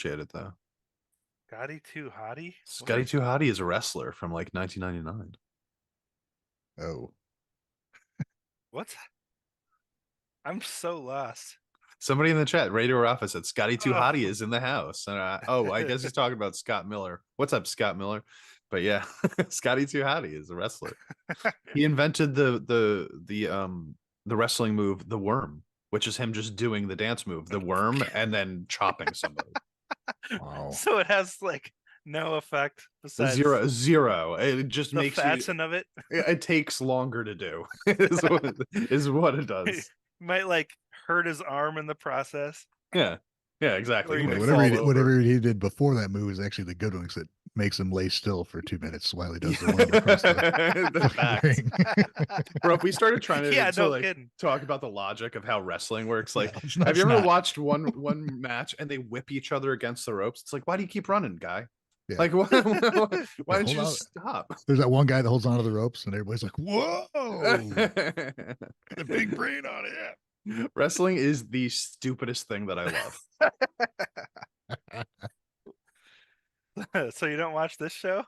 appreciate it though. Scotty Too Hottie? Scotty Too Hottie is a wrestler from like 1999. Oh, What? I'm so lost. Somebody in the chat, Radio Rafa said Scotty Too Oh. Hottie is in the house. And I guess he's talking about Scott Miller. What's up, Scott Miller? But yeah, Scotty Too Hottie is a wrestler. He invented the wrestling move, the worm, which is him just doing the dance move, the worm, and then chopping somebody. wow. So it has like no effect besides Zero. It just the makes fatson of it. It takes longer to do. is what it does. Might like hurt his arm in the process. Yeah, exactly. Or you Well, might whatever he did before that move is actually the good ones that makes him lay still for 2 minutes while he does the worm across the ring. Bro, if we started trying to kidding. talk about the logic of how wrestling works, like, No, have you ever watched one match and they whip each other against the ropes? It's like, why do you keep running, guy? Yeah. Like, why don't you just stop? There's that one guy that holds onto the ropes, and everybody's like, "Whoa, the big brain on it." Wrestling is the stupidest thing that I So you don't watch this show?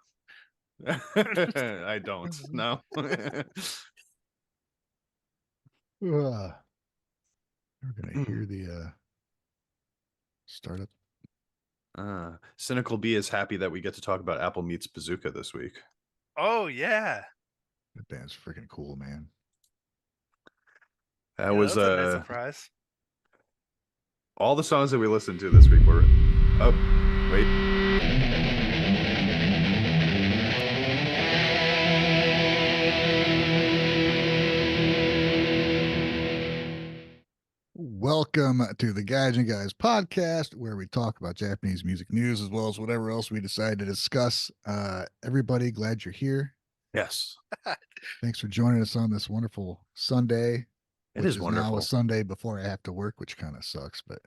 love. I don't. No. We're gonna hear the startup. Cynical B is happy that we get to talk about Apple Meets Bazooka this week. Oh yeah, That band's freaking cool, man. That was a nice surprise. All the songs that we listened to this week were. Oh, wait. Welcome to the Guys and Guys podcast, where we talk about Japanese music news as well as whatever else we decide to discuss. Everybody, glad you're here. Yes. Thanks for joining us on this wonderful Sunday. It is wonderful. Now a Sunday before I have to work, which kind of sucks, but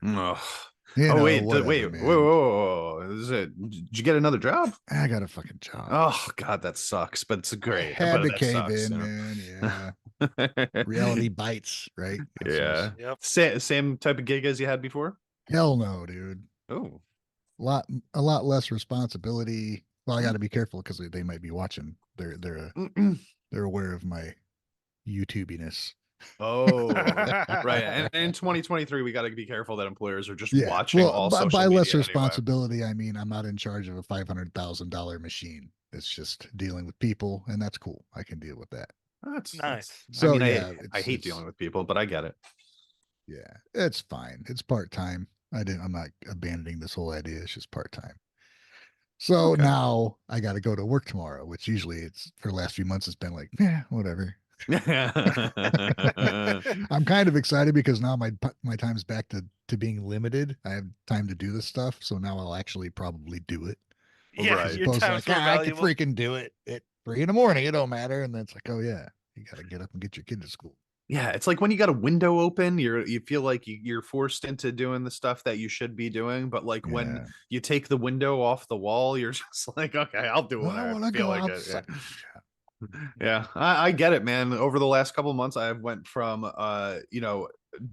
wait, whatever, whoa. Is it? Did you get another job? I got a fucking job. Oh God, that sucks, but it's great. I had to that cave sucks, in, man. Yeah. Reality bites, right? Yeah. Yep. Same type of gig as you had before? Hell no, dude. Oh. A lot less responsibility. Well, I got to be careful because they might be watching. They're aware of my YouTubiness. Oh, right. And in 2023, we got to be careful that employers are just watching all social by media less anyway. responsibility, I mean I'm not in charge of a $500,000 machine. It's just dealing with people, and that's cool. I can deal with that. That's nice. So I mean, I hate dealing with people, but I get it. Yeah, it's fine. It's part-time. I'm not abandoning this whole idea. It's just part-time. So now I got to go to work tomorrow, which usually it's for the last few months it's been like, whatever. I'm kind of excited because now my time's back to being limited. I have time to do this stuff, so now I'll actually probably do it. Yeah, right. your time's more I valuable. can freaking do it at 3 a.m. It don't matter. And then it's like, oh yeah, you got to get up and get your kid to school. Yeah, it's like when you got a window open, you feel like you're forced into doing the stuff that you should be doing, but like when you take the window off the wall, you're just like, okay, I'll do it. I feel like it. Yeah, I get it, man. Over the last couple of months, I went from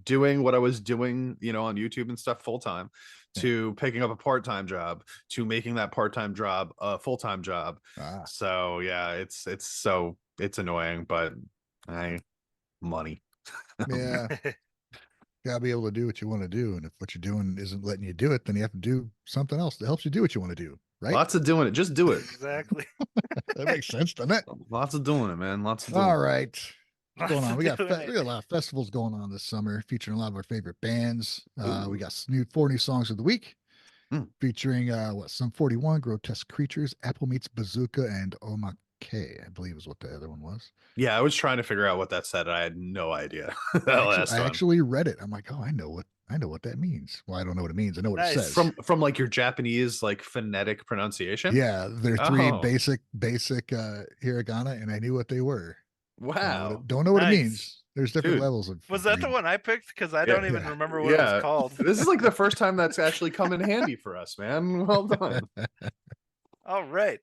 doing what I was doing, on YouTube and stuff full time, to picking up a part-time job, to making that part-time job a full-time job. So yeah, it's annoying, but money. Yeah. Gotta be able to do what you want to do. And if what you're doing isn't letting you do it, then you have to do something else that helps you do what you want to do. Right? Lots of doing it. Just do it. Exactly. That makes sense, doesn't it? Lots of doing it, man. Lots of doing All right. What's going on? We got doing a lot of festivals going on this summer, featuring a lot of our favorite bands. We got four new songs of the week, featuring Sum 41, Grotesque Creatures, Apple Meets Bazooka, and Omake, I believe is what the other one was. Yeah, I was trying to figure out what that said. I had no idea. I actually read it. I'm like, oh, I know what that means. Well, I don't know what it means. I know what it says. From like your Japanese like phonetic pronunciation. Yeah, they're three basic hiragana, and I knew what they were. Wow. Don't know what it means. There's different levels of. Was that the one I picked? Because I don't even remember what it was called. This is like the first time that's actually come in handy for us, man. Well done. All right.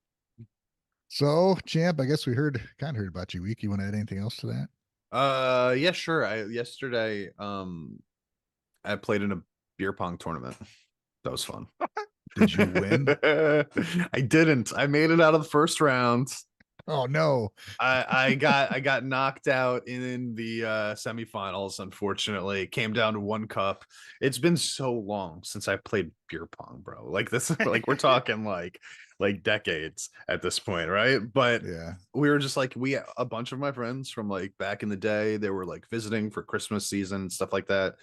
So, Champ, I guess we kind of heard about you week. You want to add anything else to that? Yeah, sure. Yesterday, I played in a beer pong tournament. That was fun. Did you win? I didn't. I made it out of the first round. Oh no. I got knocked out in the semifinals, unfortunately. It came down to one cup. It's been so long since I played beer pong, bro. Like this, like we're talking like decades at this point, right? But yeah, we were just like a bunch of my friends from like back in the day, they were like visiting for Christmas season and stuff like that.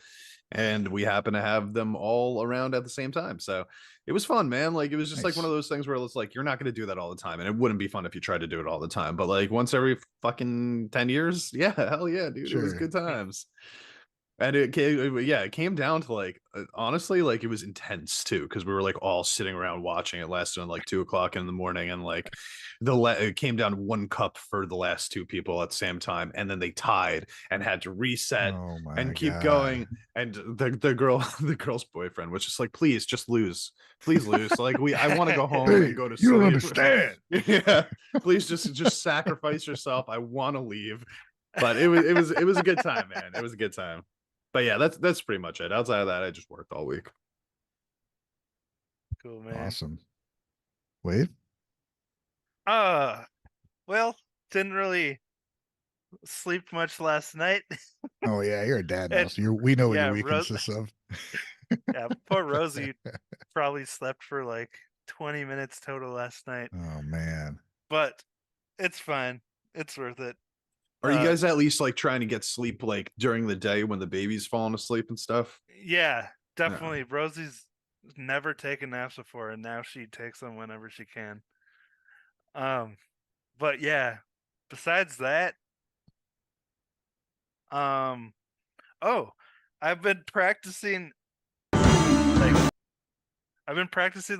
And we happened to have them all around at the same time. So it was fun, man. Like it was just like one nice. of those things where it's like you're not going to do that all the time, and it wouldn't be fun if you tried to do it all the time. But like once every fucking 10 years, yeah, hell yeah, dude, it was Sure. good times. And it came down to like honestly, like it was intense too because we were like all sitting around watching. It lasted until like 2 o'clock in the morning, and like it came down to one cup for the last two people at the same time, and then they tied and had to reset Oh my and keep god. going. And the girl's boyfriend was just like, please, just lose, please lose. Like I want to go home Hey, and go to you don't sleep. understand. Yeah, please just sacrifice yourself. I want to leave. But it was a good time, man. It was a good time. But yeah, that's pretty much it. Outside of that, I just worked all week. Cool, man. Awesome. Wave? Well, didn't really sleep much last night. Oh yeah, you're a dad now, And so we know what yeah, your week consists of. yeah, poor Rosie probably slept for like 20 minutes total last night. Oh man. But it's fine. It's worth it. Are you guys at least like trying to get sleep like during the day when the baby's falling asleep and stuff? Yeah, definitely. Rosie's never taken naps before, and now she takes them whenever she can. But yeah, besides that, oh, I've been practicing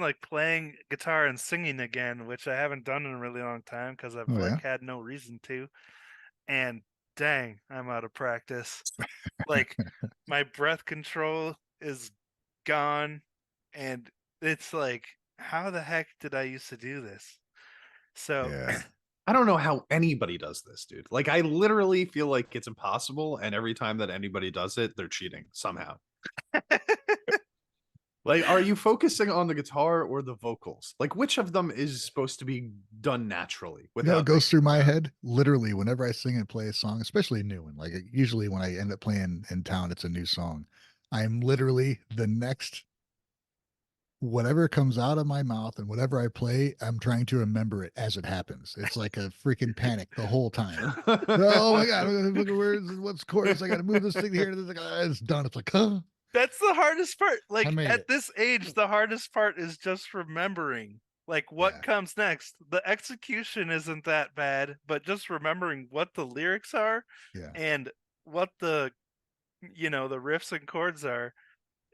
like playing guitar and singing again, which I haven't done in a really long time because I've Oh yeah. had no reason to. And dang, I'm out of practice. Like my breath control is gone, and it's like, how the heck did I used to do this? So Yeah. I don't know how anybody does this, dude. Like I literally feel like it's impossible, and every time that anybody does it, they're cheating somehow. Like, are you focusing on the guitar or the vocals? Like, which of them is supposed to be done naturally You know what without goes through thinking my about head? Literally, whenever I sing and play a song, especially a new one, like usually when I end up playing in town, it's a new song. I'm literally the next whatever comes out of my mouth and whatever I play, I'm trying to remember it as it happens. It's like a freaking panic the whole time. Oh my god, look at what's chorus. I gotta move this thing here. It's done. It's like, huh? that's the hardest part. I Like made at it. this age, the hardest part is just remembering like what Yeah. comes next. The execution isn't that bad, but just remembering what the lyrics are Yeah. and what the the riffs and chords are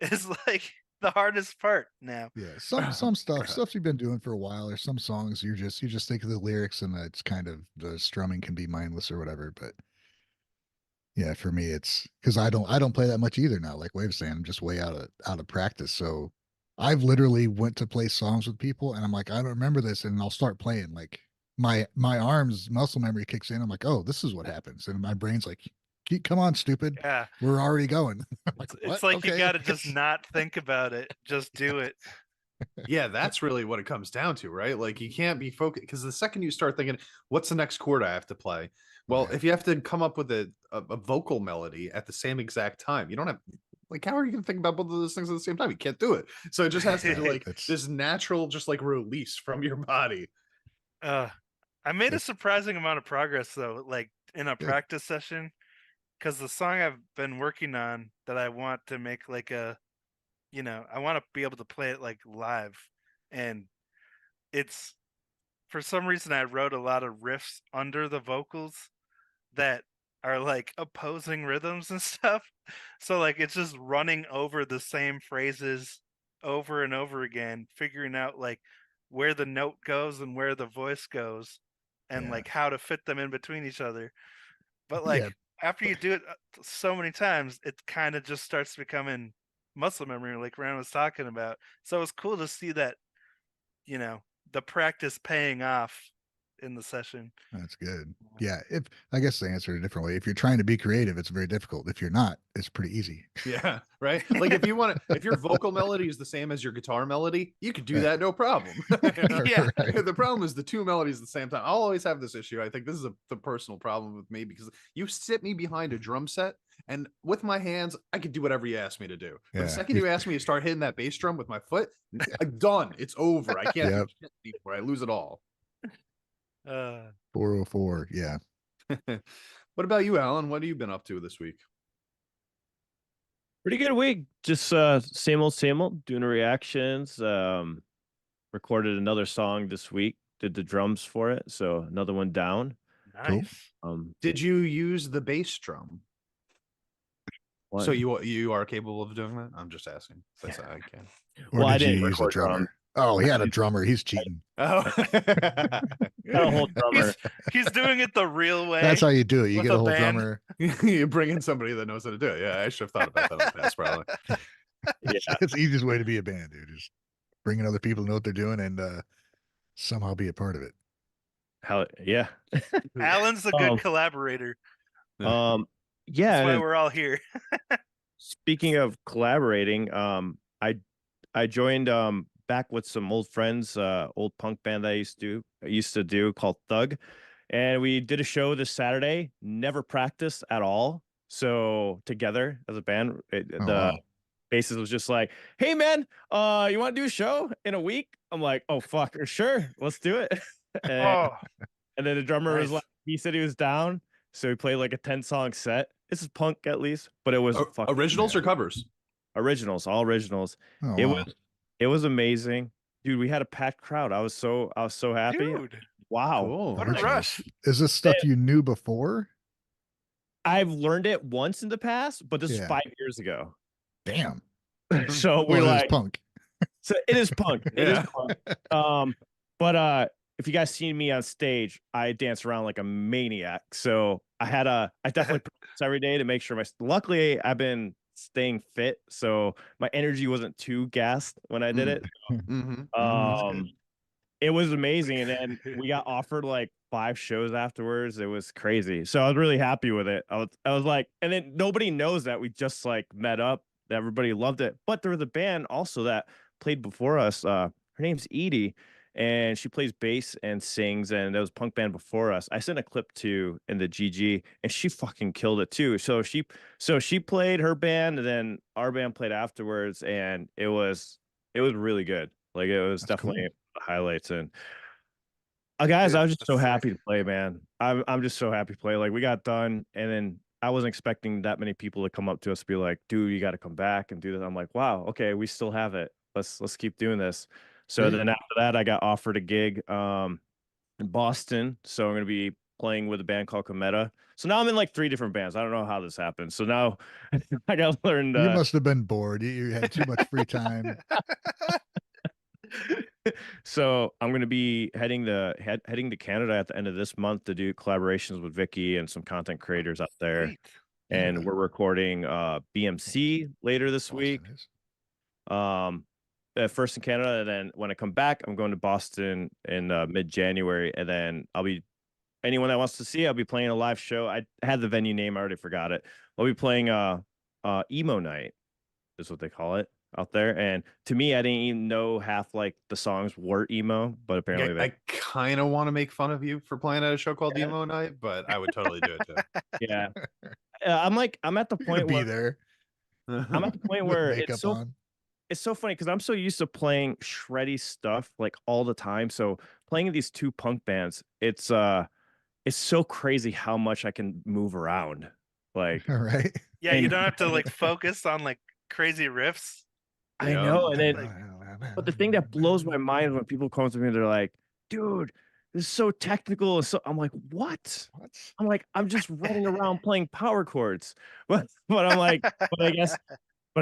is like the hardest part now. Yeah. Some stuff you've been doing for a while, or some songs you just think of the lyrics and it's kind of the strumming can be mindless or whatever. But yeah, for me it's because I don't play that much either now. Like Wave's saying, I'm just way out of practice. So I've literally went to play songs with people and I'm like, I don't remember this, and I'll start playing. Like my arms muscle memory kicks in. I'm like, oh, this is what happens. And my brain's like, come on, stupid. Yeah. We're already going. I'm like, It's what? like you Okay. got to just not think about it. Just do it. Yeah, that's really what it comes down to, right? Like you can't be focused because the second you start thinking, what's the next chord I have to play? Well, Yeah. if you have to come up with a vocal melody at the same exact time, you don't have like how are you gonna think about both of those things at the same time? You can't do it. So it just has to be like this natural, just like release from your body. I made a surprising amount of progress though, like in a practice session, because the song I've been working on that I want to make like I want to be able to play it like live, and it's for some reason I wrote a lot of riffs under the vocals that are like opposing rhythms and stuff. So like it's just running over the same phrases over and over again, figuring out like where the note goes and where the voice goes and Yeah. like how to fit them in between each other. But Yeah. like after you do it so many times, it kind of just starts becoming muscle memory like Rand was talking about. So it's cool to see that, the practice paying off in the session. That's good. Yeah. If I guess the answer a different way. If you're trying to be creative, it's very difficult. If you're not, it's pretty easy. Yeah, right. Like if you want to, if your vocal melody is the same as your guitar melody, you could do that no problem. Yeah. Right. The problem is the two melodies at the same time. I'll always have this issue. I think this is the personal problem with me because you sit me behind a drum set and with my hands, I could do whatever you ask me to do. But the second you ask me to start hitting that bass drum with my foot, I'm done. It's over. I can't do shit anymore. I lose it all. 404. Yeah. What about you, Alan? What have you been up to this week? Pretty good week. Just same old, doing reactions. Recorded another song this week. Did the drums for it, so another one down. Nice. Cool. Did you use the bass drum? What? So you are capable of doing that? I'm just asking. That's I can. Or did you use a drummer? Oh, he had a drummer. He's cheating. Oh, Got a whole drummer. He's doing it the real way. That's how you do it. You with get a a whole band. drummer. you bring in somebody that knows how to do it. Yeah, I should have thought about that in the past, probably. Yeah. It's the easiest way to be a band, dude. Just bring in other people who know what they're doing and somehow be a part of it. How? Yeah. Alan's a good collaborator. Yeah. That's why we're all here. Speaking of collaborating, I joined back with some old friends, old punk band that I used to do called Thug, and we did a show this Saturday. Never practiced at all, so together as a band, the bassist was just like, "Hey man, you want to do a show in a week?" I'm like, "Oh fuck, sure, let's do it." And then the drummer was like, he said he was down, so we played like a 10-song set. This is punk at least, but it was originals or covers? Originals, all originals. It was amazing, dude. We had a packed crowd. I was so happy. Dude, wow, cool. What a rush! Is this stuff you knew before? I've learned it once in the past, but this is 5 years ago. Damn. So we're like punk. So it is punk. It is punk. But if you guys seen me on stage, I dance around like a maniac. So I definitely practice every day to make sure luckily I've been staying fit, so my energy wasn't too gassed when I did it. It was amazing, and then we got offered like 5 shows afterwards. It was crazy. So I was really happy with it. I was like, and then nobody knows that we just like met up. Everybody loved it. But there was a band also that played before us. Her name's Edie, and she plays bass and sings, and there was a punk band before us. I sent a clip to in the GG, and she fucking killed it too. So she played her band, and then our band played afterwards, and it was really good. Like it was definitely highlights. And guys, I was just so happy to play, man. I'm just so happy to play. Like we got done, and then I wasn't expecting that many people to come up to us and be like, dude, you got to come back and do this. I'm like, wow, okay, we still have it. Let's keep doing this. So then after that, I got offered a gig in Boston. So I'm going to be playing with a band called Cometa. So now I'm in like 3 different bands. I don't know how this happened. So now I got to learn. You must have been bored. You had too much free time. So I'm going to be heading to Canada at the end of this month to do collaborations with Vicky and some content creators up there. Sweet. And we're recording BMC later this week. First in Canada, and then when I come back, I'm going to Boston in mid-January, and then anyone that wants to see, I'll be playing a live show. I had the venue name, I already forgot it. I'll be playing emo night, is what they call it out there. And to me, I didn't even know half like the songs were emo, but apparently I kind of want to make fun of you for playing at a show called Emo Night, but I would totally do it too. Yeah, I'm at the point where I'm at the point where it's so funny because I'm so used to playing shreddy stuff like all the time. So playing in these 2 punk bands, it's so crazy how much I can move around. Like, right? Yeah, you don't have to like focus on like crazy riffs. I know, and then but the thing that blows my mind is when people come to me, they're like, "Dude, this is so technical." So I'm like, "What?" I'm like, "I'm just running around playing power chords," but I'm like, but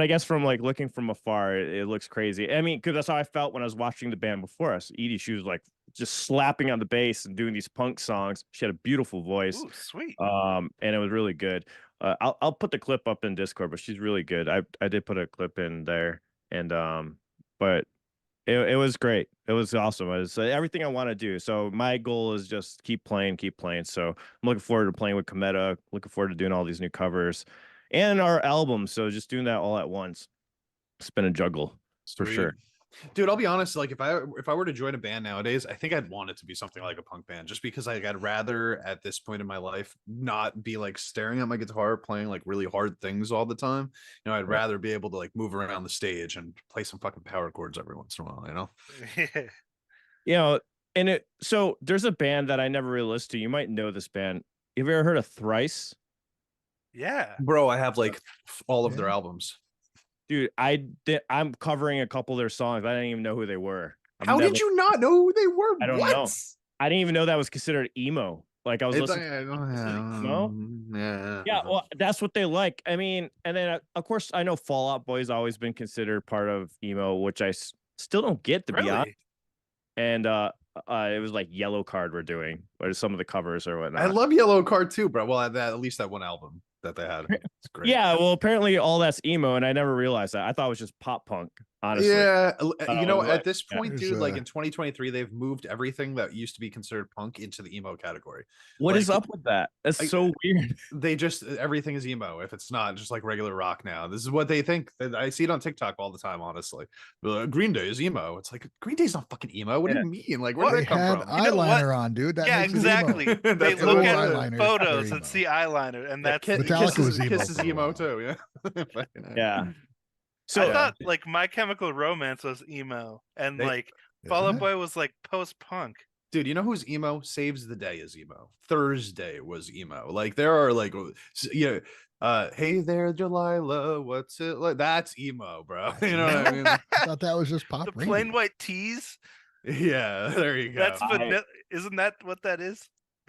I guess from like looking from afar, it looks crazy. I mean, because that's how I felt when I was watching the band before us. Edie, she was like just slapping on the bass and doing these punk songs. She had a beautiful voice. Ooh, sweet. And it was really good. I'll put the clip up in Discord, but she's really good. I did put a clip in there, and but It was great. It was awesome. It was everything I want to do. So my goal is just keep playing. So I'm looking forward to playing with Kometa, looking forward to doing all these new covers and our album. So just doing that all at once. It's been a juggle for sure. Dude, I'll be honest, like if I were to join a band nowadays, I think I'd want it to be something like a punk band, just because like I'd rather at this point in my life not be like staring at my guitar playing like really hard things all the time. You know, I'd rather be able to like move around the stage and play some fucking power chords every once in a while, you know? You know, and so there's a band that I never really listened to. You might know this band. Have you ever heard of Thrice? Yeah. Bro, I have like all of their albums. Dude, I'm covering a couple of their songs. I didn't even know who they were. How did you not know who they were? I don't know. I didn't even know that was considered emo. Like I was listening. Yeah, well, that's what they like. I mean, and then of course I know Fall Out Boy's always been considered part of emo, which I still don't get, to be honest. And it was like Yellow Card we're doing, or some of the covers or whatnot. I love Yellow Card too, bro. Well, at least that one album that they had. It's great. Yeah, well, apparently all that's emo, and I never realized that. I thought it was just pop punk, honestly. Yeah, you know, at this point, dude, like in 2023, they've moved everything that used to be considered punk into the emo category. What is up with that? That's so weird. They just, everything is emo if it's not just like regular rock now. This is what they think. I see it on TikTok all the time, honestly. Green Day is emo. It's like, Green Day's not fucking emo. What do you mean? Like, where did that come from? Eyeliner on, dude. That yeah, exactly. They look at photos and see eyeliner, and that's Kiss is emo too. Yeah. Yeah. So I thought like My Chemical Romance was emo, and like Fall Out Boy was like post-punk. Dude, you know who's emo? Saves the Day is emo. Thursday was emo. Like there are like, hey there, Delilah, what's it like? That's emo, bro. You know what I mean? I thought that was just pop. The Plain White Tees. Yeah, there you go. That's isn't that what that is?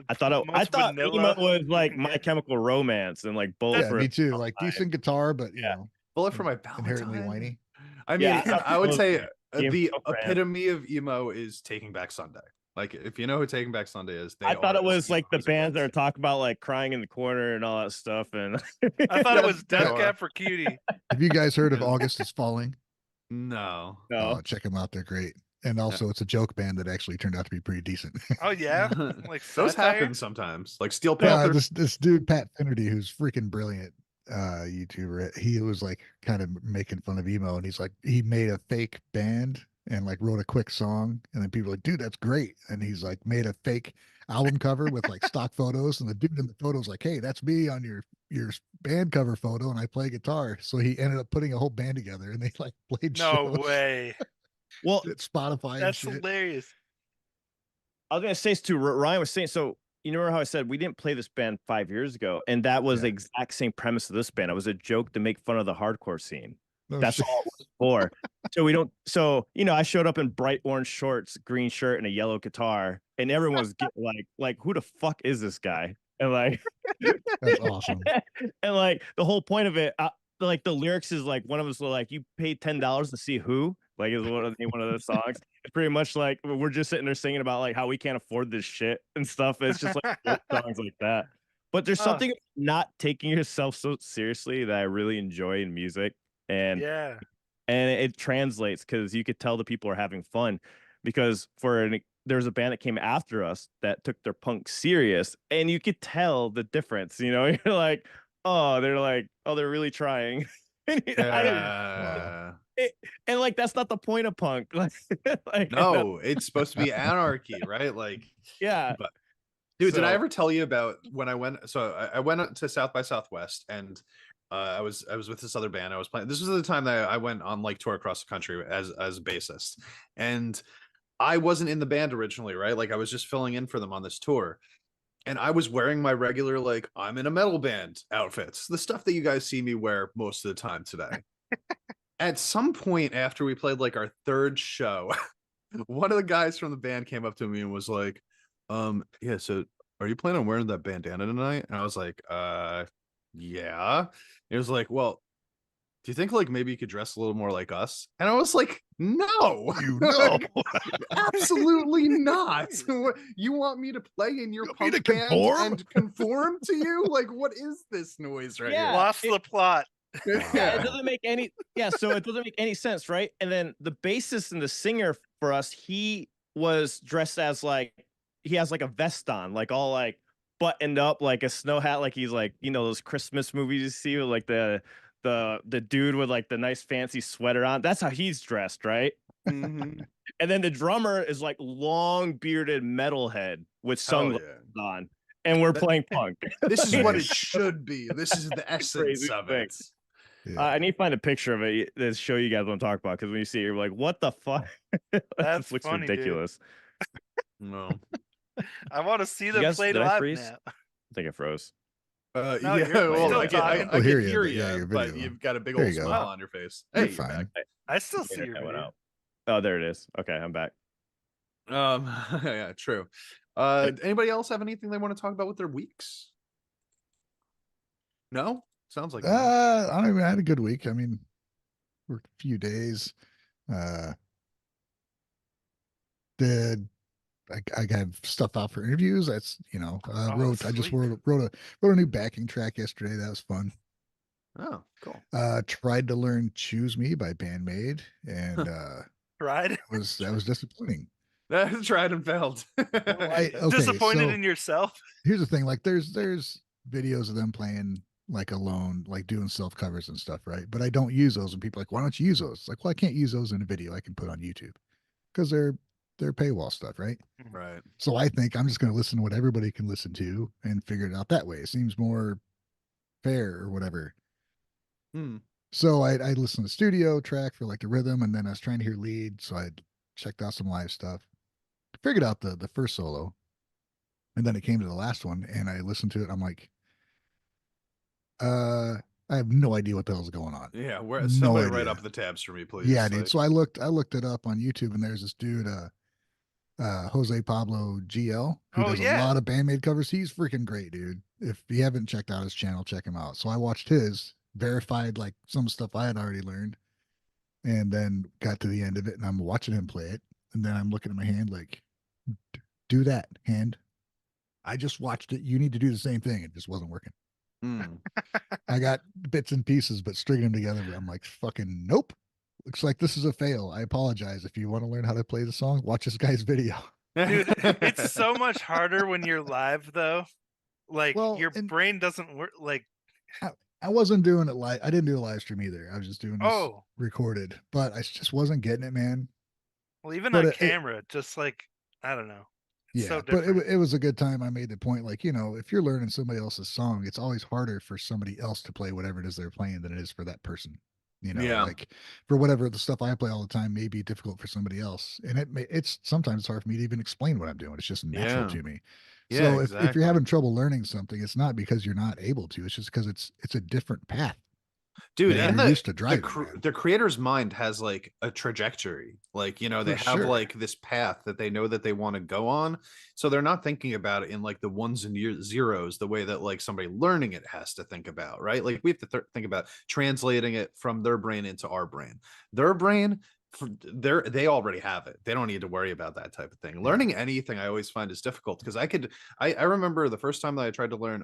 I thought emo was like My Chemical Romance and like Bullet. Yeah, me too. Like decent guitar, but you know, Bullet for My Valentine. Inherently whiny. I mean, I would say the epitome of emo is Taking Back Sunday. Like, if you know who Taking Back Sunday is, I thought it was like the bands that are talking about like crying in the corner and all that stuff. And I thought it was Death Cab for Cutie. Have you guys heard of August is Falling? No. Oh, check them out. They're great. And also, it's a joke band that actually turned out to be pretty decent. Oh yeah, like those happen sometimes. Like Steel Panther. This dude Pat Finnerty, who's freaking brilliant YouTuber, he was like kind of making fun of emo, and he's like, he made a fake band and like wrote a quick song, and then people were like, dude, that's great. And he's like made a fake album cover with like stock photos, and the dude in the photo's like, hey, that's me on your band cover photo, and I play guitar. So he ended up putting a whole band together, and they like played shows. No way. Well, it's Spotify. That's hilarious. I was gonna say too. Ryan was saying, so you know how I said we didn't play this band 5 years ago, and that was the exact same premise of this band. It was a joke to make fun of the hardcore scene. That's all it was for. So we don't. So you know, I showed up in bright orange shorts, green shirt, and a yellow guitar, and everyone's like, who the fuck is this guy? And like, that's awesome. And like the whole point of it, like the lyrics is like one of us were like, you paid $10 to see who? Like is one of the songs. It's pretty much like we're just sitting there singing about like how we can't afford this shit and stuff. It's just like songs like that. But there's something not taking yourself so seriously that I really enjoy in music. And it translates because you could tell the people are having fun. Because there's a band that came after us that took their punk serious, and you could tell the difference. You know, you're like, they're really trying. And like that's not the point of punk. Like no, it's supposed to be anarchy, right? Like but, dude, did I ever tell you about when I went? So I went to South by Southwest, and I was with this other band I was playing. This was the time that I went on like tour across the country as a bassist, and I wasn't in the band originally, right? Like I was just filling in for them on this tour. And I was wearing my regular, like, I'm in a metal band outfits, the stuff that you guys see me wear most of the time today. At some point after we played like our third show, one of the guys from the band came up to me and was like, yeah, so are you planning on wearing that bandana tonight? And I was like, yeah. It was like, well, do you think like maybe you could dress a little more like us? And I was like, no, absolutely not. You want me to play in your punk band and conform to you? Like, what is this noise right here? Lost the plot. Yeah, it doesn't make any. Yeah, so it doesn't make any sense, right? And then the bassist and the singer for us, he was dressed as like he has like a vest on, like all like buttoned up, like a snow hat, like he's like those Christmas movies you see with like the dude with like the nice fancy sweater on. That's how he's dressed, right? Mhm. And then the drummer is like long bearded metalhead with sunglasses on, and we're playing punk. This is what it Nice. should be. This is the essence of thing. it. Yeah. I need to find a picture of it to show you guys what I'm talking about, because when you see it, you're like, what the fuck? That's looks funny, ridiculous. No. I want to see You them guys, play did I live freeze? now. I think it froze. No, Yeah, you're well, still I can, talking. I hear can you, hear but yeah, you, your but video. you've got a big There old you go. smile on your face. You're Hey, you're fine. back. I still see Internet your went video. out. Oh, there it is. Okay, I'm back. Yeah, true. Anybody else have anything they want to talk about with their weeks? No? Sounds like no. I mean, I had a good week. I mean, worked a few days. Did I have stuff out for interviews? That's I just sweet. wrote a new backing track yesterday. That was fun. Oh, cool. Tried to learn "Choose Me" by Band-Maid, and Right? that was disappointing. That's tried and failed. Disappointed so in yourself. here's the thing: like, there's videos of them playing like alone, like doing self covers and stuff, right? But I don't use those, and people are like, why don't you use those? It's like, well, I can't use those in a video I can put on YouTube because they're paywall stuff, right? Right. So I think I'm just going to listen to what everybody can listen to and figure it out that way. It seems more fair or whatever. Hmm. So I listened to the studio track for like the rhythm, and then I was trying to hear lead, so I checked out some live stuff, figured out the first solo, and then it came to the last one, and I listened to it. I'm like, I have no idea what the hell's going on. Yeah, where No somebody idea. write up the tabs for me, please. Yeah, dude. Like, So I looked it up on YouTube, and there's this dude, Jose Pablo GL, who does a lot of Band-Maid covers. He's freaking great, dude. If you haven't checked out his channel, check him out. So I watched his, verified like some stuff I had already learned, and then got to the end of it, and I'm watching him play it, and then I'm looking at my hand like, do that, hand. I just watched it. You need to do the same thing. It just wasn't working. I got bits and pieces, but stringing them together, I'm like, fucking nope. Looks like this is a fail. I apologize. If you want to learn how to play the song, watch this guy's video. Dude, it's so much harder when you're live, though. Like, your brain doesn't work. Like, I wasn't doing it live. I didn't do a live stream either. I was just doing this recorded, but I just wasn't getting it, man. Well, even on camera, just like, I don't know. Yeah, so but it was a good time. I made the point, like, if you're learning somebody else's song, it's always harder for somebody else to play whatever it is they're playing than it is for that person. Like for whatever the stuff I play all the time may be difficult for somebody else, and it's sometimes hard for me to even explain what I'm doing. It's just natural to me. So if you're having trouble learning something, it's not because you're not able to. It's just because it's a different path. Dude, and the creator's mind has like a trajectory, like they have like this path that they know that they want to go on, so they're not thinking about it in like the ones and zeros the way that like somebody learning it has to think about, right? Like we have to think about translating it from their brain into our brain. Their brain, they already have it. They don't need to worry about that type of thing. Learning anything I always find is difficult because I remember the first time that I tried to learn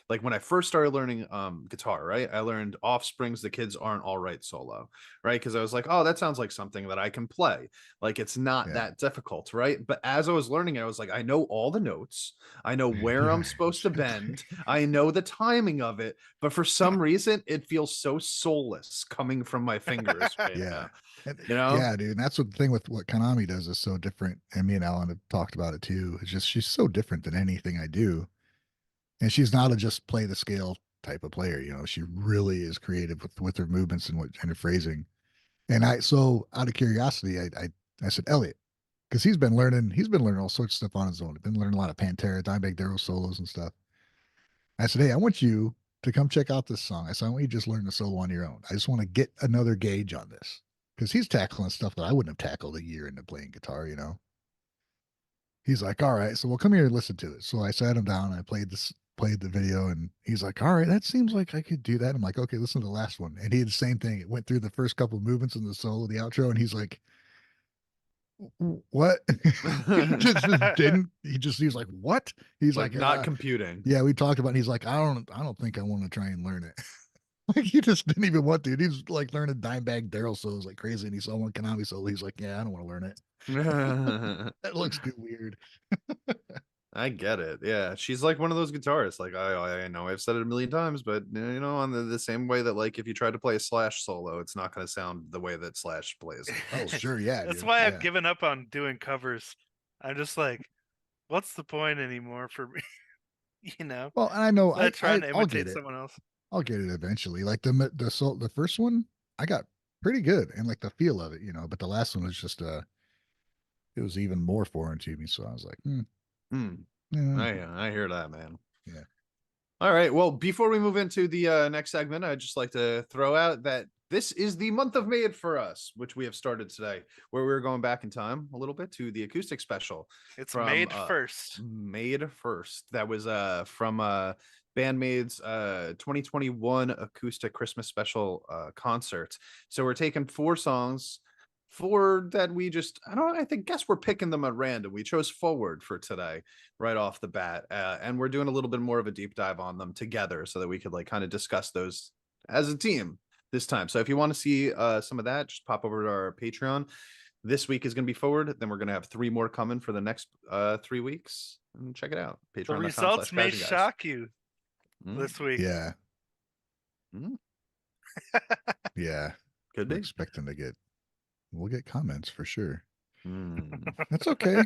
like when I first started learning guitar, right? I learned Offspring's The Kids Aren't All Right solo, right? Because I was like, oh, that sounds like something that I can play. Like it's not that difficult, right? But as I was learning, I was like, I know all the notes, I know where I'm supposed to bend, I know the timing of it, but for some reason it feels so soulless coming from my fingers right now. Yeah, dude. And that's what the thing with what Konami does is so different. And me and Alan have talked about it too. It's just she's so different than anything I do. And she's not a just play the scale type of player. She really is creative with her movements and her phrasing. And so out of curiosity, I said, Elliot, because he's been learning all sorts of stuff on his own. He's been learning a lot of Pantera, Dimebag Darrell solos and stuff. I said, hey, I want you to come check out this song. I said, I want you to just learn the solo on your own. I just want to get another gauge on this. Because he's tackling stuff that I wouldn't have tackled a year into playing guitar, He's like, all right, so we'll come here and listen to it. So I sat him down and I played the video, and he's like, all right, that seems like I could do that. I'm like, okay, listen to the last one. And he did the same thing. It went through the first couple of movements in the solo, the outro, and he's like, what? He was like, what? He's like not computing. Yeah, we talked about it, and he's like, I don't think I want to try and learn it. Like he just didn't even want to. He's like learning Dimebag Daryl solos like crazy, and he saw one Konami solo. He's like, yeah, I don't want to learn it. That looks too weird. I get it. Yeah, she's like one of those guitarists. Like I know I've said it a million times, but you know, on the same way that like if you try to play a Slash solo, it's not going to sound the way that Slash plays it. Oh, sure, yeah. That's dude. why Yeah. I've given up on doing covers. I'm just like, what's the point anymore for me? You know, Well, and I know trying to I'll get imitate it. someone else. I'll get it eventually. Like the first one, I got pretty good and like the feel of it, you know. But the last one was just it was even more foreign to me. So I was like, yeah. I hear that, man. Yeah. All right. Well, before we move into the next segment, I'd just like to throw out that this is the month of Maid for us, which we have started today, where we're going back in time a little bit to the acoustic special. It's from Made First. Made First. That was from Band-Maid's 2021 acoustic Christmas special concert. So we're taking 4 songs, 4 that we just I guess we're picking them at random. We chose Forward for today right off the bat, and we're doing a little bit more of a deep dive on them together so that we could like kind of discuss those as a team this time. So if you want to see some of that, just pop over to our Patreon. This week is going to be Forward. Then we're going to have 3 more coming for the next 3 weeks. And check it out. The results may shock you this week. Yeah. Yeah. Could be. We'll get comments for sure. That's okay.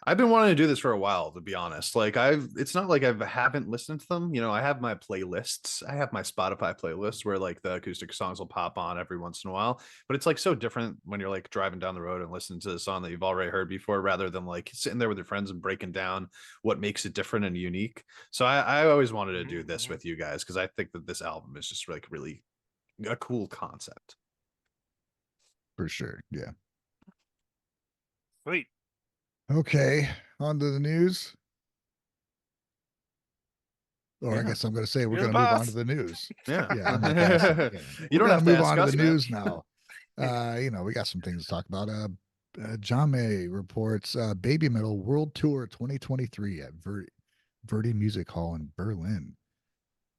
I've been wanting to do this for a while, to be honest. Like it's not like I haven't listened to them. You know, I have my playlists. I have my Spotify playlist where like the acoustic songs will pop on every once in a while. But it's like so different when you're like driving down the road and listening to a song that you've already heard before, rather than like sitting there with your friends and breaking down what makes it different and unique. So I always wanted to do this with you guys because I think that this album is just like really a cool concept. For sure. Yeah. Sweet. Okay, on to the news. Or I guess I'm going to say we're going to move on to the news. Yeah. I'm the boss. You don't have to move ask on us, to the man. news now. You know, we got some things to talk about. John May reports Babymetal World Tour 2023 at Verdi Music Hall in Berlin.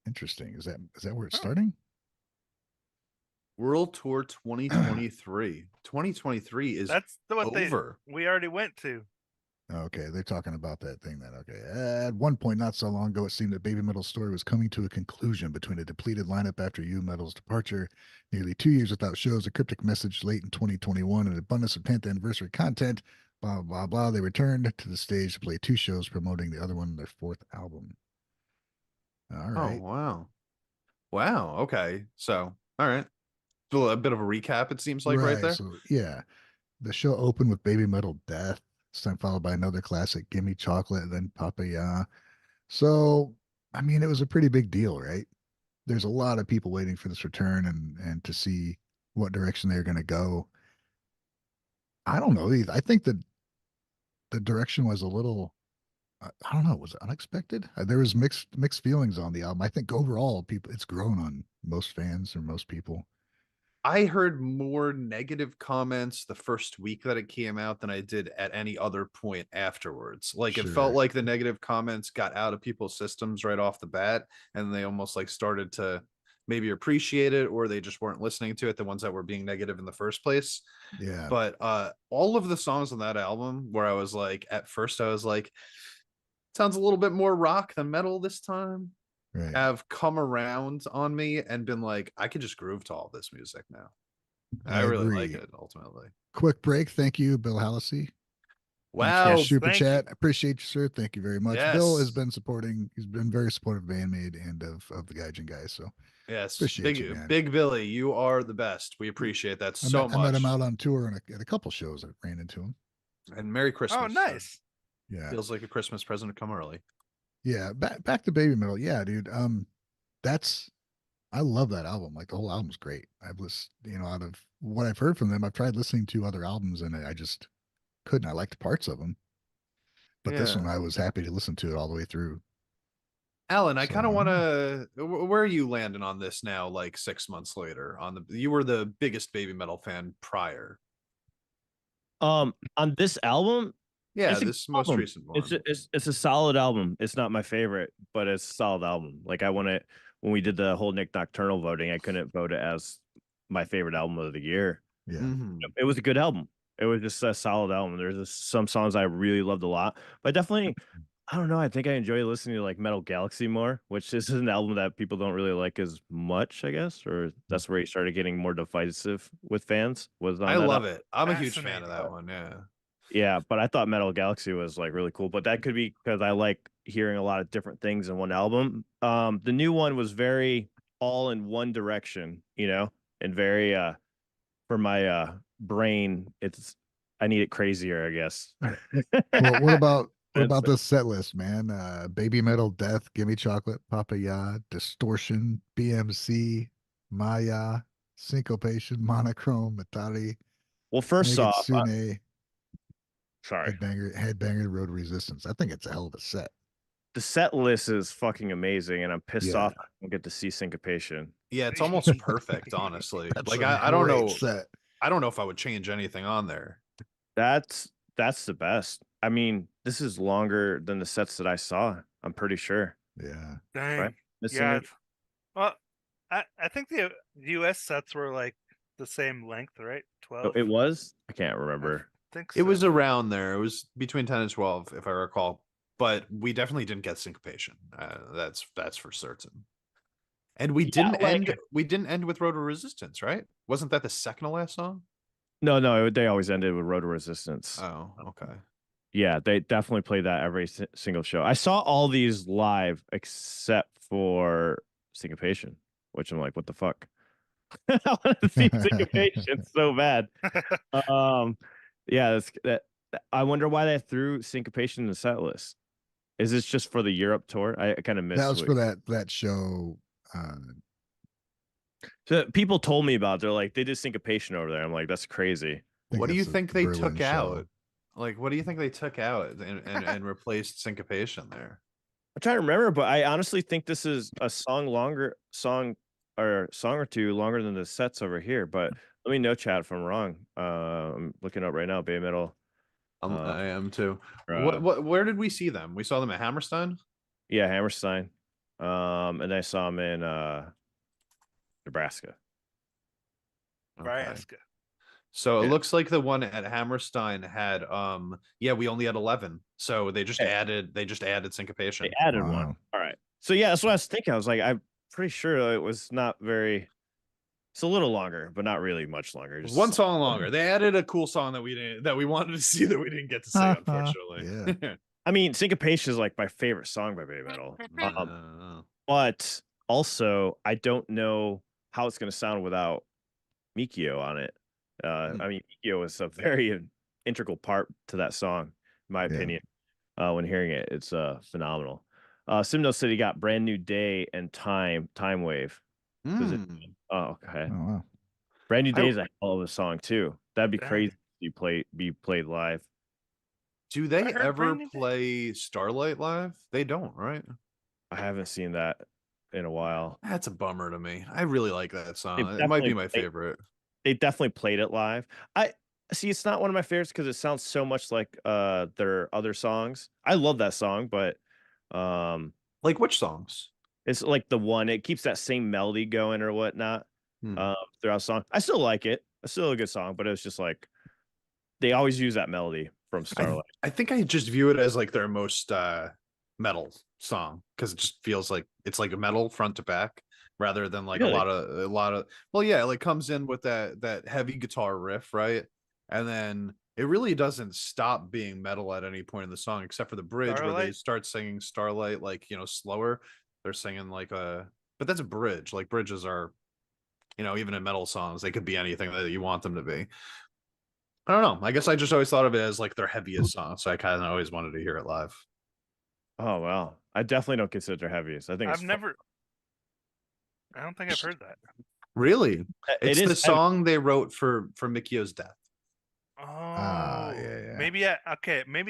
Interesting. Is that where it's starting? World Tour 2023. 2023 is over. We already went to. Okay, they're talking about that thing then. Okay. At one point, not so long ago, it seemed that Babymetal's story was coming to a conclusion between a depleted lineup after U-Metal's departure, nearly 2 years without shows, a cryptic message late in 2021, and an abundance of 10th anniversary content, blah, blah, blah. They returned to the stage to play 2 shows promoting the other one, their 4th album. All right. Oh, wow. Wow. Okay. So, all right. So a bit of a recap, it seems like, right there. So, yeah. The show opened with Babymetal Death. This time followed by another classic, Gimme Chocolate, and then Papaya. So, I mean, it was a pretty big deal, right? There's a lot of people waiting for this return and to see what direction they're going to go. I don't know either. I think that the direction was a little, I don't know, was it unexpected? There was mixed feelings on the album. I think overall, it's grown on most fans or most people. I heard more negative comments the first week that it came out than I did at any other point afterwards. Like it felt like the negative comments got out of people's systems right off the bat, and they almost like started to maybe appreciate it, or they just weren't listening to it, the ones that were being negative in the first place. Yeah. But all of the songs on that album where I was like, at first I was like, sounds a little bit more rock than metal this time. Right. Have come around on me and been like, I could just groove to all this music now. I really like it ultimately. Quick break. Thank you, Bill Hallisey. Wow. Super chat. I appreciate you, sir. Thank you very much. Yes. Bill has been he's been very supportive of Band-Maid and of the Gaijin guys. So yes, Big Billy, you are the best. We appreciate that so much. I met him out on tour at a couple shows. I ran into him. And Merry Christmas. Oh, nice. Yeah. Feels like a Christmas present to come early. Yeah, back to Babymetal. Yeah, dude. I love that album. Like the whole album's great. I've listened, out of what I've heard from them, I've tried listening to other albums and I just couldn't. I liked parts of them, but this one I was happy to listen to it all the way through. Alan, I kind of want to. Where are you landing on this now? Like 6 months later, you were the biggest Babymetal fan prior. On this album. Yeah, this most recent one. It's a solid album. It's not my favorite, but it's a solid album. Like I want to when we did the whole Nick Nocturnal voting, I couldn't vote it as my favorite album of the year. Yeah. It was a good album. It was just a solid album. There's just some songs I really loved a lot, but definitely, I don't know. I think I enjoy listening to like Metal Galaxy more, which is an album that people don't really like as much, I guess, or that's where he started getting more divisive with fans. Was on I that love album. it. I'm a huge fan of that one. Yeah. Yeah, but I thought Metal Galaxy was like really cool. But that could be because I like hearing a lot of different things in one album. The new one was very all in one direction, you know, and very for my brain, I need it crazier, I guess. Well, what about That's the set list, man? Babymetal, Death, Gimme Chocolate, Papaya, Distortion, BMC, Maya, Syncopation, Monochrome, Matari, well, first off, Megitsune, sorry. Headbanger, Road Resistance. I think it's a hell of a set. The set list is fucking amazing, and I'm pissed Yeah. off I don't get to see Syncopation. Yeah, it's almost perfect, honestly. Like I don't know. Set. I don't know if I would change anything on there. That's the best. I mean, this is longer than the sets that I saw. I'm pretty sure. Yeah. Dang. Right? Yeah. Well, I think the US sets were like the same length, right? 12. It was? I can't remember. I think It so. was around there. It was between 10 and 12, if I recall. But we definitely didn't get Syncopation. That's for certain. And we didn't end with Road to Resistance, right? Wasn't that the second to last song? No, they always ended with Road to Resistance. Oh, okay. Yeah, they definitely play that every single show. I saw all these live except for Syncopation, which I'm like, what the fuck? I want to see Syncopation so bad. Yeah, I wonder why they threw Syncopation in the set list. Is this just for the Europe tour? I kind of missed that was for that show. So people told me about it. They're like, they did Syncopation over there. I'm like, that's crazy. What do you think they took out? Like, what do you think they took out and replaced Syncopation there? I'm trying to remember, but I honestly think this is a song or two longer than the sets over here. But let me know, chat, if I'm wrong. I'm looking up right now, Babymetal. I am too. Where did we see them? We saw them at Hammerstein? Yeah, Hammerstein. And I saw them in Nebraska. Nebraska. So it looks like the one at Hammerstein had we only had 11. So they just added Syncopation. They added one. All right. So yeah, that's what I was thinking. I was like, I'm pretty sure it was not very. It's a little longer, but not really much longer. Just one song longer. They added a cool song that we wanted to see that we didn't get to see, unfortunately. Yeah. I mean, Syncopation is like my favorite song by Babymetal. But also, I don't know how it's going to sound without Mikio on it. I mean, Mikio is a very integral part to that song, in my opinion. When hearing it, it's phenomenal. Simno City got Brand New Day and Time Wave. Okay. Oh, wow. Brand New Day is a hell of a song too. That'd be crazy to be played live. Do they ever play Starlight live? They don't, right? I haven't seen that in a while. That's a bummer to me. I really like that song. It might be my favorite. They definitely played it live. I see. It's not one of my favorites because it sounds so much like their other songs. I love that song, but like which songs? It's like the one. It keeps that same melody going or whatnot throughout the song. I still like it. It's still a good song, but it was just like they always use that melody from Starlight. I think I just view it as like their most metal song because it just feels like it's like a metal front to back rather than like a lot of well, yeah, it like comes in with that heavy guitar riff, right? And then it really doesn't stop being metal at any point in the song except for the bridge where they start singing Starlight like, slower. They're singing like but that's a bridge. Like bridges are, even in metal songs, they could be anything that you want them to be. I don't know. I guess I just always thought of it as like their heaviest song, so I kind of always wanted to hear it live. Oh wow, I definitely don't consider their heaviest. I think I don't think I've heard that. Really? It's the song they wrote for Mikio's death. Oh, yeah. Maybe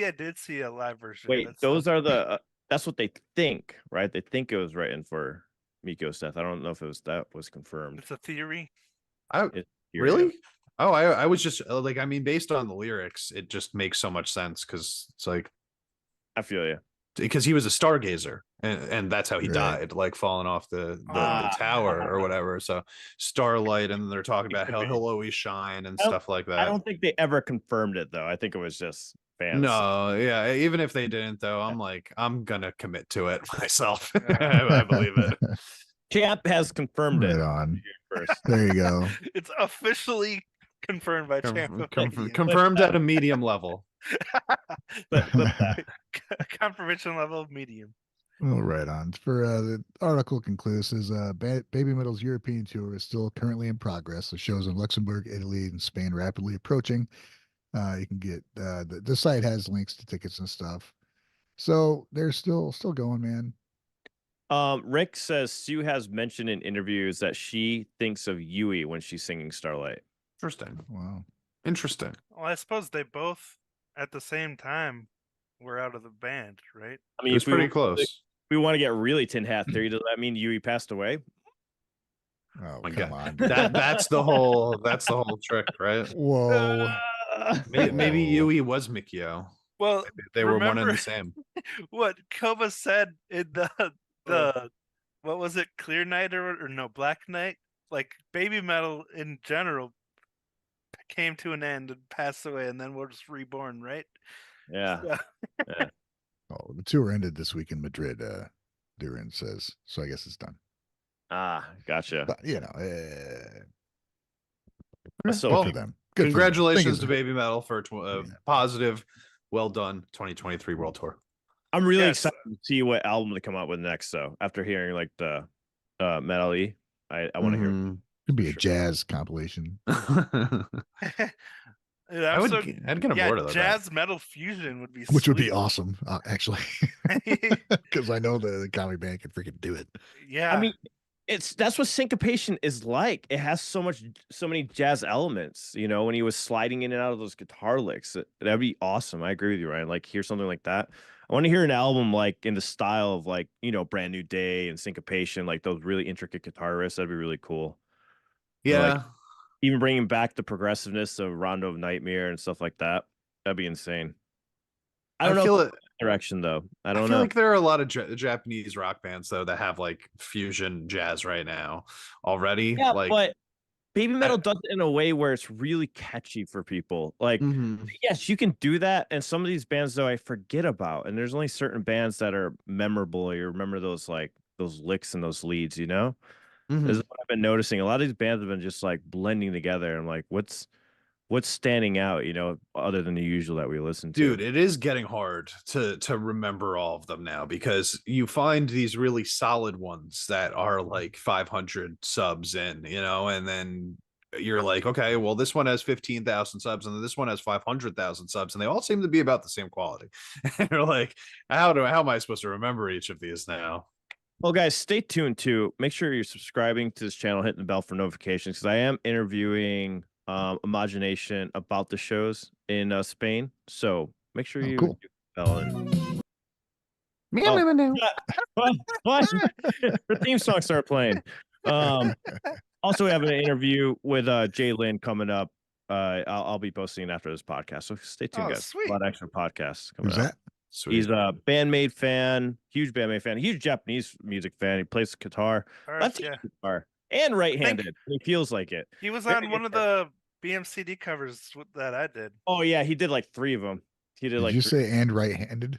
I did see a live version. Wait, those are the. That's what they think, right? They think it was written for Mikio's death. I don't know if that was confirmed. It's a theory. Really? Oh, I was just like, based on the lyrics, it just makes so much sense because it's like, I feel you. because he was a stargazer, and that's how he Right. died, like falling off the tower or whatever. So starlight, and they're talking about how he'll always shine and stuff like that. I don't think they ever confirmed it though. I think it was just fans. No, yeah, even if they didn't though, I'm gonna commit to it myself. I believe it. Champ has confirmed Right it. on. First. There you go. It's officially confirmed by Champ. Confirmed at a medium level. Confirmation level of medium. Well, right on. For the article concludes, says Babymetal's European tour is still currently in progress. The shows in Luxembourg, Italy, and Spain rapidly approaching. You can get the site has links to tickets and stuff. So they're still going, man. Rick says Sue has mentioned in interviews that she thinks of Yui when she's singing Starlight. Interesting. Wow. Interesting. Well, I suppose they both at the same time were out of the band, right? I mean, it's pretty close. If we want to get really tin hat theory, does that mean Yui passed away? Oh, my come God. on. That's the whole trick, right? Whoa. Maybe Yui was Mikio. Well, maybe they were one and the same. What Kova said in the what was it, Clear Night or no, Black Night? Like Babymetal in general came to an end and passed away, and then was reborn, right? Yeah. So. Yeah. Oh, the tour ended this week in Madrid. Duran says so. I guess it's done. Gotcha. But you know, so well, good for them. Good congratulations to Babymetal for positive, well done 2023 World Tour. I'm really excited to see what album they come out with next, though. After hearing like the Metal E, I want to hear. Could be a jazz compilation. I'd get on board of that. Jazz metal fusion would be Which sweet. would be awesome, actually. Because I know the comedy band can freaking do it. Yeah. I mean, that's what syncopation is like. It has so many jazz elements, you know, when he was sliding in and out of those guitar licks. That'd be awesome. I agree with you, Ryan. Like hear something like that. I want to hear an album like in the style of like, you know, Brand New Day and Syncopation, like those really intricate guitar riffs. That'd be really cool. Yeah. Like, even bringing back the progressiveness of Rondo of Nightmare and stuff like that. That'd be insane. I don't know direction though. I feel like there are a lot of Japanese rock bands though that have like fusion jazz right now already. Yeah, like, but Babymetal does it in a way where it's really catchy for people. Like, yes, you can do that. And some of these bands though, I forget about. And there's only certain bands that are memorable. You remember those licks and those leads, you know? This is what I've been noticing. A lot of these bands have been just like blending together. I'm like, what's standing out, you know, other than the usual that we listen to? Dude, it is getting hard to remember all of them now because you find these really solid ones that are like 500 subs in, you know, and then you're like, okay, well, this one has 15,000 subs and this one has 500,000 subs, and they all seem to be about the same quality. And you're like, how am I supposed to remember each of these now? Well, guys, stay tuned too. Make sure you're subscribing to this channel, hitting the bell for notifications, because I am interviewing Imagination about the shows in Spain. So make sure you do the bell and what? The theme song started playing. Also, we have an interview with Jay Lynn coming up. I'll be posting it after this podcast, so stay tuned, guys. Sweet. A lot of extra podcasts coming Who's up. that? Sweet. He's a Band-Maid fan, huge Band-Maid fan, huge Japanese music fan. He plays guitar, left guitar, and right-handed. He feels like it. He was on one of the BMCD covers that I did. Oh yeah, he did like 3 of them. He did like. Did you say and right-handed?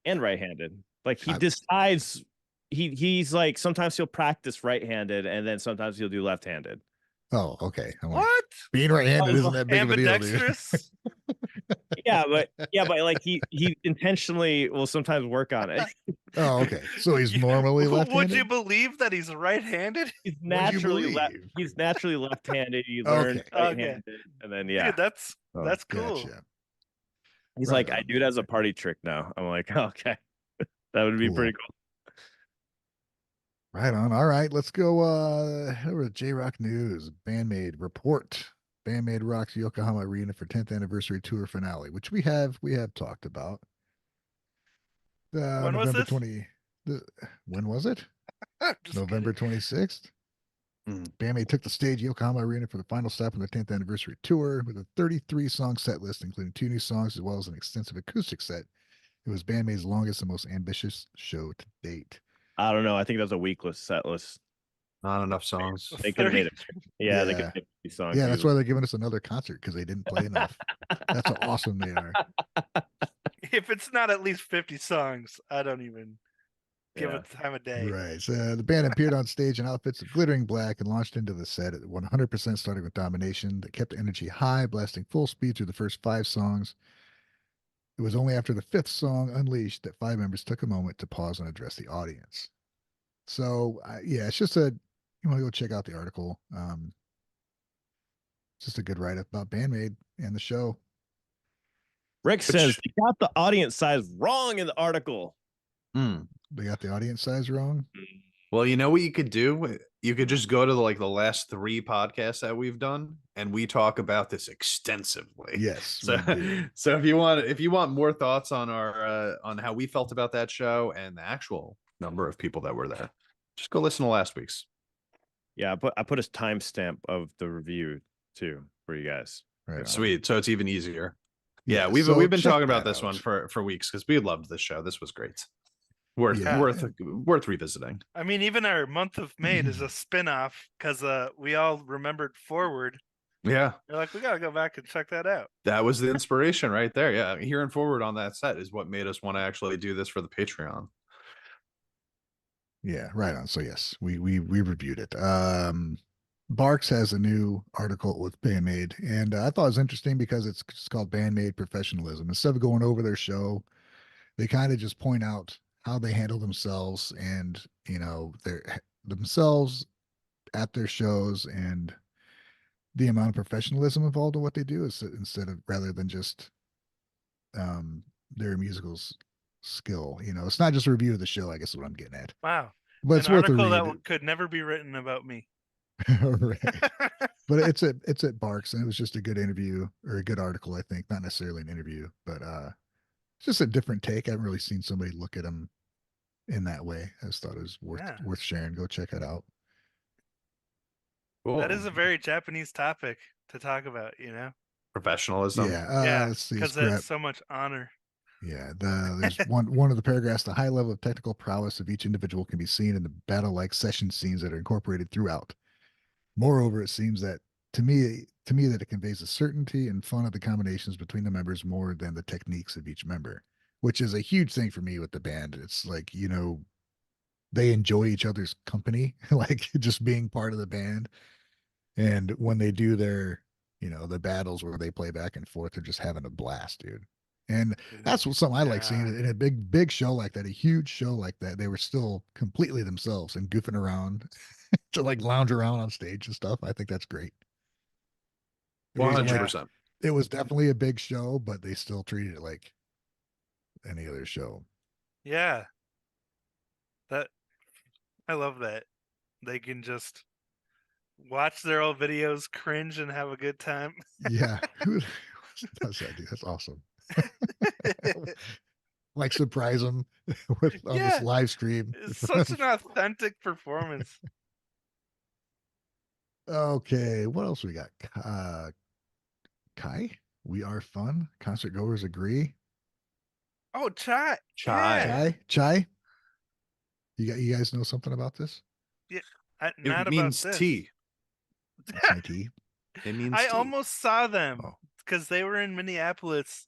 And right-handed. Like he decides. He's like sometimes he'll practice right-handed, and then sometimes he'll do left-handed. Oh, okay. What? Being right-handed isn't that big of a deal, dude. yeah, but like he intentionally will sometimes work on it. Oh, okay. So he's normally left-handed. Would you believe that he's right-handed? He's naturally He's naturally left-handed. He learned right-handed, and then Dude, that's cool. Gotcha. He's like, I do it as a party trick now. I'm like, okay, that would be pretty cool. Right on. All right, let's go over to J-Rock News. Band-Maid report. Band-Maid rocks Yokohama Arena for 10th anniversary tour finale, which we have talked about. When was this? When was it? November 26th. Band-Maid took the stage at Yokohama Arena for the final stop on their 10th anniversary tour with a 33-song set list, including 2 new songs as well as an extensive acoustic set It was Band-Maid's longest and most ambitious show to date. I don't know. I think that was a weakless set list. Not enough songs. They could have made it. Yeah, they could Yeah. have made songs. Yeah, that's why they're giving us another concert, because they didn't play enough. That's how awesome they are. If it's not at least 50 songs, I don't even give it time of day. Right. So the band appeared on stage in outfits of glittering black and launched into the set at 100%, starting with Domination. That kept the energy high, blasting full speed through the first 5 songs. It was only after the 5th song, Unleashed, that 5 members took a moment to pause and address the audience. So, yeah, it's just you want to go check out the article. It's just a good write-up about Band-Maid and the show. Rick says they got the audience size wrong in the article. They got the audience size wrong. Well, you know what you could do? You could just go to the last 3 podcasts that we've done, and we talk about this extensively. Yes. So if you want more thoughts on our on how we felt about that show and the actual number of people that were there, just go listen to last week's. Yeah, I put a timestamp of the review too for you guys. Right. Sweet. So it's even easier. Yeah, so we've been talking about this out. one for weeks because we loved this show. This was great. Worth revisiting. I mean, even our month of Maid is a spin-off because we all remembered Forward. Yeah. They're like, we gotta go back and check that out. That was the inspiration right there. Yeah. Hearing Forward on that set is what made us want to actually do this for the Patreon. Yeah, right on. So yes, we reviewed it. Barks has a new article with Band-Maid, and I thought it was interesting because it's called Band-Maid Professionalism. Instead of going over their show, they kind of just point out how they handle themselves and, their themselves at their shows, and the amount of professionalism involved in what they do is rather than just their musical skill. It's not just a review of the show, I guess is what I'm getting at. Wow. But it's worth a read. That could never be written about me. Right. But it's at Barks, and it was just a good interview, or a good article, I think. Not necessarily an interview, but it's just a different take. I haven't really seen somebody look at them in that way. I just thought it was worth sharing. Go check it out. Cool. That is a very Japanese topic to talk about, Professionalism. Yeah, let's see. because there's so much honor. Yeah, there's one of the paragraphs. The high level of technical prowess of each individual can be seen in the battle-like session scenes that are incorporated throughout. Moreover, it seems that to me that it conveys a certainty and fun of the combinations between the members more than the techniques of each member, which is a huge thing for me with the band. It's like, they enjoy each other's company, like just being part of the band. And when they do their, the battles where they play back and forth, they're just having a blast, dude. And that's something I like seeing in a big show like that, a huge show like that. They were still completely themselves and goofing around to like lounge around on stage and stuff. I think that's great. 100%. It was definitely a big show, but they still treated it like any other show. Yeah. I love that. They can just watch their old videos, cringe, and have a good time. Yeah. Who does that, dude? That's awesome. Like surprise them on this live stream. It's such an authentic performance. Okay, what else we got? Kai, we are fun. Concert goers agree. Oh, Chai. Chai. You guys know something about this? Yeah, it means tea. Tea. It means I tea. almost saw them because they were in Minneapolis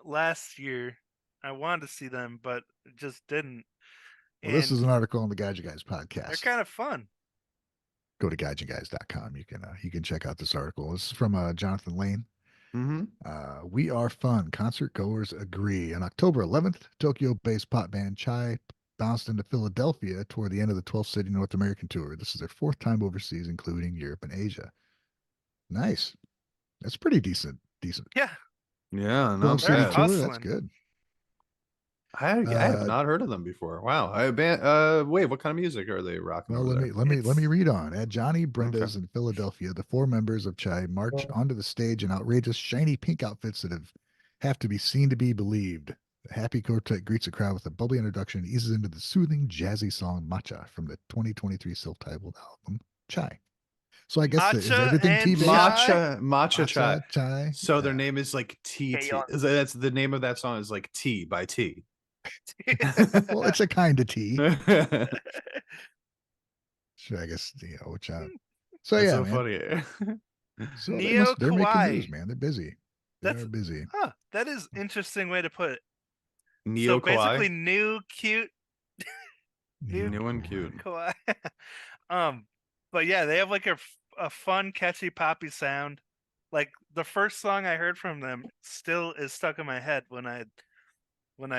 last year. I wanted to see them, but just didn't. Well, this is an article on the Gaijin Guys podcast. They're kind of fun. Go to gaijinguys.com. You can check out this article. This is from Jonathan Lane. Mm-hmm. We are fun. Concert goers agree. On October 11th, Tokyo-based pop band Chai bounced into Philadelphia toward the end of the 12-city North American tour. This is their 4th time overseas, including Europe and Asia. Nice. That's pretty decent. Yeah. Yeah, no, that's good. I have not heard of them before. Wow. Wait, what kind of music are they rocking? Well, let me read on. At Johnny Brenda's in Philadelphia, the 4 members of Chai march onto the stage in outrageous shiny pink outfits that have to be seen to be believed. The happy quartet greets the crowd with a bubbly introduction and eases into the soothing, jazzy song Matcha from the 2023 self-titled album Chai. So I guess is everything tea-based? Matcha Chai. Chai. So their name is like tea. That's the name of that song is like Tea by Tea. Well, it's a kind of tea. So I guess which so That's yeah, so man. funny. So Neo they're making Kawaii. news, man. They're busy. They're busy. That is interesting way to put it. Neo So basically, Kawaii. new, cute, New and cute. Kawaii. But yeah, they have like a fun, catchy, poppy sound. Like the first song I heard from them still is stuck in my head when I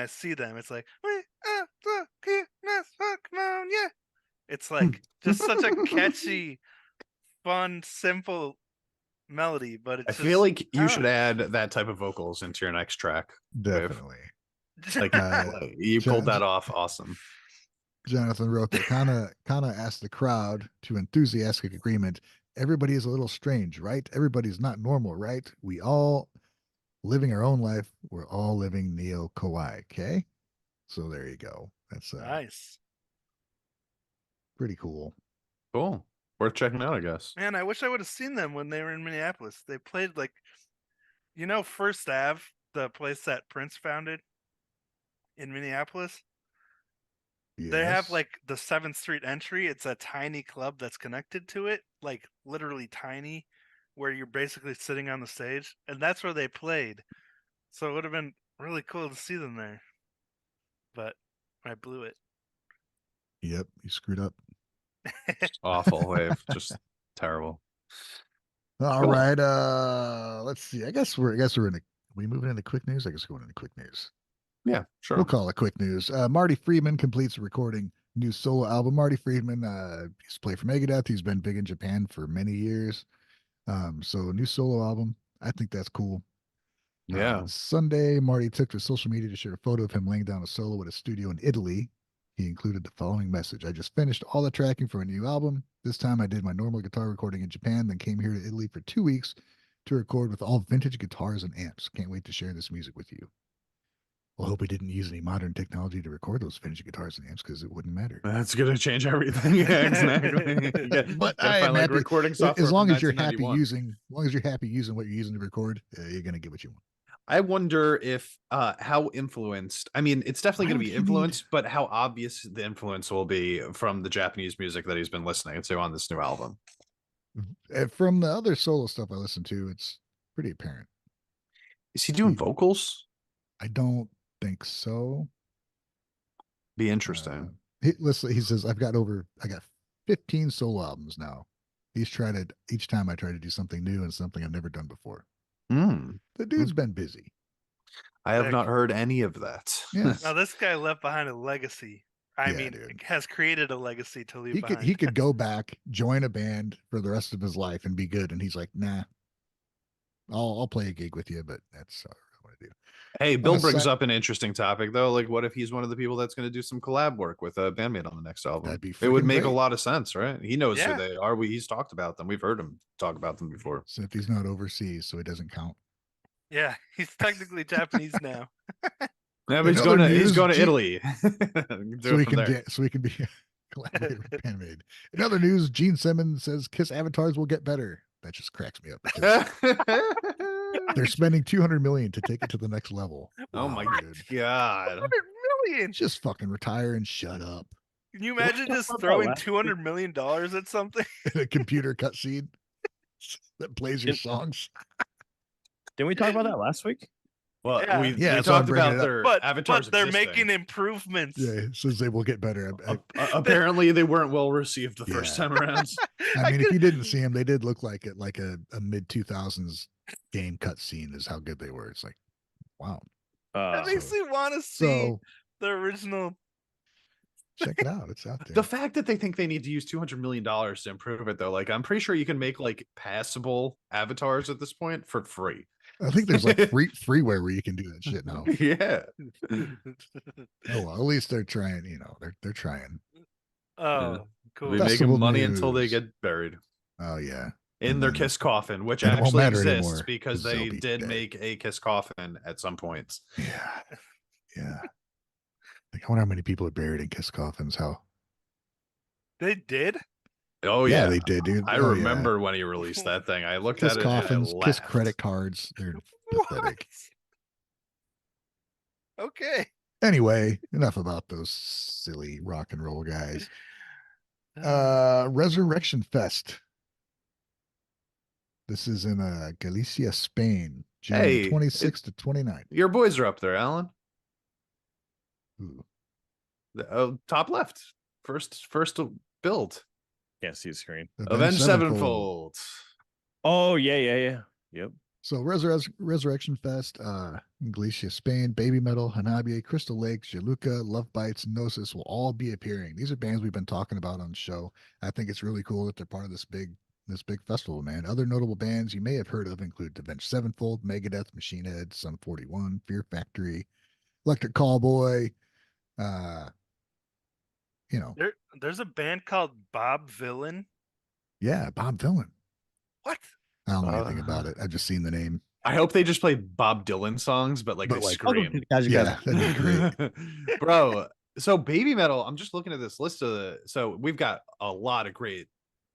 see them. It's like, we are the cuteness, come on, yeah. It's like just such a catchy, fun, simple melody, but it's I feel like you should know. add that type of vocals into your next track. Definitely. Like you pulled that off. Awesome. Jonathan wrote that kind of asked the crowd to enthusiastic agreement. Everybody is a little strange, right? Everybody's not normal, right? We all living our own life. We're all living Neo Kawaii. Okay. So there you go. That's nice. Pretty cool. Cool. Worth checking out, I guess. Man, I wish I would have seen them when they were in Minneapolis. They played like, First Ave, the place that Prince founded in Minneapolis. Yes. They have like the 7th Street entry. It's a tiny club that's connected to it, like literally tiny, where you're basically sitting on the stage, and that's where they played. So it would have been really cool to see them there. But I blew it. Yep, you screwed up. Awful wave, just terrible. All right, let's see. I guess we're in we moving into quick news. I guess we're going into quick news. Yeah, sure. We'll call it quick news. Marty Friedman completes recording new solo album. Marty Friedman, he's played for Megadeth. He's been big in Japan for many years. So new solo album. I think that's cool. Yeah. Sunday, Marty took to social media to share a photo of him laying down a solo at a studio in Italy. He included the following message. I just finished all the tracking for a new album. This time I did my normal guitar recording in Japan, then came here to Italy for 2 weeks to record with all vintage guitars and amps. Can't wait to share this music with you. Well, I hope we didn't use any modern technology to record those vintage guitars and amps because it wouldn't matter. That's gonna change everything. Yeah, exactly. But I am happy. Recording software as long as you're happy using what you're using to record, you're gonna get what you want. I wonder if how influenced. I mean, it's definitely going to be influenced, but how obvious the influence will be from the Japanese music that he's been listening to on this new album. From the other solo stuff I listened to, it's pretty apparent. Is he doing vocals? I don't think so. Be interesting. He says I got 15 solo albums now. Each time I try to do something new and something I've never done before. The dude's been busy. I have not heard any of that. Yeah. Now this guy left behind a legacy. Has created a legacy to leave behind. He could go back, join a band for the rest of his life and be good. And he's like, nah, I'll play a gig with you, but that's what I want to do. Hey, Bill brings up an interesting topic though. Like, what if he's one of the people that's going to do some collab work with a Band-Maid on the next album? That'd be it would make great. a lot of sense, right? He knows who they are. He's talked about them. We've heard him talk about them before. So if he's not overseas, so it doesn't count. Yeah, he's technically Japanese now. Yeah, but he's going to Italy. so he can be collaborated with Band-Maid. In other news, Gene Simmons says Kiss avatars will get better. That just cracks me up. They're spending $200 million to take it to the next level. Oh my god! $200 million. Just fucking retire and shut up. Can you imagine just throwing $200 million at something in a computer cutscene that plays your songs? Didn't we talk about that last week? Well, we talked about their avatars, but they're making improvements. Yeah, it says they will get better. Apparently, they weren't well received the first time around. I mean, if you didn't see them, they did look like it, like a mid 2000s game cutscene. Is how good they were. It's like, wow. That makes me want to see the original. Check it out. It's out there. The fact that they think they need to use $200 million to improve it, though, like I'm pretty sure you can make like passable avatars at this point for free. I think there's like freeware where you can do that shit now. Yeah. Oh well, at least they're trying. They're trying. Oh, cool. They're making money until they get buried. Oh yeah. In their Kiss coffin, which actually exists because they did make a Kiss coffin at some points. Yeah. Like, I wonder how many people are buried in Kiss coffins. How? They did? Oh yeah, they did, dude. I remember when he released that thing. I looked Kiss at it. Coffins, Kiss credit cards. They're pathetic. Okay. Anyway, enough about those silly rock and roll guys. Resurrection Fest. This is in Galicia, Spain, June Hey, 26th to 29th. Your boys are up there, Alan. Ooh. Top left. First build. Can't see the screen. Avenged Sevenfold. Oh, yeah. Yep. So Resurrection Fest, Galicia, Spain, Babymetal, Hanabi, Crystal Lake, Jaluka, Love Bites, Gnosis will all be appearing. These are bands we've been talking about on the show. I think it's really cool that they're part of this big festival, man. Other notable bands you may have heard of include Avenged Sevenfold, Megadeth, Machine Head, Sum 41, Fear Factory, Electric Callboy. There's a band called Bob Villain. Yeah, Bob Dylan. What? I don't know anything about it. I've just seen the name. I hope they just play Bob Dylan songs, but they scream. Yeah, that'd be great. Bro, so Babymetal, I'm just looking at this list so we've got a lot of great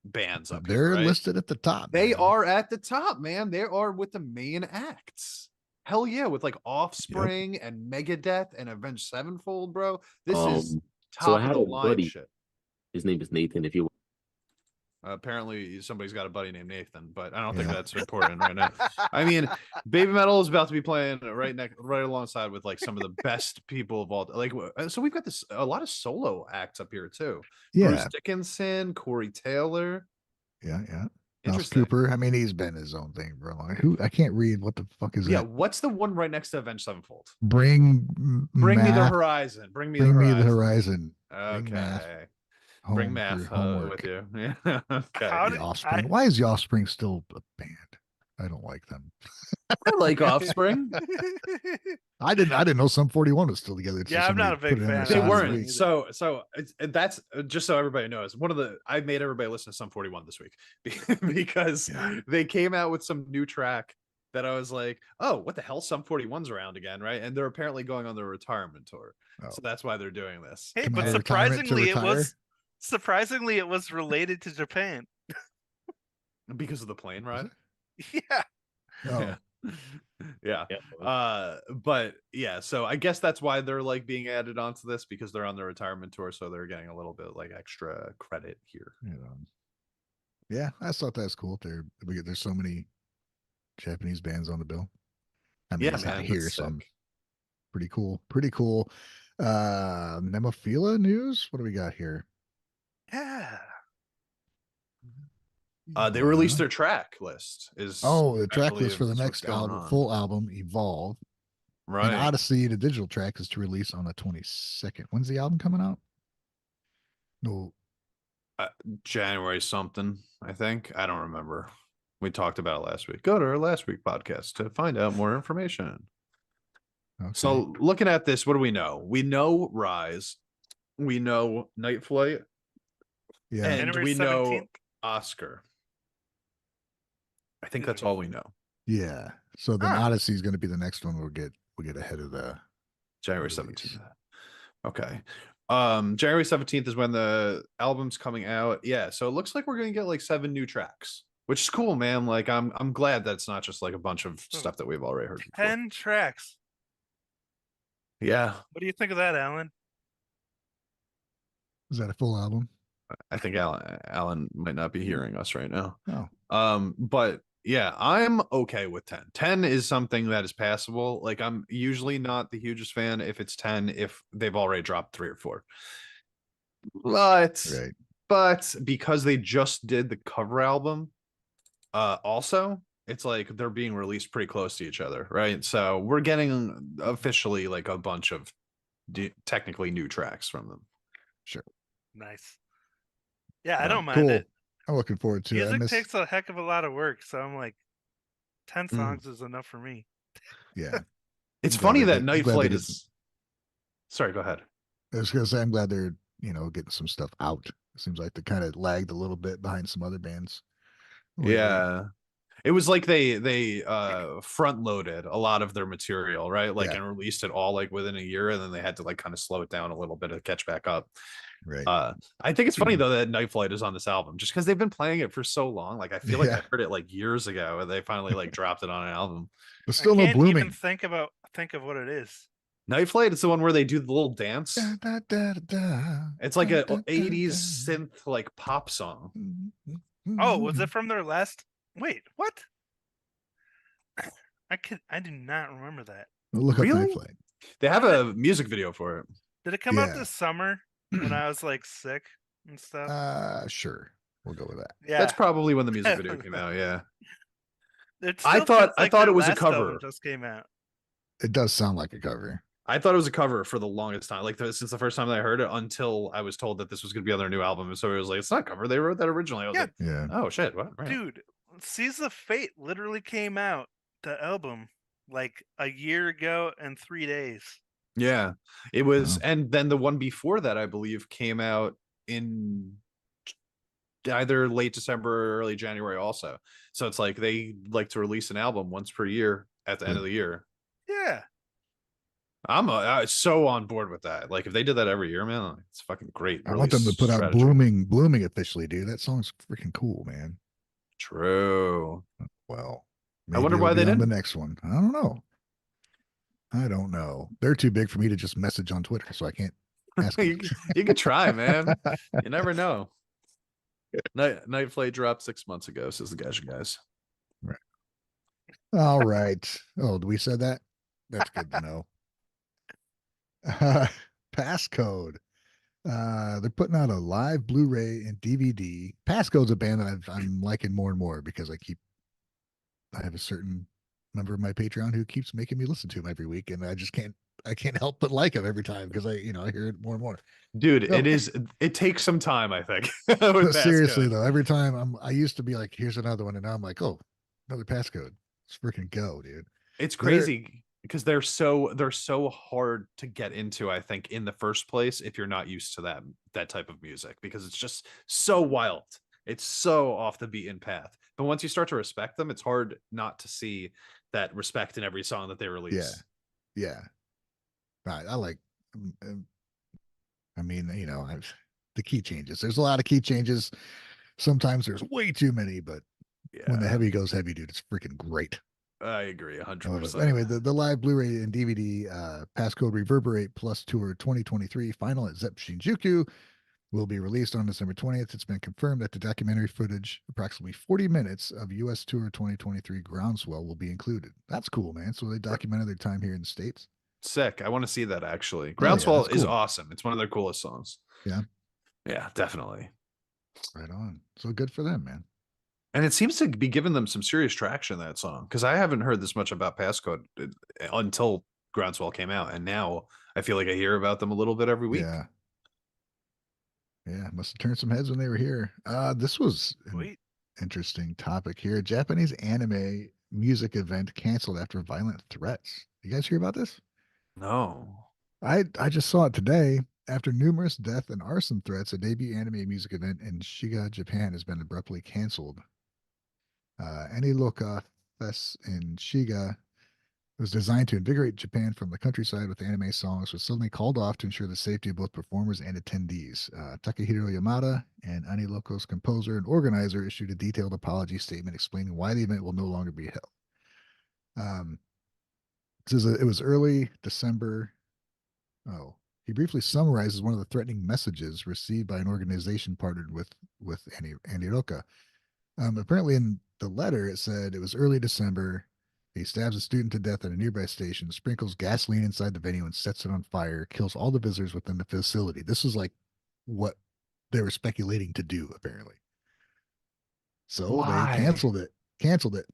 bands up They're here, right? listed at the top. They are at the top, man. They are with the main acts. Hell yeah, with Offspring and Megadeth and Avenged Sevenfold, bro. This is top of the line shit. His name is Nathan. If you apparently somebody's got a buddy named Nathan, but I don't think that's important right now. I mean, Babymetal is about to be playing right alongside with some of the best people of all. So we've got a lot of solo acts up here too. Yeah, Bruce Dickinson, Corey Taylor. Yeah. Alice Cooper. I mean, he's been his own thing for a long. I can't read. What the fuck is that? Yeah, what's the one right next to Avenged Sevenfold? Bring me the horizon. Bring me the horizon. Okay. Bring math with you. Yeah. Okay. The Offspring. Why is the Offspring still a band? I don't like them. I like Offspring. I didn't know Sum 41 was still together. I'm not a big fan. They weren't. So that's just so everybody knows. I made everybody listen to Sum 41 this week because they came out with some new track that I was like, oh, what the hell? Sum 41's around again, right? And they're apparently going on their retirement tour. So that's why they're doing this. Hey, but surprisingly it was related to Japan. Because of the plane ride? Yeah. Oh. Yeah. But yeah, so I guess that's why they're being added onto this, because they're on their retirement tour, so they're getting a little bit extra credit here. Yeah, I thought that was cool. There's so many Japanese bands on the bill. I mean, it's not here, so I'm pretty cool. Nemophila news. What do we got here? Yeah. They released their track list. The track list for the next full album, Evolve. Right. And Odyssey, the digital track, is to release on the 22nd. When's the album coming out? No. January something, I think. I don't remember. We talked about it last week. Go to our last week podcast to find out more information. Okay. So looking at this, what do we know? We know Rise. We know Night Flight. Yeah. And January we 17th? know Oscar. I think that's all we know. Yeah. So then Odyssey is going to be the next one we'll get ahead of the January 17th. Okay. January 17th is when the album's coming out. Yeah, so it looks like we're going to get 7 new tracks, which is cool, man. I'm glad that it's not just a bunch of stuff that we've already heard before. 10 tracks. Yeah. What do you think of that, Alan? Is that a full album? I think Alan might not be hearing us right now. Oh. But yeah, I'm okay with 10. 10 is something that is passable. I'm usually not the hugest fan if it's 10 if they've already dropped 3 or 4. But because they just did the cover album, also it's they're being released pretty close to each other, right? So we're getting officially a bunch of technically new tracks from them. Sure. Nice. Yeah, I don't mind it. I'm looking forward to it. Music takes a heck of a lot of work, so I'm 10 songs is enough for me. Yeah. It's funny that Night Flight is... Sorry, go ahead. I was going to say, I'm glad they're, getting some stuff out. It seems like they kind of lagged a little bit behind some other bands. Yeah. It was they front loaded a lot of their material, right? And released it all within a year, and then they had to kind of slow it down a little bit to catch back up. Right. I think it's funny though that Night Flight is on this album, just because they've been playing it for so long. I feel like I heard it years ago, and they finally dropped it on an album. But still I no blooming. Even think of what it is. Night Flight, it's the one where they do the little dance. Da, da, da, da, It's like da, a da, da, 80s da. synth like pop song. Oh, was it from their last? Wait, what? I do not remember that. Look up Really? Night Flight. They have a music video for it. Did it come out Yeah. this summer when I was like sick and stuff? Sure. We'll go with that. Yeah, That's probably when the music video came out. Yeah. it I still thought- feels I like thought their it was a last album cover. just came out. It does sound like a cover. I thought it was a cover for the longest time, like since the first time that I heard it, until I was told that this was going to be on their new album. So it was like, it's not a cover. They wrote that originally. I was Yeah. like, Yeah. oh shit, what? Right. Dude, Seas of Fate literally came out, the album, like a year ago and 3 days. Yeah, it was. Wow. And then the one before that, I believe, came out in either late December or early January also. So it's like they like to release an album once per year at the end of the year. Yeah. I'm so on board with that. Like if they did that every year, man, it's fucking great. I want them to put out strategy. blooming officially, dude. That song's freaking cool, man. True. Well, I wonder maybe why it'll they be on didn't. the next one. I don't know. They're too big for me to just message on Twitter, so I can't ask them. you could try, man. You never know. Night Flight dropped 6 months ago, says the guys. Right. All right. Oh, we said that? That's good to know. Passcode. They're putting out a live Blu-ray and DVD. Passcode's a band that I'm liking more and more because I have a certain member of my Patreon who keeps making me listen to him every week, and I can't help but like him every time because I hear it more and more. Dude, No. it takes some time, I think. But seriously though, every time I used to be like, here's another one, and now I'm like, oh, another Passcode. Let's freaking go, dude. It's crazy because they're so hard to get into, I think, in the first place if you're not used to that type of music, because it's just so wild. It's so off the beaten path. But once you start to respect them, it's hard not to see that respect in every song that they release. Yeah. Right. I like I mean, the key changes. There's a lot of key changes. Sometimes there's way too many, but when the heavy goes heavy, dude, it's freaking great. I agree 100%. Anyway, the live Blu-ray and DVD Passcode Reverberate Plus Tour 2023 final at Zep Shinjuku will be released on December 20th. It's been confirmed that the documentary footage, approximately 40 minutes of U.S. Tour 2023 Groundswell, will be included. That's cool, man. So they documented their time here in the States. Sick. I want to see that, actually. Groundswell cool. is awesome. It's one of their coolest songs. Yeah. Yeah, definitely. Right on. So good for them, man. And it seems to be giving them some serious traction, that song, because I haven't heard this much about Passcode until Groundswell came out, and now I feel like I hear about them a little bit every week. Yeah, must have turned some heads when they were here. This was an interesting topic here. Japanese anime music event canceled after violent threats. You guys hear about this? No. I just saw it today. After numerous death and arson threats, a debut anime music event in Shiga, Japan has been abruptly canceled. Aniloka Fest in Shiga was designed to invigorate Japan from the countryside with anime songs, was suddenly called off to ensure the safety of both performers and attendees. Takahiro Yamada, and Aniloko's composer and organizer, issued a detailed apology statement explaining why the event will no longer be held. It was early December. Oh, he briefly summarizes one of the threatening messages received by an organization partnered with Aniroka. Apparently, in the letter, it said it was early December. He stabs a student to death at a nearby station, sprinkles gasoline inside the venue and sets it on fire, kills all the visitors within the facility. This is like what they were speculating to do, apparently. So they canceled it.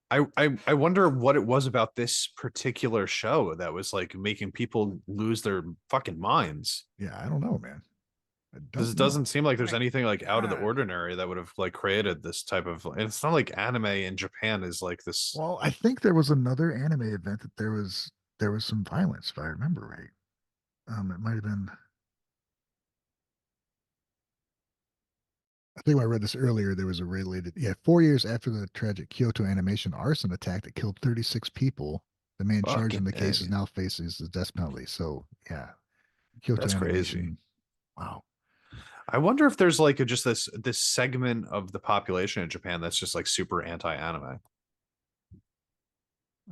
I wonder what it was about this particular show that was like making people lose their fucking minds. Yeah, I don't know, man. Because it doesn't seem like there's anything like out of the ordinary that would have like created this type of. And it's not like anime in Japan is like this. Well, I think there was another anime event that there was some violence, if I remember right. It might have been. I think I read this earlier. There was a related, 4 years after the tragic Kyoto animation arson attack that killed 36 people. The man charged in the case is now faces the death penalty. So yeah, Kyoto That's animation. crazy. Wow. I wonder if there's like just this segment of the population in Japan that's just like super anti-anime.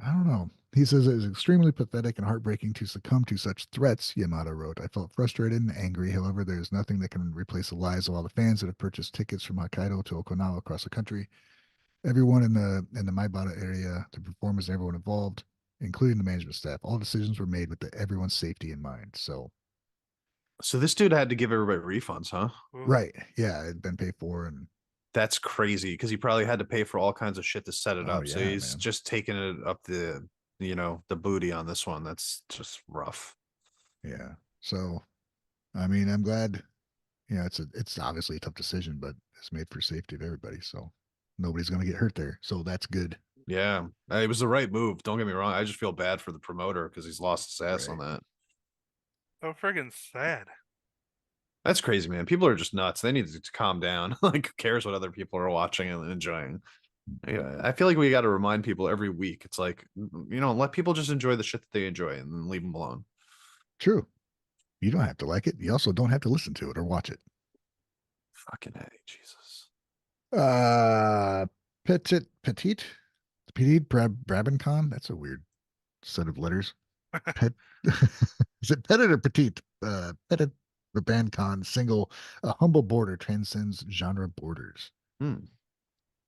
I don't know. He says it is extremely pathetic and heartbreaking to succumb to such threats, Yamato wrote. I felt frustrated and angry. However, there is nothing that can replace the lives of all the fans that have purchased tickets from Hokkaido to Okinawa across the country. Everyone in the Maibara area, the performers, and everyone involved, including the management staff. All decisions were made with everyone's safety in mind. So, this dude had to give everybody refunds, huh? right. Yeah, it'd been paid for. And that's crazy because he probably had to pay for all kinds of shit to set it up. So yeah, he's man. just taking it up the booty on this one. That's just rough. Yeah. So, I mean, I'm glad. It's obviously a tough decision, but it's made for safety of everybody. So nobody's going to get hurt there. So that's good. Yeah, it was the right move. Don't get me wrong. I just feel bad for the promoter because he's lost his ass Right. on that. So friggin' sad. That's crazy, man. People are just nuts. They need to calm down. Like, who cares what other people are watching and enjoying? Yeah, I feel like we got to remind people every week. It's like, let people just enjoy the shit that they enjoy and then leave them alone. True. You don't have to like it. You also don't have to listen to it or watch it. Fucking A, Jesus. Petite Brabencon. That's a weird set of letters. Pet, is it Petit or Petite? Petit Brabencon single, A Humble Border Transcends Genre Borders.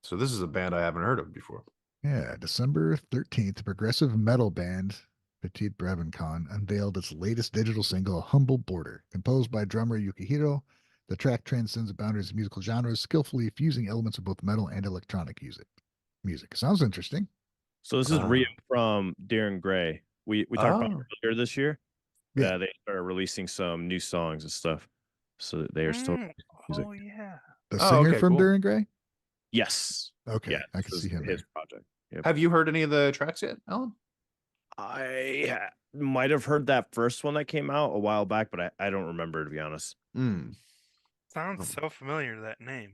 So this is a band I haven't heard of before. Yeah, December 13th, progressive metal band Petit Brabencon unveiled its latest digital single, A Humble Border. Composed by drummer Yukihiro, the track transcends the boundaries of musical genres, skillfully fusing elements of both metal and electronic music. Sounds interesting. So this is Rio from Darren Gray. We talked about it earlier this year. Yeah, they started releasing some new songs and stuff. So they are still music. Oh yeah. The singer from cool. Darren Gray? Yes. Okay, Yeah, I can see him. His project. Yep. Have you heard any of the tracks yet, Alan? I might have heard that first one that came out a while back, but I don't remember, to be honest. Sounds so familiar, that name.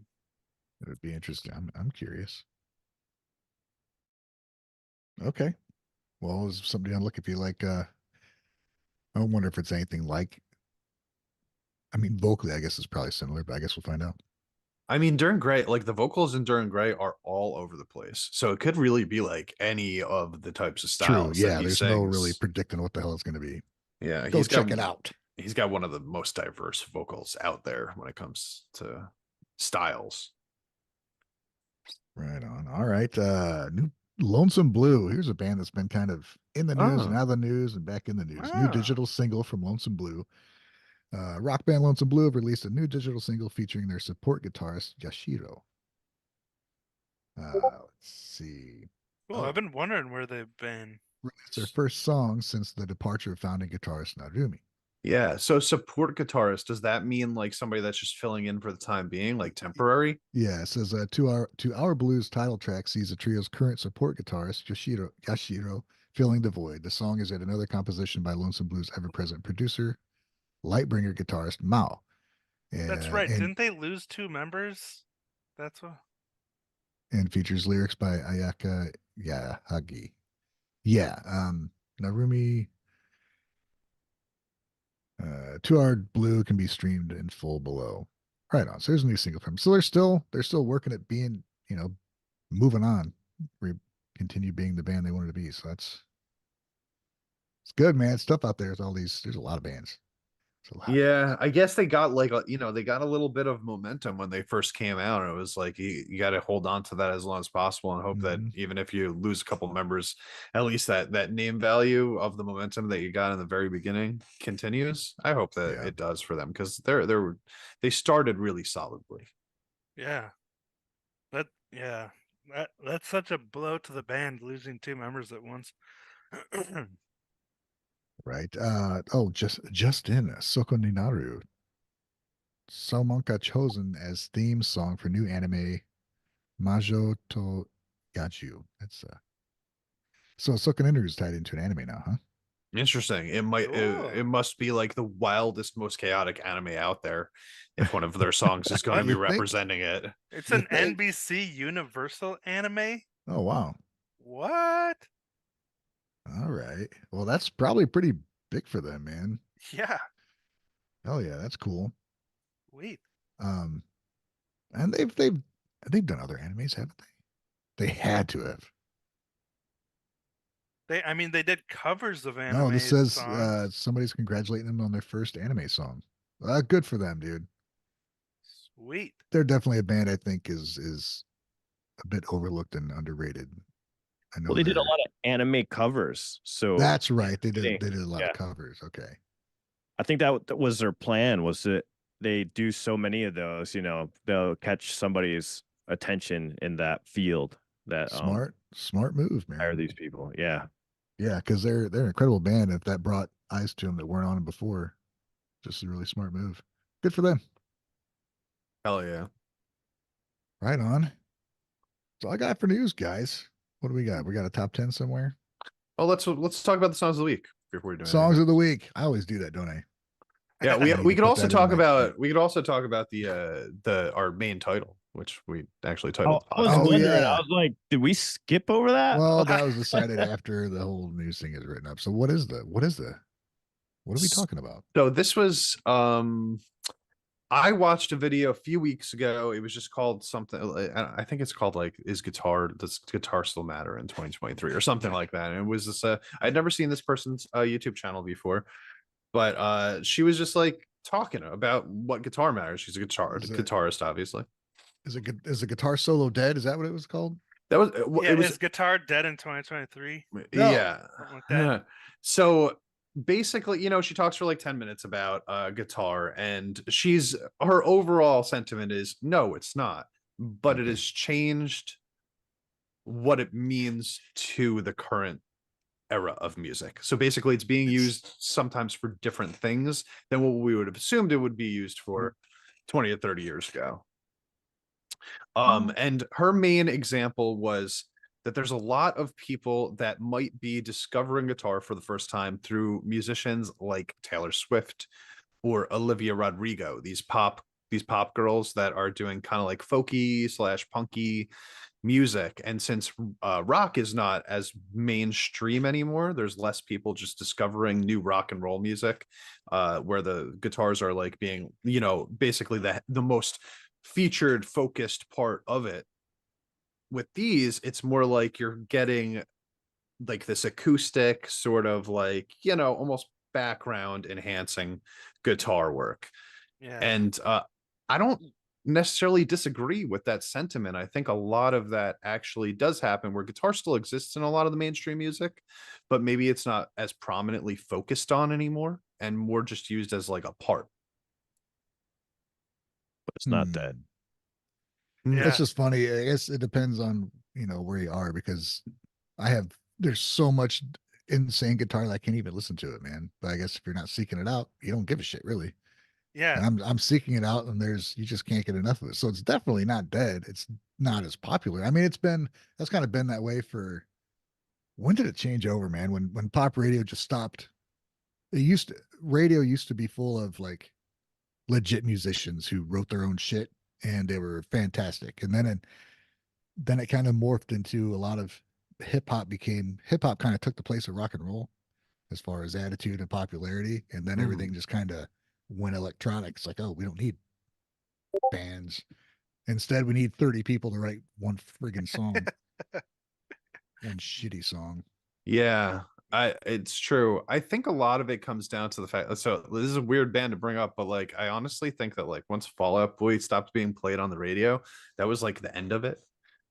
It would be interesting. I'm curious. Okay. Well, is somebody on look if you like I wonder if it's anything like, I mean, vocally, I guess it's probably similar, but I guess we'll find out. I mean, Darren Gray, like the vocals in Darren Gray are all over the place. So it could really be like any of the types of styles. True. Yeah, Yeah, there's no really predicting what the hell it's going to be. Yeah, go check it out. He's got one of the most diverse vocals out there when it comes to styles. Right on. All right. New Lonesome Blue. Here's a band that's been kind of in the news and out of the news and back in the news. New digital single from Lonesome Blue. Rock band Lonesome Blue have released a new digital single featuring their support guitarist Yashiro. Let's see. Cool. I've been wondering where they've been. Released their first song since the departure of founding guitarist Narumi. Yeah. So support guitarist, does that mean like somebody that's just filling in for the time being, like temporary? Yeah, it says to our blues title track sees the trio's current support guitarist Yashiro filling the void. The song is yet another composition by Lonesome Blues ever-present producer, Lightbringer guitarist Mao. That's right. Didn't they lose 2 members? That's what. And features lyrics by Ayaka Yahagi. Yeah, Narumi. 2 Hour Blue can be streamed in full below. Right on. So there's a new single from them. So they're still working at being, moving on, continue being the band they wanted to be. So it's good, man. It's tough out there. There's a lot of bands. Yeah, I guess they got like they got a little bit of momentum when they first came out, and it was like you got to hold on to that as long as possible and hope that even if you lose a couple members, at least that name value of the momentum that you got in the very beginning continues. I hope that it does for them because they started really solidly. Yeah, that's such a blow to the band, losing 2 members at once. Right. Just in Soko Ninaru. Salmonka chosen as theme song for new anime Majo to Yaju. That's so Soko Ninaru is tied into an anime now, huh? Interesting. It must be like the wildest, most chaotic anime out there if one of their songs is going to be representing it. It's an NBC Universal anime. Oh wow. What? All right. Well, that's probably pretty big for them, man. Yeah. Oh yeah, that's cool. Sweet. And they've done other animes, haven't they? They had to have. I mean, they did covers of anime. No, this says songs. somebody's congratulating them on their first anime song. Good for them, dude. Sweet. They're definitely a band I think is a bit overlooked and underrated. I know Well, they did a lot of anime covers, so that's right. They did a lot yeah. of covers. Okay. I think that was their plan, was that they do so many of those, you know, they'll catch somebody's attention in that field. That smart move, hire man. these people. Yeah. Yeah, because they're an incredible band. If that brought eyes to them that weren't on them before, just a really smart move. Good for them. Hell yeah. Right on. That's all I got for news, guys. What do we got? We got a top 10 somewhere? Oh, let's talk about the songs of the week before we do Songs anything. of the week. I always do that, don't I? Yeah, I need we to could put also that in talk my about sheet. we could also talk about the our main title, which we actually titled. I was Oh, wondering. yeah. I was like, did we skip over that? Well, that was decided after the whole news thing is written up. So what are we talking about? So this was I watched a video a few weeks ago. It was just called something. I think it's called like does guitar still matter in 2023 or something like that. And it was this I'd never seen this person's YouTube channel before, but she was just like talking about what guitar matters. She's a guitarist, obviously. Is a guitar solo dead? Is that what it was called? That was Yeah, it was is guitar dead in 2023? yeah. Something like that. So basically, you know, she talks for like 10 minutes about guitar, and her overall sentiment is no, it's not, but it has changed what it means to the current era of music. So basically it's being used sometimes for different things than what we would have assumed it would be used for 20 or 30 years ago. And her main example was that there's a lot of people that might be discovering guitar for the first time through musicians like Taylor Swift or Olivia Rodrigo, these pop girls that are doing kind of like folky / punky music. And since rock is not as mainstream anymore, there's less people just discovering new rock and roll music, where the guitars are like being, you know, basically the most featured focused part of it. With these, it's more like you're getting like this acoustic sort of like, you know, almost background enhancing guitar work. Yeah. And I don't necessarily disagree with that sentiment. I think a lot of that actually does happen, where guitar still exists in a lot of the mainstream music, but maybe it's not as prominently focused on anymore and more just used as like a part. But it's not dead. Yeah. That's just funny. I guess it depends on, you know, where you are, because there's so much insane guitar that I can't even listen to it, man. But I guess if you're not seeking it out, you don't give a shit, really. Yeah. And I'm seeking it out, and you just can't get enough of it. So it's definitely not dead. It's not as popular. I mean, that's kind of been that way for, when did it change over, man? When pop radio just stopped. Radio used to be full of like legit musicians who wrote their own shit, and they were fantastic. And then it kind of morphed into a lot of hip hop kind of took the place of rock and roll as far as attitude and popularity. And then everything just kind of went electronic. It's like, oh, we don't need bands. Instead, we need 30 people to write one friggin' song. One shitty song. Yeah, it's true. I think a lot of it comes down to the fact, so this is a weird band to bring up, but like I honestly think that like once Fall Out Boy stopped being played on the radio, that was like the end of it.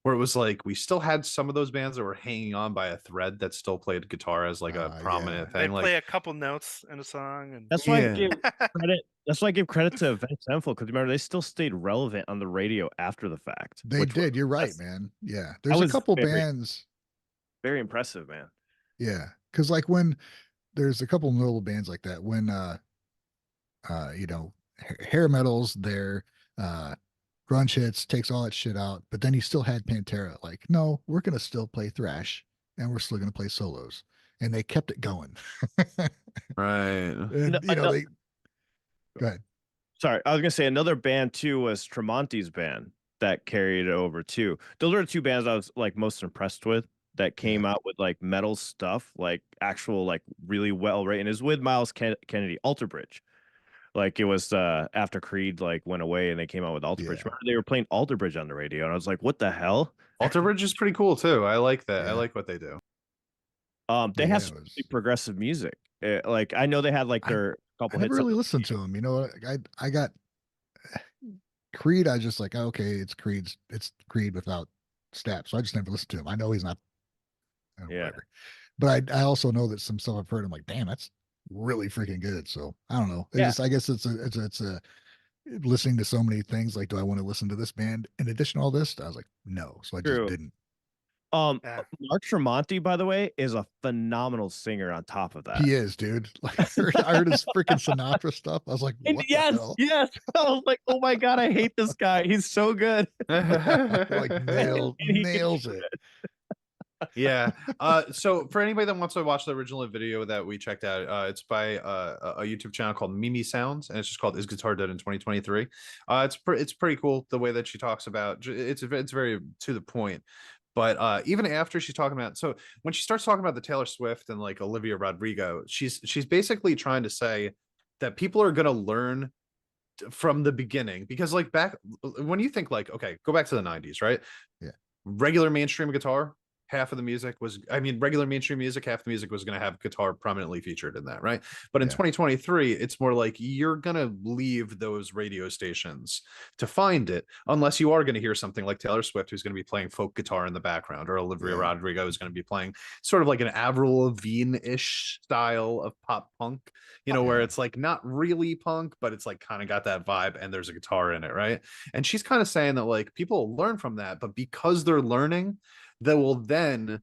Where it was like we still had some of those bands that were hanging on by a thread that still played guitar as like a prominent They thing. play like a couple notes in a song, and that's why I give credit. That's why I give credit to Avenged Sevenfold, because remember they still stayed relevant on the radio after the fact. They did. You're right, man. Yeah, there's a couple bands. Very impressive, man. Yeah, because like when there's a couple notable bands like that, when you know, hair metals, their grunge hits, takes all that shit out, but then you still had Pantera. Like, no, we're gonna still play thrash, and we're still gonna play solos, and they kept it going. Right. And, you know, go ahead. Sorry, I was gonna say another band too was Tremonti's band that carried it over too. Those are the two bands I was like most impressed with that came out with like metal stuff, like actual like really well written. Is with Miles Kennedy, Alter Bridge. Like it was after Creed like went away and they came out with Alter Bridge. Remember they were playing Alter Bridge on the radio, and I was like, what the hell? Alter Bridge is pretty cool too. I like that. I like what they do. They have it some was. really progressive music. Like I know they had like their I couple never hits. really listened to them. You know, I got Creed. I just like, okay, it's Creed without Stapp. So I just never listened to him. I know he's not, Yeah, whatever. But I also know that some stuff I've heard. I'm like, damn, that's really freaking good. So I don't know. It's yeah. just, I guess it's a listening to so many things. Like, do I want to listen to this band in addition to all this? I was like, no. So I just True. didn't. Yeah. Mark Tremonti, by the way, is a phenomenal singer on top of that. He is, dude. Like I heard his freaking Sinatra stuff. I was like, And what the yes, hell? yes. I was like, oh my God, I hate this guy. He's so good. Like And he can nails it. Yeah. So for anybody that wants to watch the original video that we checked out, it's by a YouTube channel called Mimi Sounds, and it's just called "Is Guitar Dead in 2023?" It's pretty cool the way that she talks about. It's very to the point. But even after she's talking about, so when she starts talking about the Taylor Swift and like Olivia Rodrigo, she's basically trying to say that people are gonna learn from the beginning, because like back when you think like, okay, go back to the 90s, right? Yeah. Regular mainstream guitar, half of the music was, I mean, regular mainstream music, half the music was going to have guitar prominently featured in that, right? But in 2023, it's more like you're going to leave those radio stations to find it, unless you are going to hear something like Taylor Swift, who's going to be playing folk guitar in the background, or Olivia Rodrigo is going to be playing sort of like an Avril Lavigne-ish style of pop punk, you know, where it's like not really punk, but it's like kind of got that vibe, and there's a guitar in it, right? And she's kind of saying that like people learn from that, but because they're learning, they will then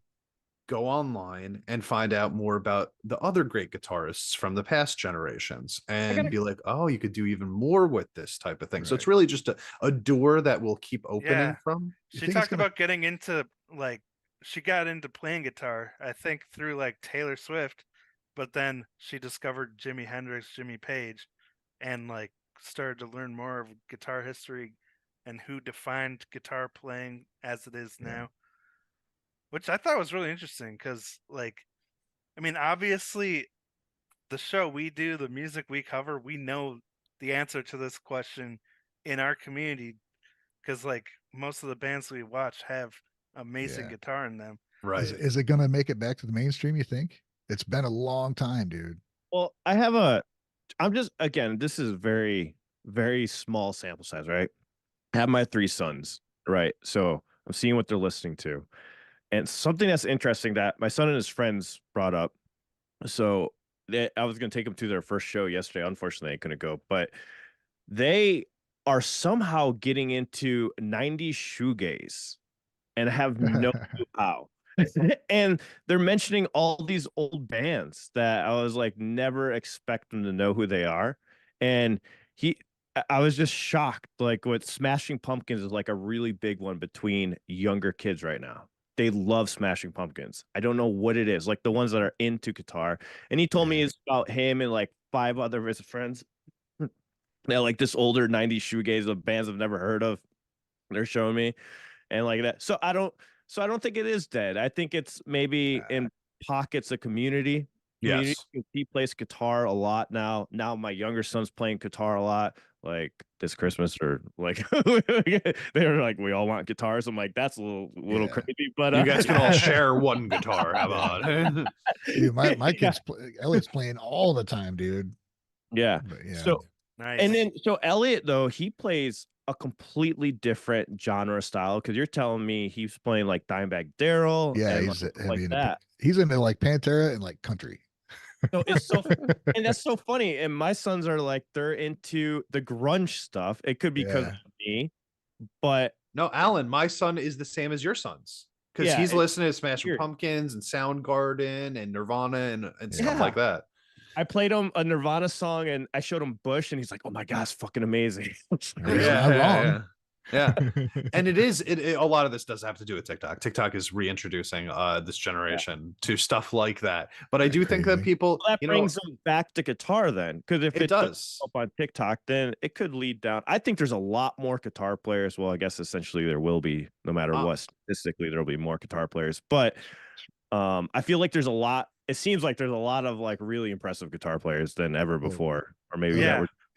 go online and find out more about the other great guitarists from the past generations and be like, oh, you could do even more with this type of thing. So it's really just a door that will keep opening from. She talked about getting into like, she got into playing guitar, I think through like Taylor Swift, but then she discovered Jimi Hendrix, Jimmy Page, and like started to learn more of guitar history and who defined guitar playing as it is now. Which I thought was really interesting because, like, I mean, obviously, the show we do, the music we cover, we know the answer to this question in our community because, like, most of the bands we watch have amazing guitar in them. Right. Is it going to make it back to the mainstream, you think? It's been a long time, dude. Well, I'm just, again, this is very, very small sample size, right? I have my 3 sons, right? So I'm seeing what they're listening to. And something that's interesting that my son and his friends brought up. So I was going to take them to their first show yesterday. Unfortunately, I couldn't go, but they are somehow getting into 90s shoegaze and have no clue how. And they're mentioning all these old bands that I was like, never expect them to know who they are. And I was just shocked. Like, what Smashing Pumpkins is like a really big one between younger kids right now. They love Smashing Pumpkins. I don't know what it is, like the ones that are into guitar. And he told me it's about him and like 5 other of his friends. They're like this older 90s shoegaze of bands I've never heard of. They're showing me and like that. So I don't think it is dead. I think it's maybe in pockets of community. Yes. He plays guitar a lot now. Now my younger son's playing guitar a lot. Like this Christmas, or like they're like, we all want guitars. I'm like, that's a little crazy, but you guys can all share one guitar. How about Dude, my kids Elliot's playing all the time, dude. Yeah. So nice. And then so Elliot, though, he plays a completely different genre style, because you're telling me he's playing like Dimebag Daryl. Yeah, and he's like that. He's into like Pantera and like country. So it's so, and that's so funny. And my sons are like, they're into the grunge stuff. It could be because of me, but no, Alan, my son is the same as your son's, because he's listening to Smashing Pumpkins and Soundgarden and Nirvana and stuff like that. I played him a Nirvana song and I showed him Bush, and he's like, "Oh my God, it's fucking amazing." Yeah. And a lot of this does have to do with TikTok. TikTok is reintroducing this generation to stuff like that. But I do think that people, that brings them back to guitar then, because if it does up on TikTok, then it could lead down. I think there's a lot more guitar players. Well, I guess essentially there will be, no matter what, statistically there will be more guitar players. But I feel like there's a lot. It seems like there's a lot of like really impressive guitar players than ever before, or maybe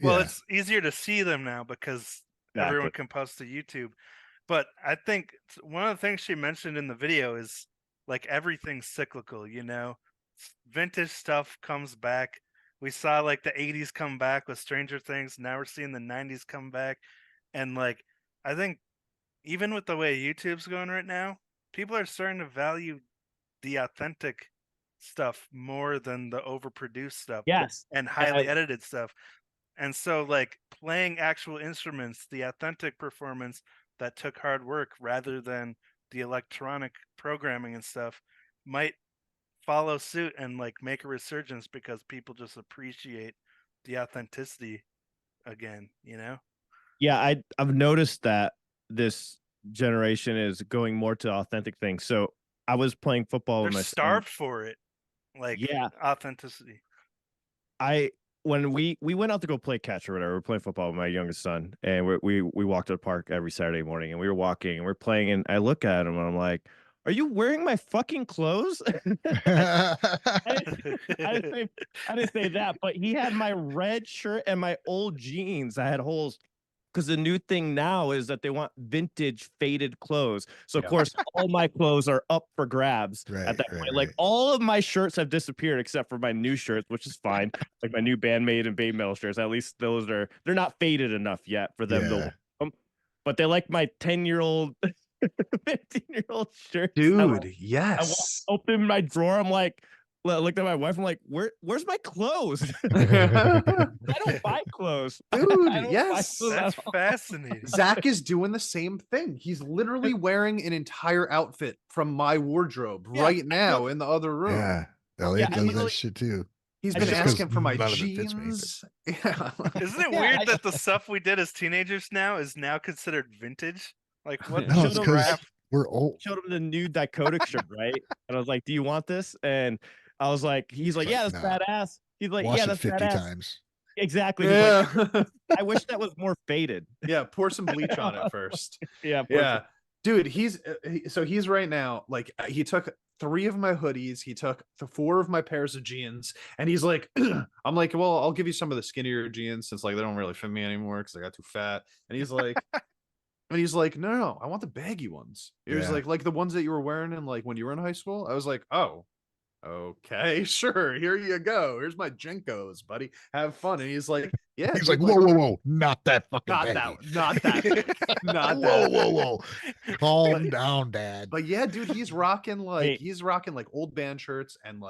well, it's easier to see them now because everyone can post to YouTube. But I think one of the things she mentioned in the video is like everything's cyclical, you know. Vintage stuff comes back. We saw like the 80s come back with Stranger Things. Now we're seeing the 90s come back. And like I think even with the way YouTube's going right now, people are starting to value the authentic stuff more than the overproduced stuff Yes. and highly edited stuff. And so like playing actual instruments, the authentic performance that took hard work rather than the electronic programming and stuff might follow suit and like make a resurgence because people just appreciate the authenticity again, you know? Yeah, I've noticed that this generation is going more to authentic things. So I was playing football They're with my starved son. for it. Like Yeah, authenticity. When we went out to go play catch or whatever, we're playing football with my youngest son, and we walked to the park every Saturday morning, and we were walking and we're playing, and I look at him and I'm like, "Are you wearing my fucking clothes?" I didn't say that, but he had my red shirt and my old jeans. I had holes because the new thing now is that they want vintage faded clothes. So of course, all my clothes are up for grabs at that point. Like all of my shirts have disappeared except for my new shirts, which is fine. Like my new Band-Maid and Babymetal shirts. At least they're not faded enough yet for them to wear them. But they like my 10-year-old 15-year-old shirts. Dude, yes. I opened my drawer. I'm like, looked at my wife. I'm like, where's my clothes? Dude, I don't buy clothes. yes. That's fascinating. Zach is doing the same thing. He's literally wearing an entire outfit from my wardrobe right now in the other room. Yeah, Elliot does that shit too. He's been asking for my jeans. Yeah. Isn't it weird that the stuff we did as teenagers is now considered vintage? Like what? No, it's because we're old. Showed him the new dichotic shirt, right? And I was like, "Do you want this?" And I was like, "He's like, yeah, that's badass." He's like, Wash "Yeah, it that's 50 badass." times. Exactly. Yeah. Like, I wish that was more faded. Yeah, pour some bleach on it first. Yeah. Dude, he's right now, like, he took 3 of my hoodies, he took 4 of my pairs of jeans, and he's like, I'm like, well, I'll give you some of the skinnier jeans since like they don't really fit me anymore because I got too fat. And he's like, no, I want the baggy ones. It was like the ones that you were wearing in like when you were in high school. I was like, oh, okay, sure, here you go. Here's my Jenkos, buddy. Have fun. And he's like, yeah. He's like, whoa, not that fucking not baggy. not that. Whoa. Calm down, Dad. But yeah, dude, he's rocking like old band shirts and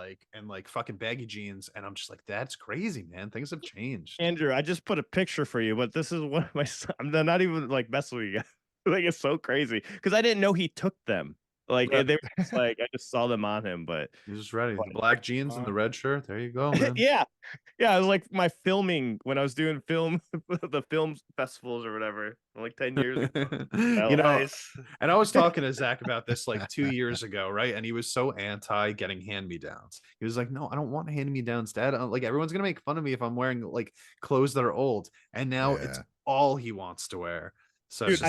fucking baggy jeans, and I'm just like, that's crazy, man. Things have changed. Andrew, I just put a picture for you, but this is one of my. I'm not even like messing with you guys. Like it's so crazy because I didn't know he took them. Like they were just like I just saw them on him, but he's just ready. The black jeans and the red shirt. There you go, man. yeah. It was like my filming when I was doing the film festivals or whatever, like 10 years ago. You know, and I was talking to Zach about this like 2 years ago, right? And he was so anti getting hand-me-downs. He was like, no, I don't want hand-me-downs, Dad. Like everyone's gonna make fun of me if I'm wearing like clothes that are old. And now it's all he wants to wear. So dude,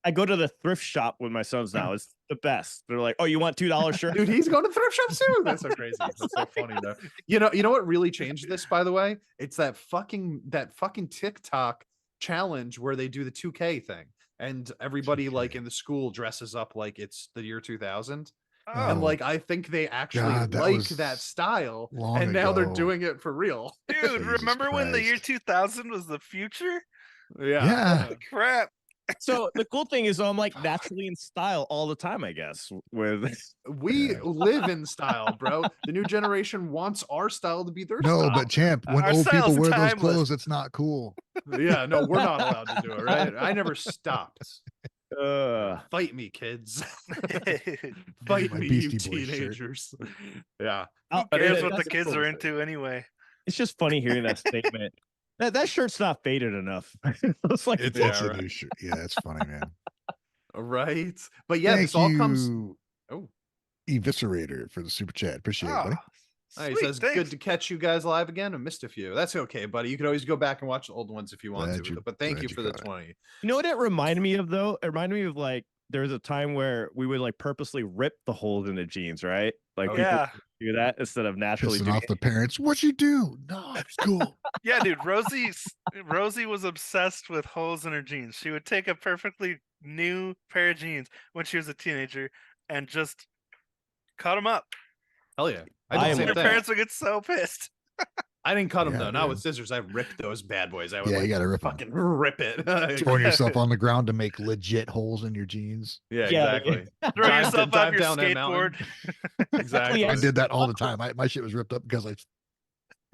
I go to the thrift shop with my sons now. It's the best. They're like, "Oh, you want $2 shirt?" Dude, he's going to thrift shops too. That's so crazy. That's so funny though. You know what really changed this, by the way? It's that fucking TikTok challenge where they do the 2K thing, and everybody 2K. Like in the school dresses up like it's the year 2000. And like I think they actually that style, and now they're doing it for real. Dude, remember when the year 2000 was the future? Yeah. Oh, crap. So the cool thing is I'm like naturally in style all the time, I guess. We live in style, bro. The new generation wants our style to be their style. No, but champ, when old people wear those clothes, it's not cool. Yeah, no, we're not allowed to do it, right? I never stopped. Fight me, kids. Fight me, you teenagers. Yeah. Who cares what the kids are into anyway? It's just funny hearing that statement. That shirt's not faded enough. It's like it's a new shirt. Yeah, it's funny, man. Right. But yeah, this all comes. Oh, Eviscerator for the super chat. Appreciate it, buddy. He says, good to catch you guys live again. I missed a few. That's okay, buddy. You could always go back and watch the old ones if you want to. But thank you for the 20. You know what it reminded me of, though? It reminded me of like there was a time where we would like purposely rip the holes in the jeans, right? Like do that instead of naturally pissing off the parents. What'd you do? No, it's cool. Yeah, dude. Rosie was obsessed with holes in her jeans. She would take a perfectly new pair of jeans when she was a teenager and just cut them up. Hell yeah. I I did am the Your same thing. parents would get so pissed. I didn't cut them Yeah, though. Not dude. with scissors. I ripped those bad boys. I would Yeah, you gotta rip 'em. fucking rip it. Throwing yourself on the ground to make legit holes in your jeans. Yeah, Yeah, exactly. Throw Dive- yourself off dive your down that mountain. skateboard. Exactly. I did that all the time. My shit was ripped up because I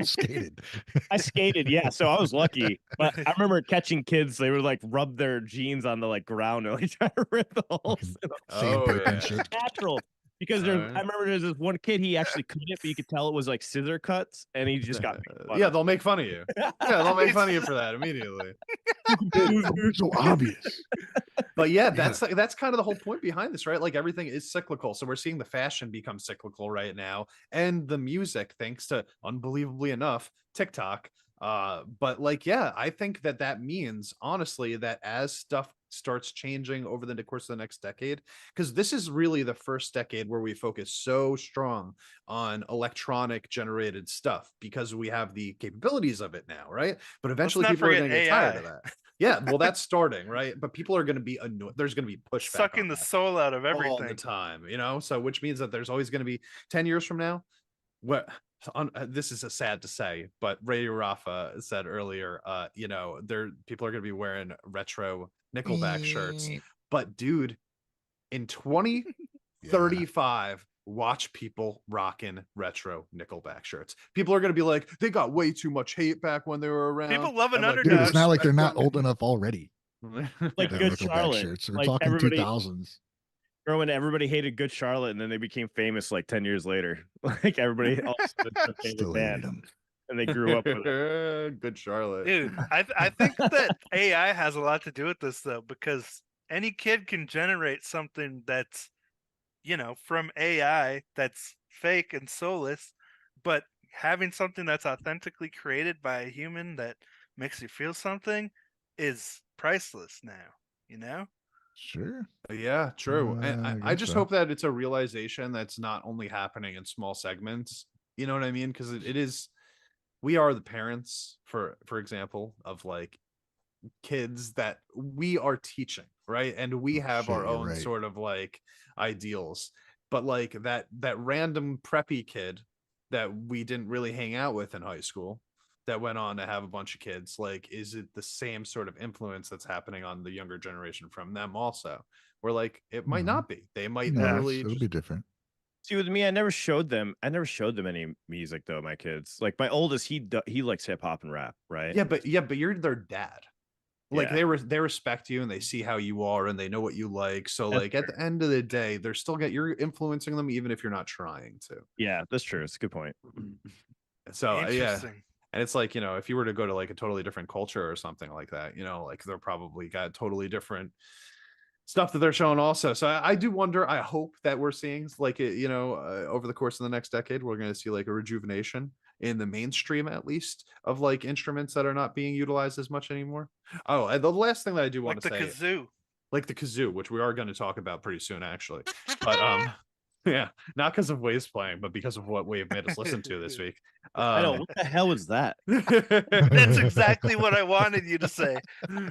skated. I skated, yeah, so I was lucky. But I remember catching kids, they would like rub their jeans on the like ground and like try to rip the holes in them. Sandpaper yeah. and shit. Natural. Because I Alright. remember there's this one kid, he actually couldn't, but you could tell it was like scissor cuts, and he just got made fun Yeah, of. they'll make fun of you. Yeah, they'll make fun of you for that immediately. It's so obvious. But yeah, that's kind of the whole point behind this, right? Like everything is cyclical. So we're seeing the fashion become cyclical right now, and the music, thanks to unbelievably enough TikTok. But like, yeah, I think that means honestly that as stuff starts changing over the course of the next decade, because this is really the first decade where we focus so strong on electronic generated stuff because we have the capabilities of it now, right? But eventually not people are forget going to get tired AI. of that. Yeah, well, that's starting, right? But people are going to be annoyed. There's going to be pushback Sucking on the that soul out of all the everything. time, you know? So which means that there's always going to be 10 years from now. What this is a sad to say, but Radio Rafa said earlier, you know, people are going to be wearing retro Nickelback shirts. But dude, in 2035, watch people rocking retro Nickelback shirts. People are going to be like, they got way too much hate back when they were around. People love an I'm like, Dude, it's underdog. not like they're not old enough already. Like The Good Nickelback Charlotte. shirts. We're Like talking everybody, 2000s. remember when everybody hated Good Charlotte, and then they became famous like 10 years later. Like everybody else their favorite Still hated band, them. and they grew up with it. Good Charlotte. Dude, I think that AI has a lot to do with this though, because any kid can generate something that's, you know, from AI that's fake and soulless, but having something that's authentically created by a human that makes you feel something is priceless now, you know? Sure. Yeah, true. And I guess just so. hope that it's a realization that's not only happening in small segments. You know what I mean? Because it is, we are the parents, for example, of like kids that we are teaching, right? And we have Shit, our you're own right. sort of like ideals. But like that random preppy kid that we didn't really hang out with in high school that went on to have a bunch of kids, like, is it the same sort of influence that's happening on the younger generation from them also? Where like it might Mhm. not be. They might No, literally it'll just be different. See, with me, I never showed them any music though. My kids, like my oldest, he likes hip hop and rap, right? yeah, but you're their dad. Like Yeah. they respect you and they see how you are and they know what you like. So That's like at the end of the day, they're still you're influencing them even if you're not trying to. Yeah, that's true. It's a good point. So yeah, Interesting. and it's like, you know, if you were to go to like a totally different culture or something like that, you know, like they're probably got totally different stuff that they're showing also. So I do wonder, I hope that we're seeing like, you know, over the course of the next decade, we're going to see like a rejuvenation in the mainstream, at least, of like instruments that are not being utilized as much anymore. Oh, and the last thing that I do want Like to the say, kazoo. like the kazoo, which we are going to talk about pretty soon, actually. But yeah, not because of Wave's playing, but because of what Wave made us listen to this week. I know, what the hell is that? That's exactly what I wanted you to say.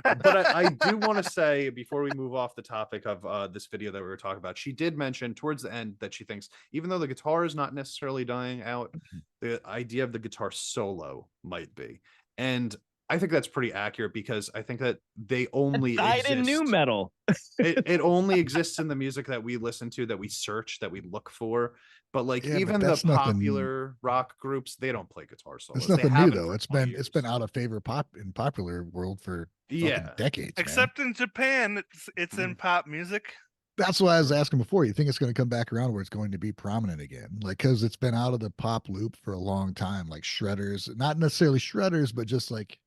But I do want to say, before we move off the topic of this video that we were talking about, she did mention towards the end that she thinks even though the guitar is not necessarily dying out, the idea of the guitar solo might be. And I think that's pretty accurate because I think that they only Died exist in new metal. it only exists in the music that we listen to, that we search, that we look for. But like, Yeah, but even the that's nothing- popular rock groups, they don't play guitar solos. It's They nothing new haven't though. for It's 20 been years. out of favor in popular world for fucking Yeah. decades. Man. Except in Japan, it's in pop music. That's why I was asking before. You think it's going to come back around where it's going to be prominent again? Like, because it's been out of the pop loop for a long time. Like shredders, not necessarily shredders, but just like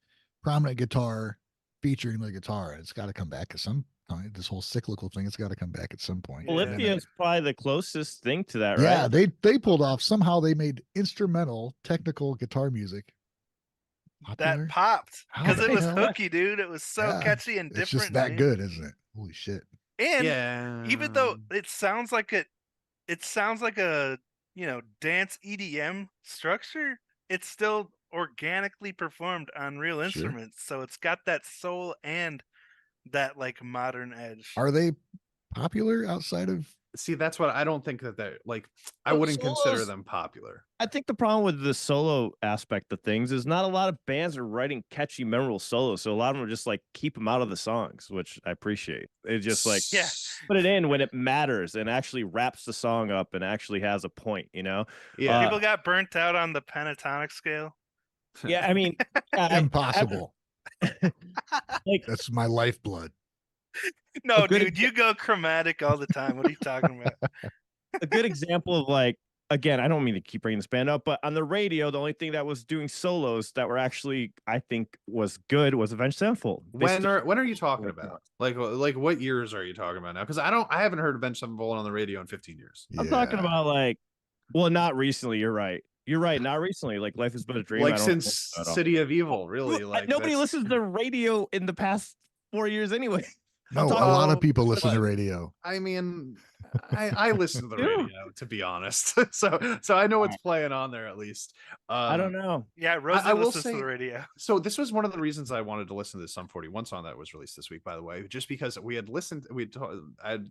prominent guitar featuring the guitar. It's got to come back at some point. This whole cyclical thing, it's got to come back at some point. Yeah. Olympia is probably the closest thing to that, Yeah, right? they pulled off somehow. They made instrumental technical guitar music popular. That popped How because the it was hell? hooky, dude. It was so Yeah, catchy and different. It's just and that new. good, isn't it? Holy shit! And Yeah. even though it sounds like a dance EDM structure, it's still organically performed on real Sure. instruments. So it's got that soul and that like modern edge. Are they popular outside of See, that's what I don't think that they're like. I Well, wouldn't consider solos, them popular. I think the problem with the solo aspect of things is not a lot of bands are writing catchy, memorable solos. So a lot of them are just like keep them out of the songs, which I appreciate. It's just like Yeah. put it in when it matters and actually wraps the song up and actually has a point, you know? Yeah. People got burnt out on the pentatonic scale. Yeah, I mean, Impossible. like That's my lifeblood. No, good dude, you go chromatic all the time. What are you talking about? a good example of like, again, I don't mean to keep bringing this band up, but on the radio, the only thing that was doing solos that were actually, I think, was good was Avenged Sevenfold. When are you talking about? Like what years are you talking about now? Because I haven't heard Avenged Sevenfold on the radio in 15 years. I'm talking about like, well, not recently. You're right. You're right. Not recently. Like Life is But a Dream. Like I don't since City of Evil, really. Like nobody listens to the radio in the past 4 years anyway. No, a lot of people listen to radio. I mean, I listen to the radio, to be honest. so I know what's playing on there at least. I don't know. Yeah, Rosie I will listens to say- the radio. So this was one of the reasons I wanted to listen to the Sum 41 song that was released this week, by the way, just because we had listened, I had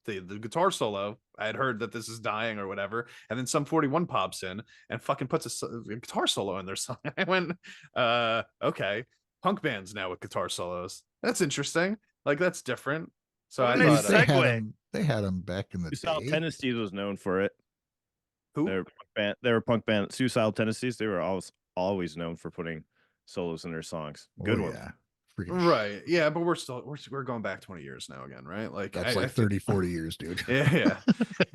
the guitar solo. I had heard that this is dying or whatever, and then Sum 41 pops in and fucking puts a guitar solo in their song. I went, okay, punk bands now with guitar solos. That's interesting. Like that's different. So Well, I nice thought, they had them back in the Suicidal day. Tendencies was known for it. who? They were a punk band. Suicidal Tendencies. They were always known for putting solos in their songs. Good one. Yeah. Freaking Right. Yeah, but we're going back 20 years now again, right? Like That's I like 30, 40 years, dude. Yeah.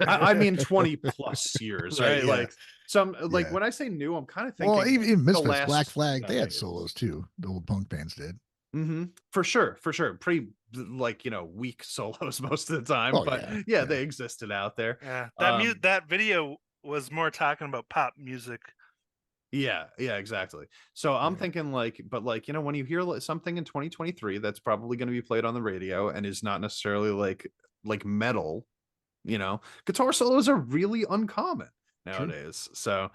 I mean 20 plus years, right? Yeah. Like some like Yeah. when I say new, I'm kind of thinking Well, even Misfits, last Black Flag, they had decade. solos too. The old punk bands did. For sure. Pretty like weak solos most of the time. Oh, but yeah. they existed out there. Yeah, Um, that video was more talking about pop music. Yeah, exactly. So I'm Yeah. thinking like, but like, when you hear something in 2023 that's probably going to be played on the radio and is not necessarily like metal, guitar solos are really uncommon nowadays. So,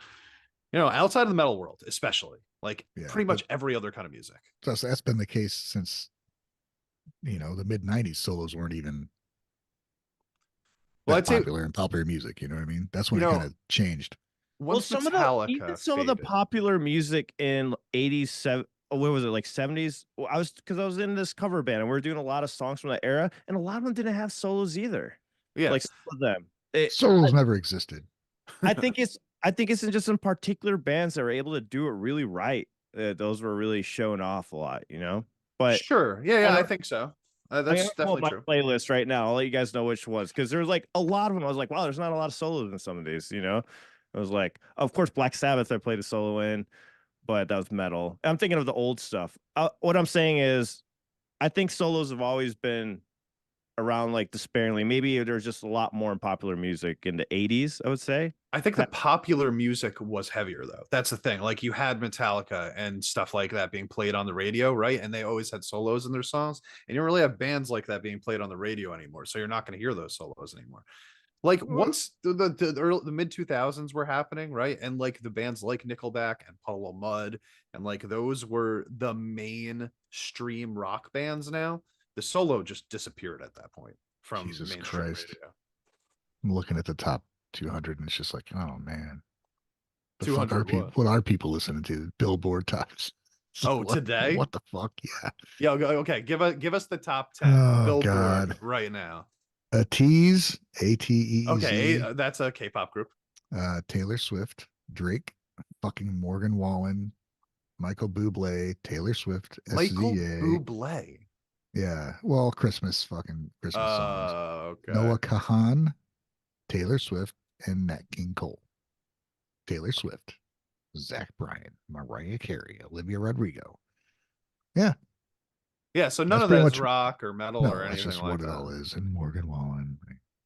outside of the metal world, especially like pretty much every other kind of music. That's been the case since the mid 90s. Solos weren't even Well, I'd say popular in popular music. You know what I mean? That's when it kind of changed. once some Metallica of the faded- popular music in 87, what was it, like 70s? I was in this cover band and we were doing a lot of songs from that era, and a lot of them didn't have solos either. yeah, Like some of them. Solos never existed. I think it's just in particular bands that were able to do it really right. Those were really showing off a lot, But sure, yeah, I don't- think so. I'm That's gonna pull up definitely my true. playlist right now. I'll let you guys know which ones, because there's like a lot of them. I was like, wow, there's not a lot of solos in some of these. I was like, of course, Black Sabbath I played a solo in, but that was metal. I'm thinking of the old stuff. What I'm saying is, I think solos have always been around like sparingly. Maybe there's just a lot more in popular music in the 80s, I would say. I think the popular music was heavier though. That's the thing. Like you had Metallica and stuff like that being played on the radio, right? And they always had solos in their songs. And you don't really have bands like that being played on the radio anymore. So you're not going to hear those solos anymore. Like once the mid 2000s were happening, right? And like the bands like Nickelback and Puddle of Mud and like those were the mainstream rock bands now. The solo just disappeared at that point from Jesus mainstream Christ. radio. I'm looking at the top 200 and it's just like, oh man. The 200 fuck are people, what? what are people listening to? Billboard tops. Oh, today? What the fuck? Yeah. Yeah, okay. Give us the top 10 Oh, Billboard God. right now. Ateez, ATEEZ. Okay, that's a K-pop group. Taylor Swift, Drake, fucking Morgan Wallen, Michael Bublé, Taylor Swift, Michael SZA. Bublé. Yeah. Well, Christmas songs. Okay. Noah Kahan, Taylor Swift, and Nat King Cole. Taylor Swift, Zach Bryan, Mariah Carey, Olivia Rodrigo. Yeah. Yeah, so none That's of pretty that is much- rock or metal No, or that's anything just like what it all that. is. And Morgan Wallen.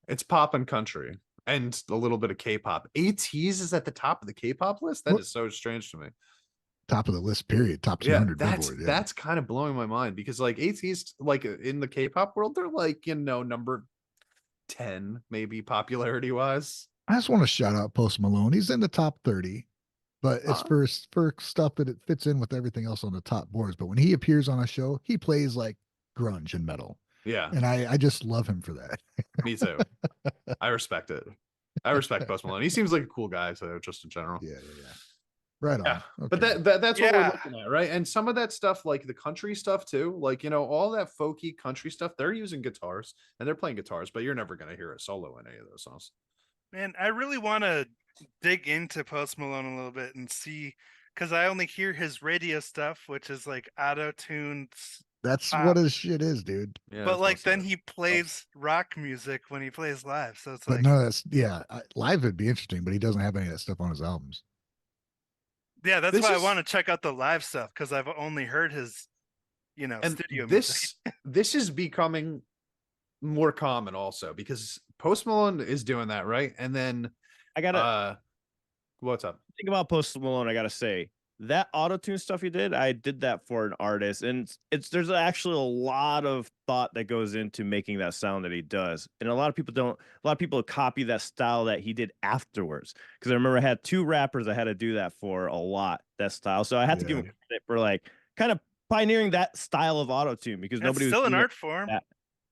It's pop and country and a little bit of K-pop. ATEEZ is at the top of the K-pop list? That What? is so strange to me. Top of the list, period. Top 200 Billboard. Yeah. That's kind of blowing my mind because like ATEEZ, like in the K-pop world, they're like, number 10 maybe popularity wise. I just want to shout out Post Malone. He's in the top 30, but it's for stuff that it fits in with everything else on the top boards. But when he appears on a show, he plays like grunge and metal. Yeah. And I just love him for that. Me too. I respect it. I respect Post Malone. He seems like a cool guy, so just in general. Yeah. Right on. Yeah. Okay. But that's what we're Yeah. looking at, right? And some of that stuff, like the country stuff too, like all that folky country stuff, they're using guitars and they're playing guitars, but you're never gonna hear a solo in any of those songs. Man, I really want to dig into Post Malone a little bit and see, because I only hear his radio stuff, which is like auto-tuned. That's what his shit is, dude. Yeah. But like then he he plays rock music when he plays live, so it's But like, no, that's live would be interesting, but he doesn't have any of that stuff on his albums. yeah, that's This why I is- want to check out the live stuff, because I've only heard his, and studio music. this is becoming more common also because Post Malone is doing that, right? And then I gotta what's up? think about Post Malone. I gotta say that auto-tune stuff you did, I did that for an artist, and there's actually a lot of thought that goes into making that sound that he does, and a lot of people copy that style that he did afterwards. Because I remember I had 2 rappers I had to do that for a lot, that style, so I had to give him credit for like kind of pioneering that style of auto-tune, because That's nobody was still an doing art form. that.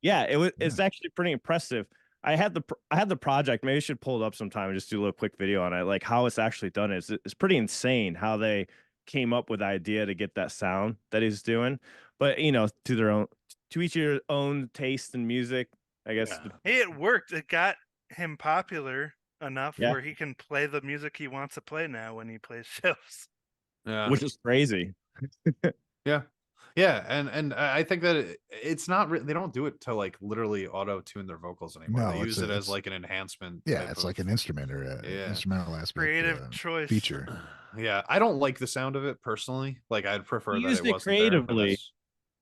Yeah, it's actually pretty impressive. I had the project. Maybe I should pull it up sometime and just do a little quick video on it, like how it's actually done. It's pretty insane how they came up with the idea to get that sound that he's doing. But to each your own taste in music, I guess. Yeah. Hey, it worked. It got him popular enough Yeah. where he can play the music he wants to play now when he plays shows. Yeah. Which is crazy. Yeah, and I think that it's not they don't do it to like literally auto tune their vocals anymore. No, They use it as it's like an enhancement. Yeah, it's like an instrument or an instrumental aspect. Creative choice. Feature. Yeah, I don't like the sound of it personally. Like I'd prefer You that used it it wasn't there, but creatively. that's-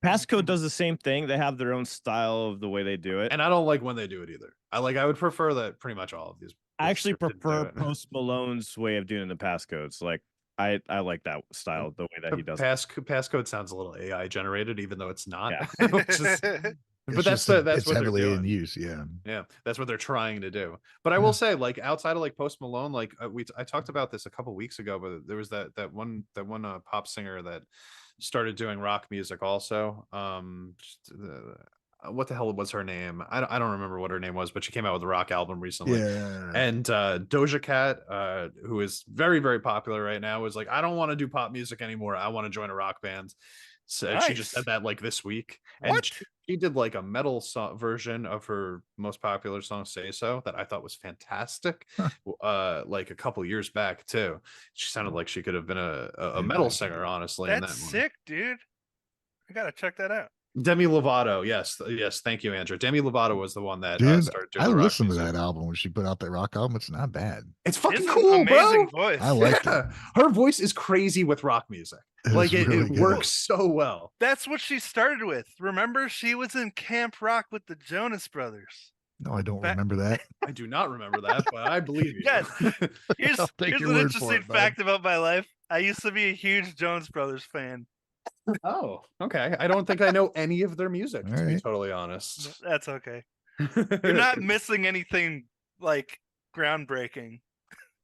Passcode does the same thing. They have their own style of the way they do it. and I don't like when they do it either. I would prefer that pretty much all of these. I actually scripted do prefer it. Post Malone's way of doing the passcodes. Like I like that style, the way that he does it. Passcode sounds a little AI generated, even though it's not. Yeah. Which is- but that's it's what heavily they're in doing. use. Yeah. Yeah, that's what they're trying to do. But I will say, like outside of like Post Malone, like I talked about this a couple weeks ago, but there was that one pop singer that started doing rock music also. What the hell was her name? I don't remember what her name was, but she came out with a rock album recently. Yeah. And Doja Cat, who is very, very popular right now, was like, I don't want to do pop music anymore. I want to join a rock band. So she just said that like this week. And What? she did like a metal version of her most popular song "Say So" that I thought was fantastic. Like a couple years back too. She sounded like she could have been a metal singer, honestly. That's sick, dude. I gotta check that out. Demi Lovato, yes, thank you, Andrew. Demi Lovato was the one that Dude, started doing I the rock listened to music. that album when she put out that rock album. It's not bad. It's fucking It's an cool, amazing bro. voice. I like it. Her voice is crazy with rock music. Like it really good. works so well. That's what she started with. Remember, she was in Camp Rock with the Jonas Brothers. No, I don't Back- remember that. I do not remember that, but I believe you. Yes. Here's I'll take an your word for interesting it, bud. fact about my life. I used to be a huge Jonas Brothers fan. Oh, okay. I don't think I know any of their music, to be Alright. totally honest. That's okay. You're not missing anything like groundbreaking.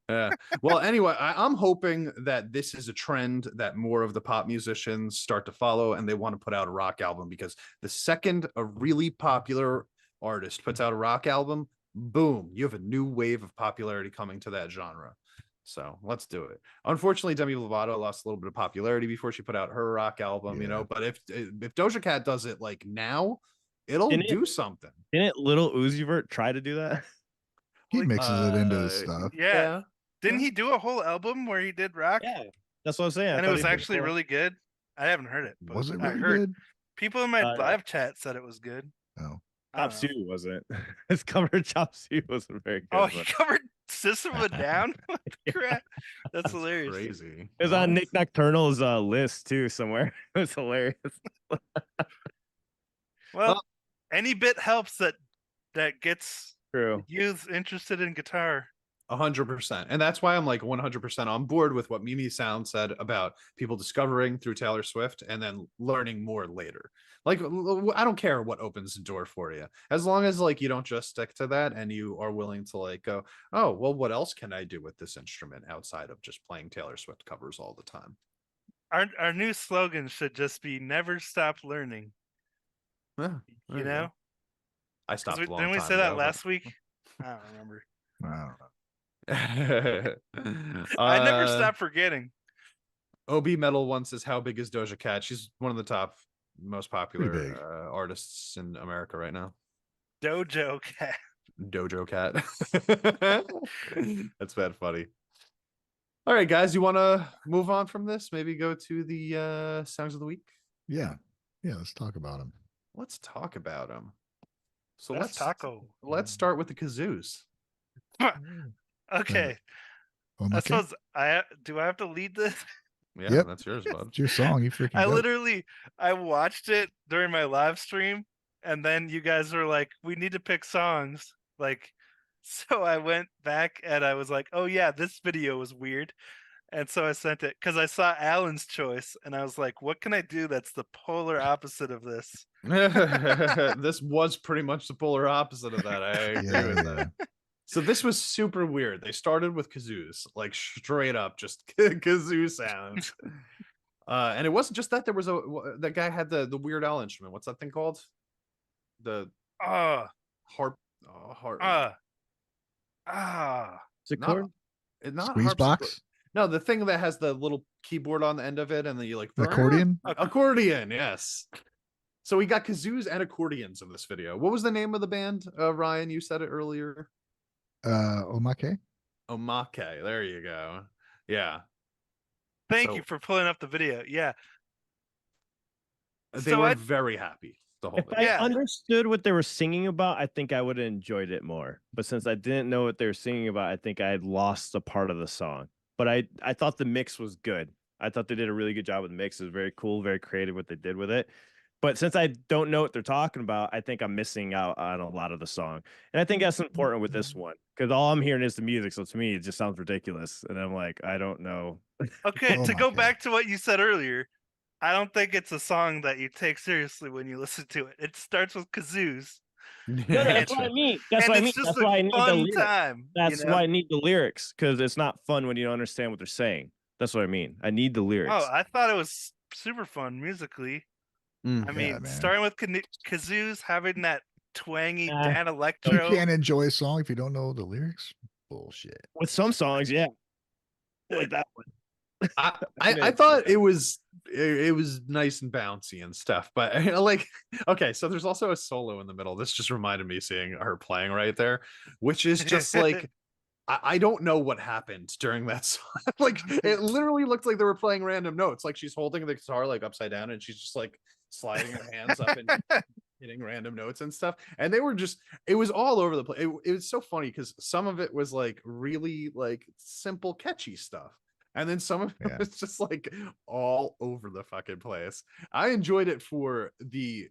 Yeah. Well, anyway, I'm hoping that this is a trend that more of the pop musicians start to follow, and they want to put out a rock album, because the second a really popular artist puts out a rock album, boom, you have a new wave of popularity coming to that genre. So let's do it. Unfortunately, Demi Lovato lost a little bit of popularity before she put out her rock album, Yeah. but if Doja Cat does it like now, it'll do something. Didn't Lil Uzi Vert try to do that? He mixes it into his stuff. Yeah. Didn't he do a whole album where he did rock? Yeah, that's what I'm saying. I And it thought was he did actually before. really good. I haven't heard it. But Was it I really heard good? people in my Yeah. live chat said it was good. Oh. I don't Chop know. Suey wasn't. His cover of Chop Suey wasn't very good. Oh, but he covered System of a Down? Crap. That's hilarious. Crazy. it was on Nick Nocturnal's list too somewhere. It was hilarious. Well, any bit helps that gets True. youths interested in guitar. 100%. And that's why I'm like 100% on board with what Mimi Sound said about people discovering through Taylor Swift and then learning more later. Like, I don't care what opens the door for you, as long as like you don't just stick to that and you are willing to like go, oh, well, what else can I do with this instrument outside of just playing Taylor Swift covers all the time? Our new slogan should just be never stop learning. Yeah, You know, I stopped a long didn't we time say that ago, last week? I don't remember. I don't know. I never stop forgetting. OB Metal one says, "How big is Doja Cat?" She's one of the top, most Pretty big. popular artists in America right now. Dojo Cat. Dojo Cat. That's bad funny. All right, guys, you want to move on from this? Maybe go to the songs of the week. Yeah. Let's talk about them. Let's talk about them. So That's taco. let's start with the kazoos. Okay. I suppose do I have to lead this? Yeah, Yep. that's yours, bud. It's your song. You freaking I watched it during my live stream, and then you guys were like, we need to pick songs. Like, so I went back and I was like, oh yeah, this video was weird. And so I sent it because I saw Alan's choice and I was like, what can I do that's the polar opposite of this? This was pretty much the polar opposite of that. I agree with that. So this was super weird. They started with kazoos, like straight up, just kazoo sounds. And it wasn't just that. There was that guy had the Weird Al instrument. What's that thing called? The harp. Is it chord? Not Squeeze box. No, the thing that has the little keyboard on the end of it, and then you like accordion. Accordion, yes. So we got kazoos and accordions in this video. What was the name of the band? Ryan, you said it earlier. Omake. Omake. There you go. Yeah. Thank you for pulling up the video. Yeah. They were very happy the whole day. If I understood what they were singing about, I think I would have enjoyed it more. But since I didn't know what they were singing about, I think I had lost a part of the song. But I thought the mix was good. I thought they did a really good job with the mix. It was very cool, very creative what they did with it. But since I don't know what they're talking about, I think I'm missing out on a lot of the song. And I think that's important with this one because all I'm hearing is the music. So to me, it just sounds ridiculous. And I'm like, I don't know. Okay, to go back to what you said earlier, I don't think it's a song that you take seriously when you listen to it. It starts with kazoos. No, that's what I mean. That's what I mean. That's why I need the lyrics. That's why I need the lyrics because it's not fun when you don't understand what they're saying. That's what I mean. I need the lyrics. Oh, I thought it was super fun musically. I mean, starting with kazoos, having that twangy Dan electro. You can't enjoy a song if you don't know the lyrics. Bullshit. With some songs, yeah, like that one. I thought it was nice and bouncy and stuff, but like, okay, so there's also a solo in the middle. This just reminded me seeing her playing right there, which is just like I don't know what happened during that song. Like it literally looked like they were playing random notes. Like she's holding the guitar like upside down and she's just like sliding her hands up and hitting random notes and stuff. And they were just, it was all over the place. It was so funny because some of it was like really like simple, catchy stuff. And then some of it was just like all over the fucking place. I enjoyed it for the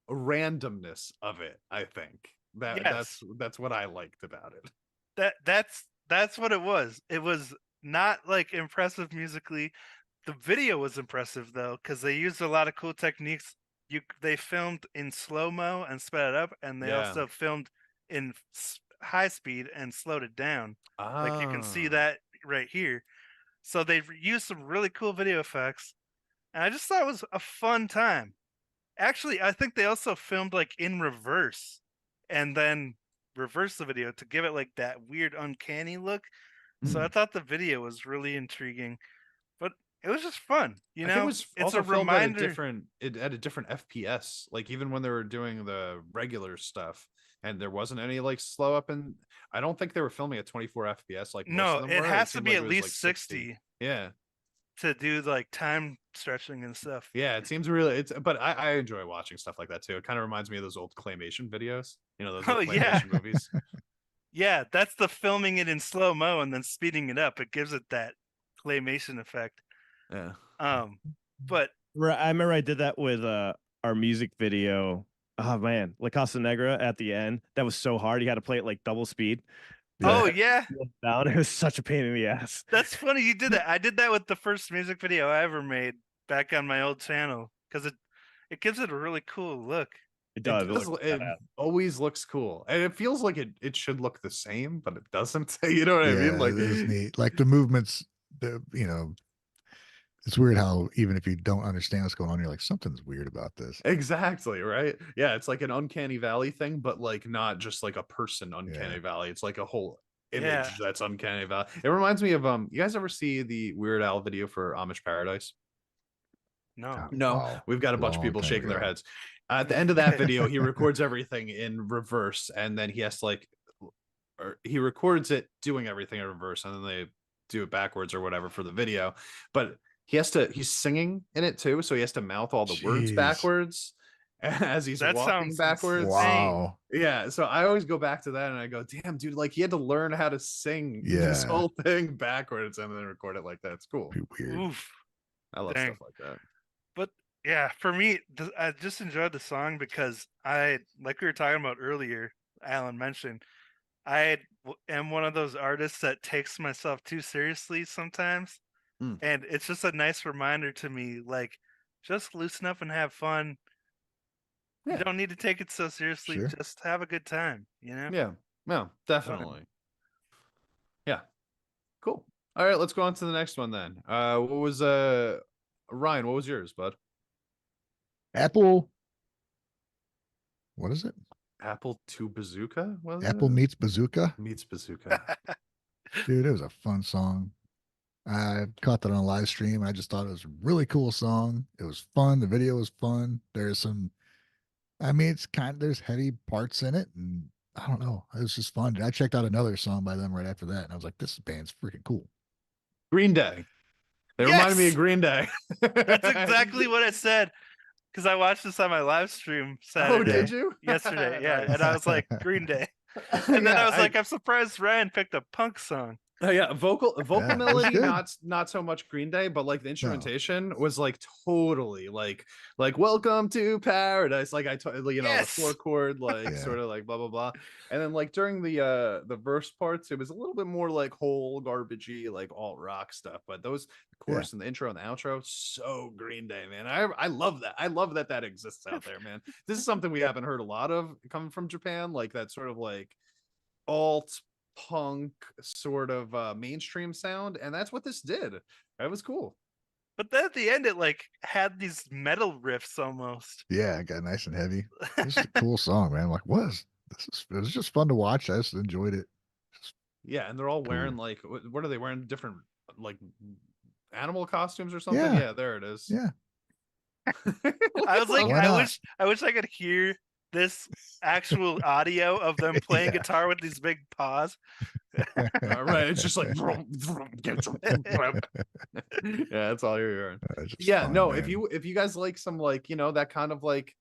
randomness of it. I think that's what I liked about it. That's what it was. It was not like impressive musically. The video was impressive though, because they used a lot of cool techniques. They filmed in slow-mo and sped it up, and they also filmed in high speed and slowed it down. Like you can see that right here. So they've used some really cool video effects, and I just thought it was a fun time. Actually, I think they also filmed like in reverse, and then reverse the video to give it like that weird uncanny look. So I thought the video was really intriguing, but it was just fun, you know. It's a reminder. At a different FPS, like even when they were doing the regular stuff, and there wasn't any like slow up, and I don't think they were filming at 24 FPS. Like no, it has to be at least 60. Yeah, to do like time stretching and stuff. Yeah, it seems really. But I enjoy watching stuff like that too. It kind of reminds me of those old claymation videos. You know, those old claymation movies. Yeah, that's the filming it in slow mo and then speeding it up. It gives it that claymation effect. Yeah. But I remember I did that with our music video. Oh man, La Casa Negra at the end. That was so hard. You had to play it like double speed. Oh yeah. Down. It was such a pain in the ass. That's funny you did that. I did that with the first music video I ever made back on my old channel because it gives it a really cool look. It does. It always looks cool, and it feels like it should look the same, but it doesn't. You know what I mean? Like it is neat. Like the movements, it's It's weird how even if you don't understand what's going on, you're like, something's weird about this. Exactly, right? Yeah, it's like an uncanny valley thing, but like not just like a person uncanny valley. It's like a whole image that's uncanny valley. It reminds me of you guys ever see the Weird Al video for Amish Paradise? No. No, we've got a bunch of people shaking their heads. At the end of that video, he records everything in reverse, and then he has to like, or he records it doing everything in reverse, and then they do it backwards or whatever for the video. But he's singing in it too, so he has to mouth all the words backwards as he's walking backwards. Wow. Yeah, so I always go back to that and I go, damn, dude, like he had to learn how to sing this whole thing backwards and then record it like that. It's cool. Pretty weird. Oof. I love stuff like that. But yeah, for me, I just enjoyed the song because like we were talking about earlier, Alan mentioned, I am one of those artists that takes myself too seriously sometimes. And it's just a nice reminder to me, like, just loosen up and have fun. You don't need to take it so seriously. Just have a good time, you know? Yeah, no, definitely. Yeah, cool. All right, let's go on to the next one then. What was Ryan? What was yours, bud? Apple. What is it? Apple to Bazooka? Apple Meets Bazooka. Meets Bazooka. Dude, it was a fun song. I caught that on a live stream. I just thought it was a really cool song. It was fun. The video was fun. There's there's heavy parts in it, and I don't know. It was just fun. I checked out another song by them right after that, and I was like, this band's freaking cool. Green Day. They reminded me of Green Day. That's exactly what I said. Because I watched this on my live stream Saturday. Oh, did you? Yesterday, yeah. And I was like, Green Day. And then I was like, I'm surprised Ryan picked a punk song. Yeah, vocal melody, not so much Green Day, but like the instrumentation was like totally like Welcome to Paradise, like the 4-chord sort of like blah blah blah, and then like during the verse parts, it was a little bit more like whole garbagey like alt rock stuff, but those chorus and the intro and the outro, so Green Day, man. I love that. I love that exists out there, man. This is something we haven't heard a lot of coming from Japan, like that sort of like alt punk sort of mainstream sound, and that's what this did. That was cool. But then at the end, it like had these metal riffs almost. Yeah, it got nice and heavy. This is a cool song, man. I'm like, it was just fun to watch. I just enjoyed it. Yeah, and they're all wearing like, what are they wearing? Different like animal costumes or something? Yeah, there it is. Yeah. I was like, I wish I could hear this actual audio of them playing guitar with these big paws. Right, it's just like yeah, that's all you're hearing. Fun, no, man. if you guys like some like that kind of like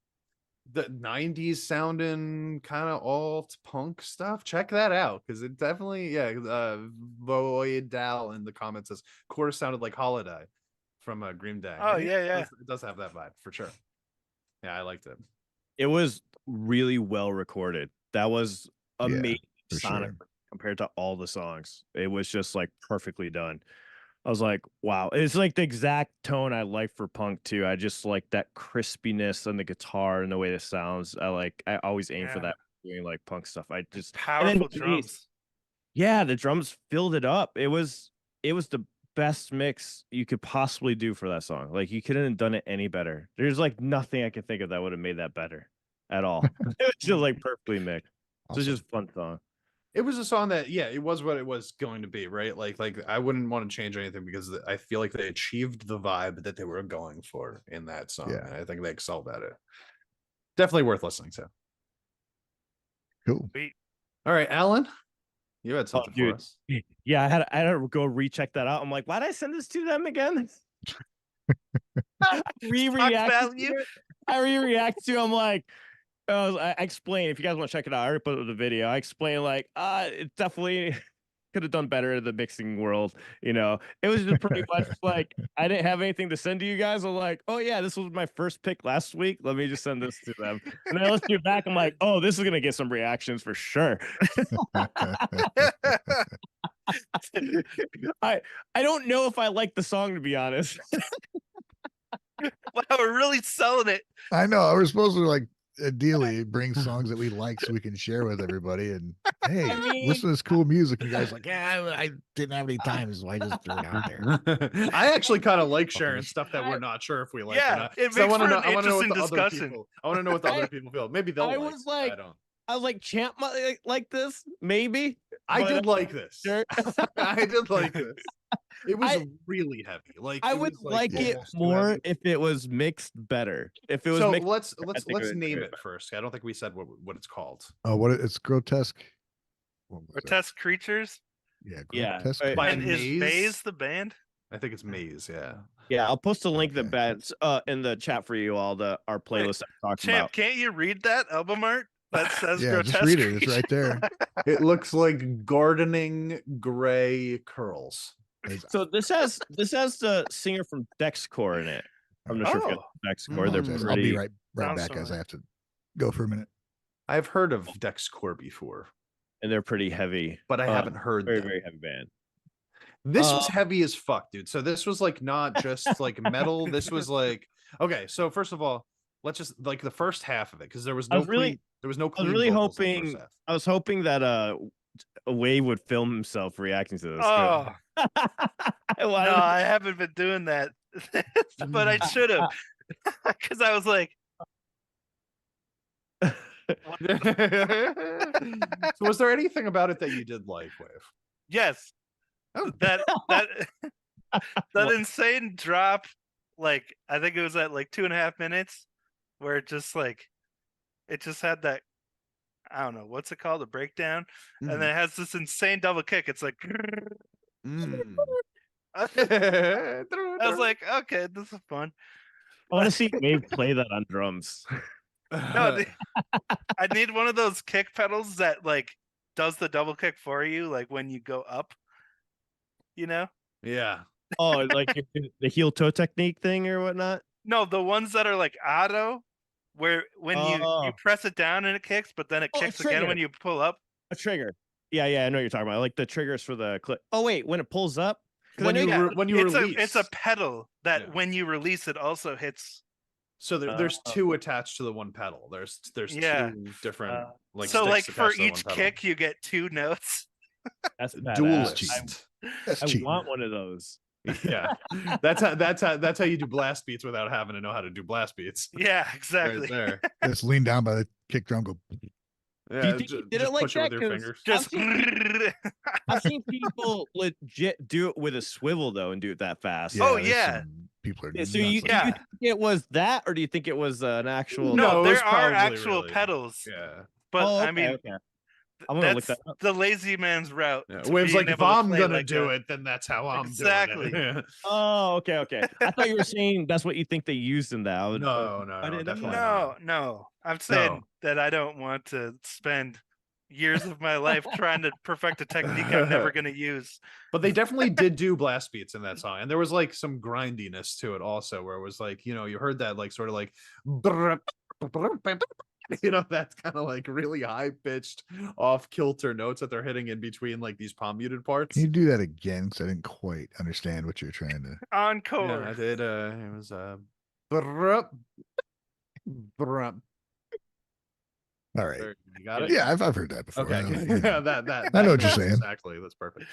the 90s sounding kind of alt punk stuff, check that out, because it definitely Void Dal in the comments says chorus sounded like Holiday from Green Day. Oh yeah, it does have that vibe for sure. Yeah, I liked it. It was really well recorded. That was amazing sonic compared to all the songs. It was just like perfectly done. I was like, wow. It's like the exact tone I like for punk too. I just like that crispiness on the guitar and the way it sounds. I always aim for that doing like punk stuff. I just powerful drums. Yeah, the drums filled it up. It was the best mix you could possibly do for that song. Like you couldn't have done it any better. There's like nothing I can think of that would have made that better at all. It was just like perfectly mixed. Awesome. So it's just a fun song. It was a song that it was what it was going to be, right? Like I wouldn't want to change anything because I feel like they achieved the vibe that they were going for in that song. And I think they excelled at it. Definitely worth listening to. Cool. All right, Alan, you had something for us. Yeah, I had to go recheck that out. I'm like, why did I send this to them again? I re-react to. I'm like, I explain. If you guys want to check it out, I already put up the video. I explain like, it definitely could have done better in the mixing world. It was just pretty much like I didn't have anything to send to you guys. I'm like, oh yeah, this was my first pick last week. Let me just send this to them. And then let's get back. I'm like, oh, this is gonna get some reactions for sure. I don't know if I like the song, to be honest. Wow, we're really selling it. I know. I was supposed to like ideally bring songs that we like so we can share with everybody. And hey, I mean, listen to this cool music. And you guys like, yeah, I didn't have any time, so I just threw it out there. I actually kind of like sharing stuff that we're not sure if we like or Yeah, not. it So I makes want to for know. an I want to know what interesting the other discussion. people. I want to know what the other people feel. Maybe they'll I like. was like, I don't. I was like, Champ might like this, maybe. I but did like this. sure. I did like this. It was I- really heavy. Like I it would was like it almost too more heavy. if it was mixed better. If it was So mixed, let's think it would name be it first. I don't think we said what it's called. Oh, it's grotesque. What was that? Grotesque Creatures. Yeah, Yeah, grotesque. By And is Maze? Baze the band? I think it's Maze. Yeah. yeah, I'll post a link to Okay. bands in the chat for you all. Our playlist I'm talking Champ, about. can't you read that album art that says Yeah, Grotesque just read it. It's Creatures? right there. It looks like gardening gray curls. So this has the singer from Dexcore in it. I'm not sure if you Oh. know Dexcore. They're Apologize. pretty. I'll be right Sounds back, guys. familiar. I have to go for a minute. I've heard of Dexcore before, And they're pretty heavy. but I haven't heard Very them. very heavy band. This was heavy as fuck, dude. So this was like not just like metal. This was like okay. So first of all, let's just like the first half of it because there was no clean. There was no I was clean. really vocals in the first hoping. half. I was hoping that Wade would film himself reacting to this. Oh, I no, wanted I haven't been doing that. But I should have. Because I was like, So was there anything about it that you did like, Wave? yes, Oh. that insane drop, like I think it was at like 2.5 minutes, where it just had that, I don't know what's it called, a breakdown, and then it has this insane double kick. It's like Mm. I was like, okay, this is fun. I want to see Wade play that on drums. No, I need one of those kick pedals that like does the double kick for you, like when you go up. You know? yeah. Oh, like the heel toe technique thing or whatnot. No, the ones that are like auto, where when you press it down and it kicks, but then it kicks again when you pull up. A trigger. Yeah, I know what you're talking about. Like the triggers for the clip. Oh wait, when it pulls up. When you release, it's a pedal that when you release it also hits. So there's two attached to the one pedal. There's two different like so sticks like for attached to the each one kick you get 2 notes. That's duelist. That's I cheating. want one of those. Yeah, that's how you do blast beats without having to know how to do blast beats. Yeah, exactly. Right there. Just lean down by the kick drum. Go. Yeah, Do you think he did it like push that? it with your fingers. Just I've seen people legit do it with a swivel though and do it that fast. Oh, there's yeah. some People are. So you think it was that, or do you think it was an actual? No, it there was are probably actual really- pedals. Yeah. But Oh, I mean, okay. I'm gonna look that's that up. the lazy man's route. to Wave's being like, if able to I'm play gonna like do that. it, then that's how I'm Exactly. doing it. Oh, okay. I thought you were saying that's what you think they used in that. No, I didn't definitely know. not. No. I'm saying that I don't want to spend years of my life trying to perfect a technique I'm never going to use. But they definitely did do blast beats in that song, and there was like some grindiness to it also, where it was like, you know, you heard that like sort of like, you know, that's kind of like really high pitched, off kilter notes that they're hitting in between like these palm muted parts. Can you do that again? Because I didn't quite understand what you're trying to. Encore. Yeah, I did. It was All right. You got it. Yeah, I've heard that before. Okay. Yeah, that I know what you're saying. Exactly. That's perfect.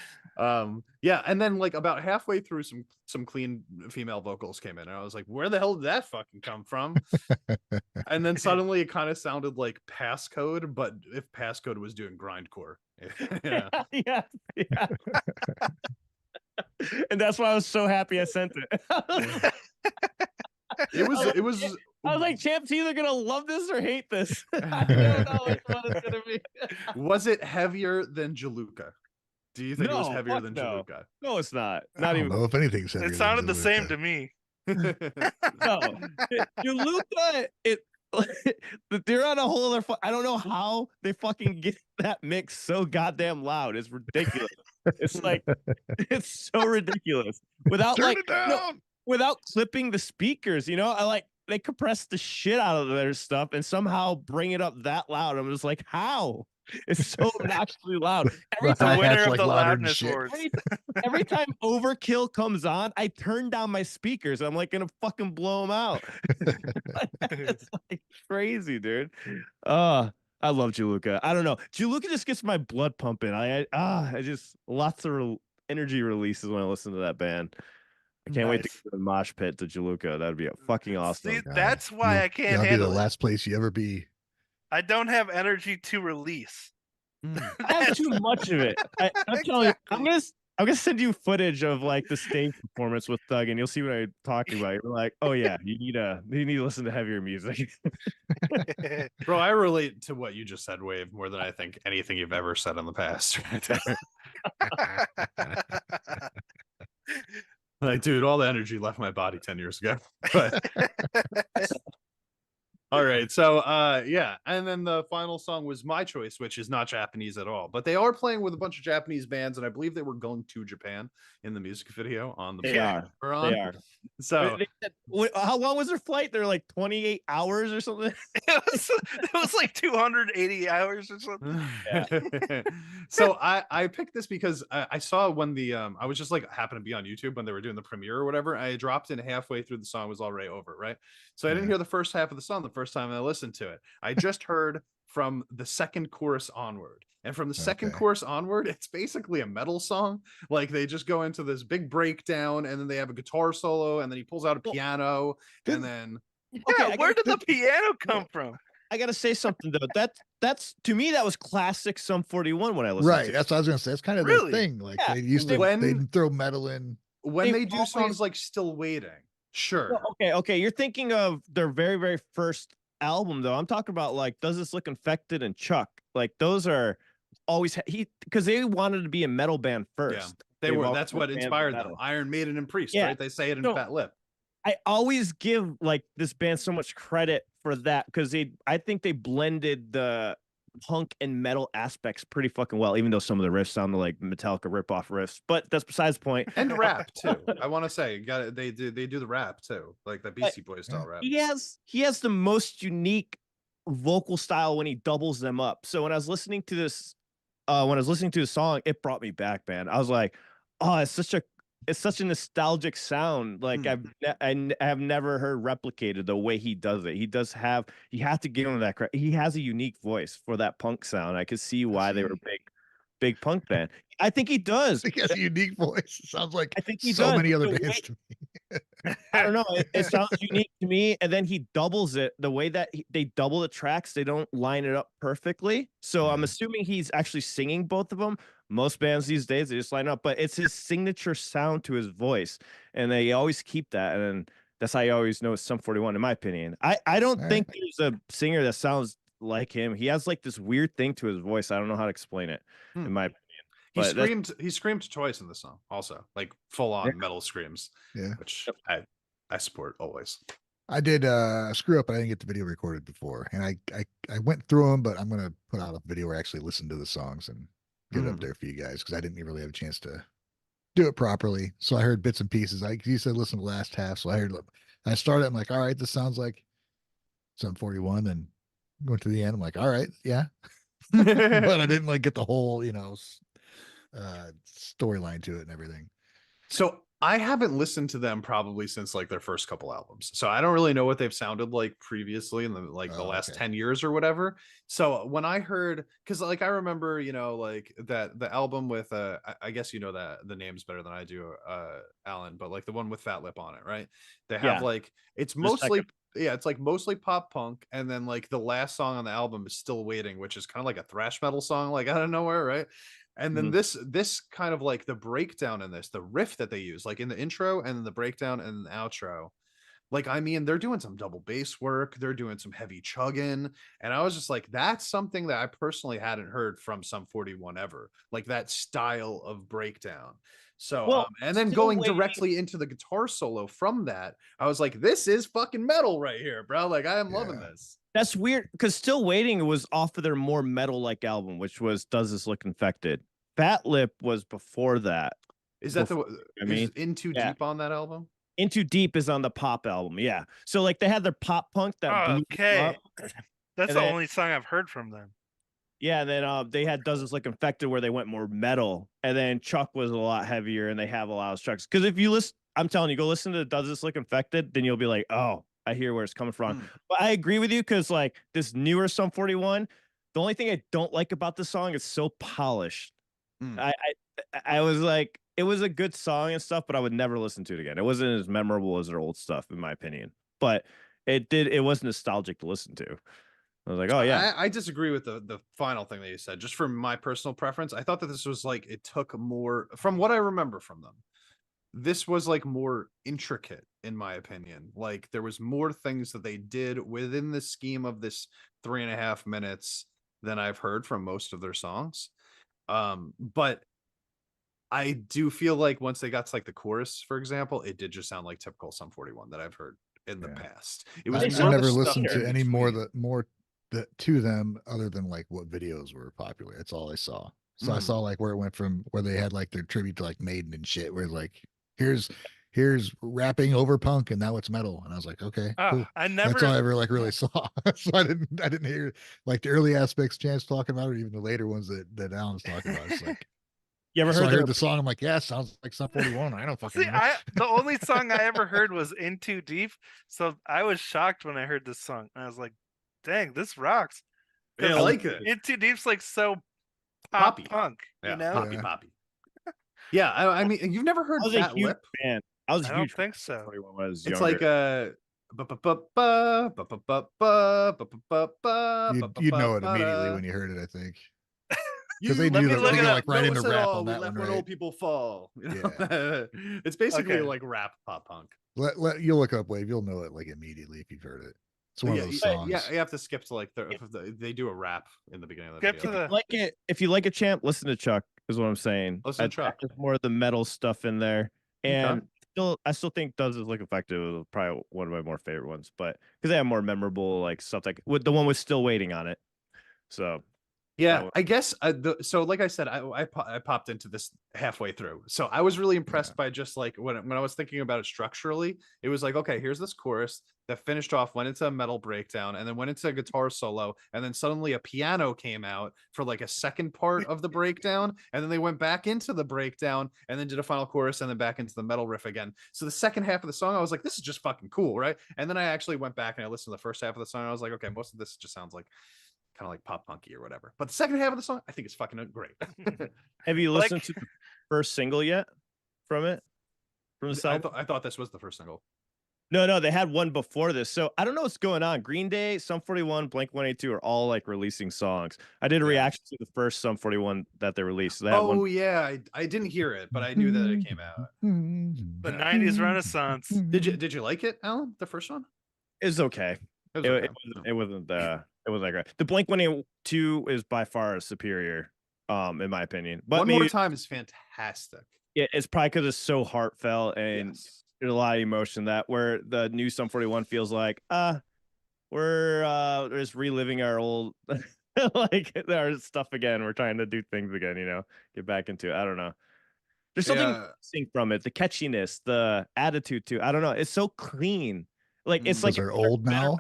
Yeah, and then like about halfway through some clean female vocals came in, and I was like, where the hell did that fucking come from? And then suddenly it kind of sounded like Passcode, but if Passcode was doing grindcore. Yeah. yeah. And that's why I was so happy I sent it. It was I was like, Champ's either gonna love this or hate this. I don't know which one it's gonna be. Was it heavier than Jaluka? Do you think it was No, heavier fuck than no. Jaluka? No, it's not. I Not don't even. know if anything's heavier. It sounded than the same Jaluka. to me. No, Jaluka, they're on a whole other. I don't know how they fucking get that mix so goddamn loud. It's ridiculous. It's like it's so ridiculous without Turn like it down. without clipping the speakers. You know, I like they compress the shit out of their stuff and somehow bring it up that loud. I'm just like, how? It's so obnoxiously loud. Every It's a Hi-hat's winner of like the louder than loudness shit. wars. every time Overkill comes on, I turn down my speakers. I'm like gonna fucking blow them out. It's like crazy, dude. I love Jaluka. I don't know. Jaluka just gets my blood pumping. I just lots of energy releases when I listen to that band. I can't wait to Nice. go to the mosh pit to Jaluka. That'd be fucking awesome. See, that's why I can't That'll be the handle it. last place you ever be. I don't have energy to release. I have too much of it. I'm telling you, I'm gonna send you footage of like the stage performance with Doug, and you'll see what I'm talking about. You're like, oh yeah, you need to listen to heavier music. Bro, I relate to what you just said, Wave, more than I think anything you've ever said in the past. Like, dude, all the energy left my body 10 years ago. But all right, so yeah, and then the final song was my choice, which is not Japanese at all, but they are playing with a bunch of Japanese bands, and I believe they were going to Japan in the music video on the They are. They are. So How long was their flight? They're like 28 hours or something. It was like 280 hours or something. Yeah. So I picked this because I saw when the I was just like happened to be on YouTube when they were doing the premiere or whatever. I dropped in halfway through the song, was already over, right? So I didn't hear the first half of the song the first time I listened to it. I just heard from the second chorus onward. And from the second chorus onward, it's basically a metal song. Like they just go into this big breakdown, and then they have a guitar solo, and then he pulls out a piano, and then Yeah, where did the piano come from? I gotta say something though. That's to me that was classic Sum 41 when I listened Right, to that's what I was gonna say. It's kind of Really? their thing. Like Yeah. they used to, they'd throw metal in. When they do always- songs like Still Waiting, sure. Okay. You're thinking of their very, very first album though. I'm talking about like Does This Look Infected and Chuck. Like those are always because they wanted to be a metal band first. They were. That's what inspired them. Iron Maiden and Priest, right? They say it in Fat Lip. I always give like this band so much credit for that because I think they blended the punk and metal aspects pretty fucking well, even though some of the riffs sounded like Metallica ripoff riffs. But that's besides the point. And rap too. I want to say, they do the rap too, like the Beastie Boys style rap. He has the most unique vocal style when he doubles them up. So when I was listening to this, the song, it brought me back, man. I was like, oh, it's such a nostalgic sound. Like I have never heard replicated the way he does it. You have to give him that credit. He has a unique voice for that punk sound. I could see why they were big punk band. I think he does. He has a unique voice. It sounds like I think he so does. many other bands to me. I don't know. It sounds unique to me. And then he doubles it the way that they double the tracks. They don't line it up perfectly. So I'm assuming he's actually singing both of them. Most bands these days, they just line up, but it's his signature sound to his voice. And they always keep that. And that's how you always know it's Sum 41, in my opinion. I don't think there's a singer that sounds like him. He has like this weird thing to his voice. I don't know how to explain it, in my opinion. He screamed twice in the song, also like full on metal screams. Yeah, which I support always. I did screw up. I didn't get the video recorded before, and I went through them, but I'm gonna put out a video where I actually listen to the songs and get it up there for you guys because I didn't really have a chance to do it properly. So I heard bits and pieces. You said listen to the last half, so I started. I'm like, all right, this sounds like Sum 41, and going to the end, I'm like, all right, yeah, but I didn't like get the whole storyline to it and everything. So I haven't listened to them probably since like their first couple albums. So I don't really know what they've sounded like previously in the last 10 years or whatever. So when I heard, because like I remember, like that the album with I guess that the names better than I do, Alan, but like the one with Fat Lip on it, right? They have like it's mostly it's like mostly pop punk, and then like the last song on the album is Still Waiting, which is kind of like a thrash metal song, like out of nowhere, right? And then this kind of like the breakdown in this, the riff that they use, like in the intro and the breakdown and the outro, like, I mean, they're doing some double bass work, they're doing some heavy chugging, and I was just like, that's something that I personally hadn't heard from Sum 41 ever, like that style of breakdown. So, and then going directly into the guitar solo from that, I was like, this is fucking metal right here, bro. Like, I am loving this. That's weird because Still Waiting was off of their more metal-like album, which was Does This Look Infected? Fat Lip was before that. Is that is In Too Deep on that album? In Too Deep is on the pop album, yeah. So like they had their pop punk that blew up. That's the only song I've heard from them. Yeah, and then they had Does This Look Infected where they went more metal, and then Chuck was a lot heavier, and they have a lot of trucks. Because if you listen, I'm telling you, go listen to Does This Look Infected, then you'll be like, oh, I hear where it's coming from. But I agree with you because like this newer Sum 41, the only thing I don't like about the song is so polished. I was like, it was a good song and stuff, but I would never listen to it again. It wasn't as memorable as their old stuff, in my opinion. But it was nostalgic to listen to. I was like, oh yeah. I disagree with the final thing that you said. Just from my personal preference, I thought that this was like it took more from what I remember from them. This was like more intricate, in my opinion. Like there was more things that they did within the scheme of this 3.5 minutes than I've heard from most of their songs. But I do feel like once they got to like the chorus, for example, it did just sound like typical Sum 41 that I've heard in the past. It was I never listened to any more to them other than like what videos were popular. That's all I saw. So I saw like where it went from where they had like their tribute to like Maiden and shit, where like here's rapping over punk and now it's metal, and I was like, okay, cool. That's all I ever like really saw. So I didn't hear like the early aspects Chance talking about, or even the later ones that Alan's talking about. It's like, you ever heard? I heard the song. I'm like, yeah, sounds like Sum 41. I don't fucking know. The only song I ever heard was In Too Deep, so I was shocked when I heard this song. I was like, dang, this rocks. Yeah, I like it. In Too Deep's like so pop punk, you know? Poppy. Yeah, I mean, you've never heard Fat Lip? Fan. I don't think so. It's like you'd know it immediately when you heard it, I think. Because they do like right into rap on that one, right? Old people fall. Yeah. It's basically like rap pop punk. You'll look up Wave. You'll know it like immediately if you've heard it. It's one of those songs. Yeah, you have to skip to like they do a rap in the beginning of the video. If you like a Champ, listen to Chuck. Is what I'm saying. Listen to Chuck. There's more of the metal stuff in there, and I still think Does This Look Effective is probably one of my more favorite ones, but because they have more memorable like stuff like the one was Still Waiting on it. So. Yeah, I guess so. Like I said, I popped into this halfway through, so I was really impressed by just like when I was thinking about it structurally. It was like, okay, here's this chorus that finished off, went into a metal breakdown, and then went into a guitar solo, and then suddenly a piano came out for like a second part of the breakdown, and then they went back into the breakdown, and then did a final chorus, and then back into the metal riff again. So the second half of the song, I was like, this is just fucking cool, right? And then I actually went back and I listened to the first half of the song, and I was like, okay, most of this just sounds like kind of like pop punky or whatever, but the second half of the song I think is fucking great. Have you listened to the first single yet from it? From the I thought this was the first single. No, they had one before this. So I don't know what's going on. Green Day, Sum 41, Blink-182 are all like releasing songs. I did a reaction to the first Sum 41 that they released. So yeah, I didn't hear it, but I knew that it came out. The 90s Renaissance. Did you like it, Alan? The first one? It's okay. It wasn't that great. The Blink-182 is by far superior, in my opinion. But One More Time is fantastic. Yeah, it's probably because it's so heartfelt and there's a lot of emotion that where the new Sum 41 feels like, we're just reliving our old like our stuff again. We're trying to do things again, get back into it. I don't know. There's something missing from it. The catchiness, the attitude too. I don't know. It's so clean. Like it's like they're old now.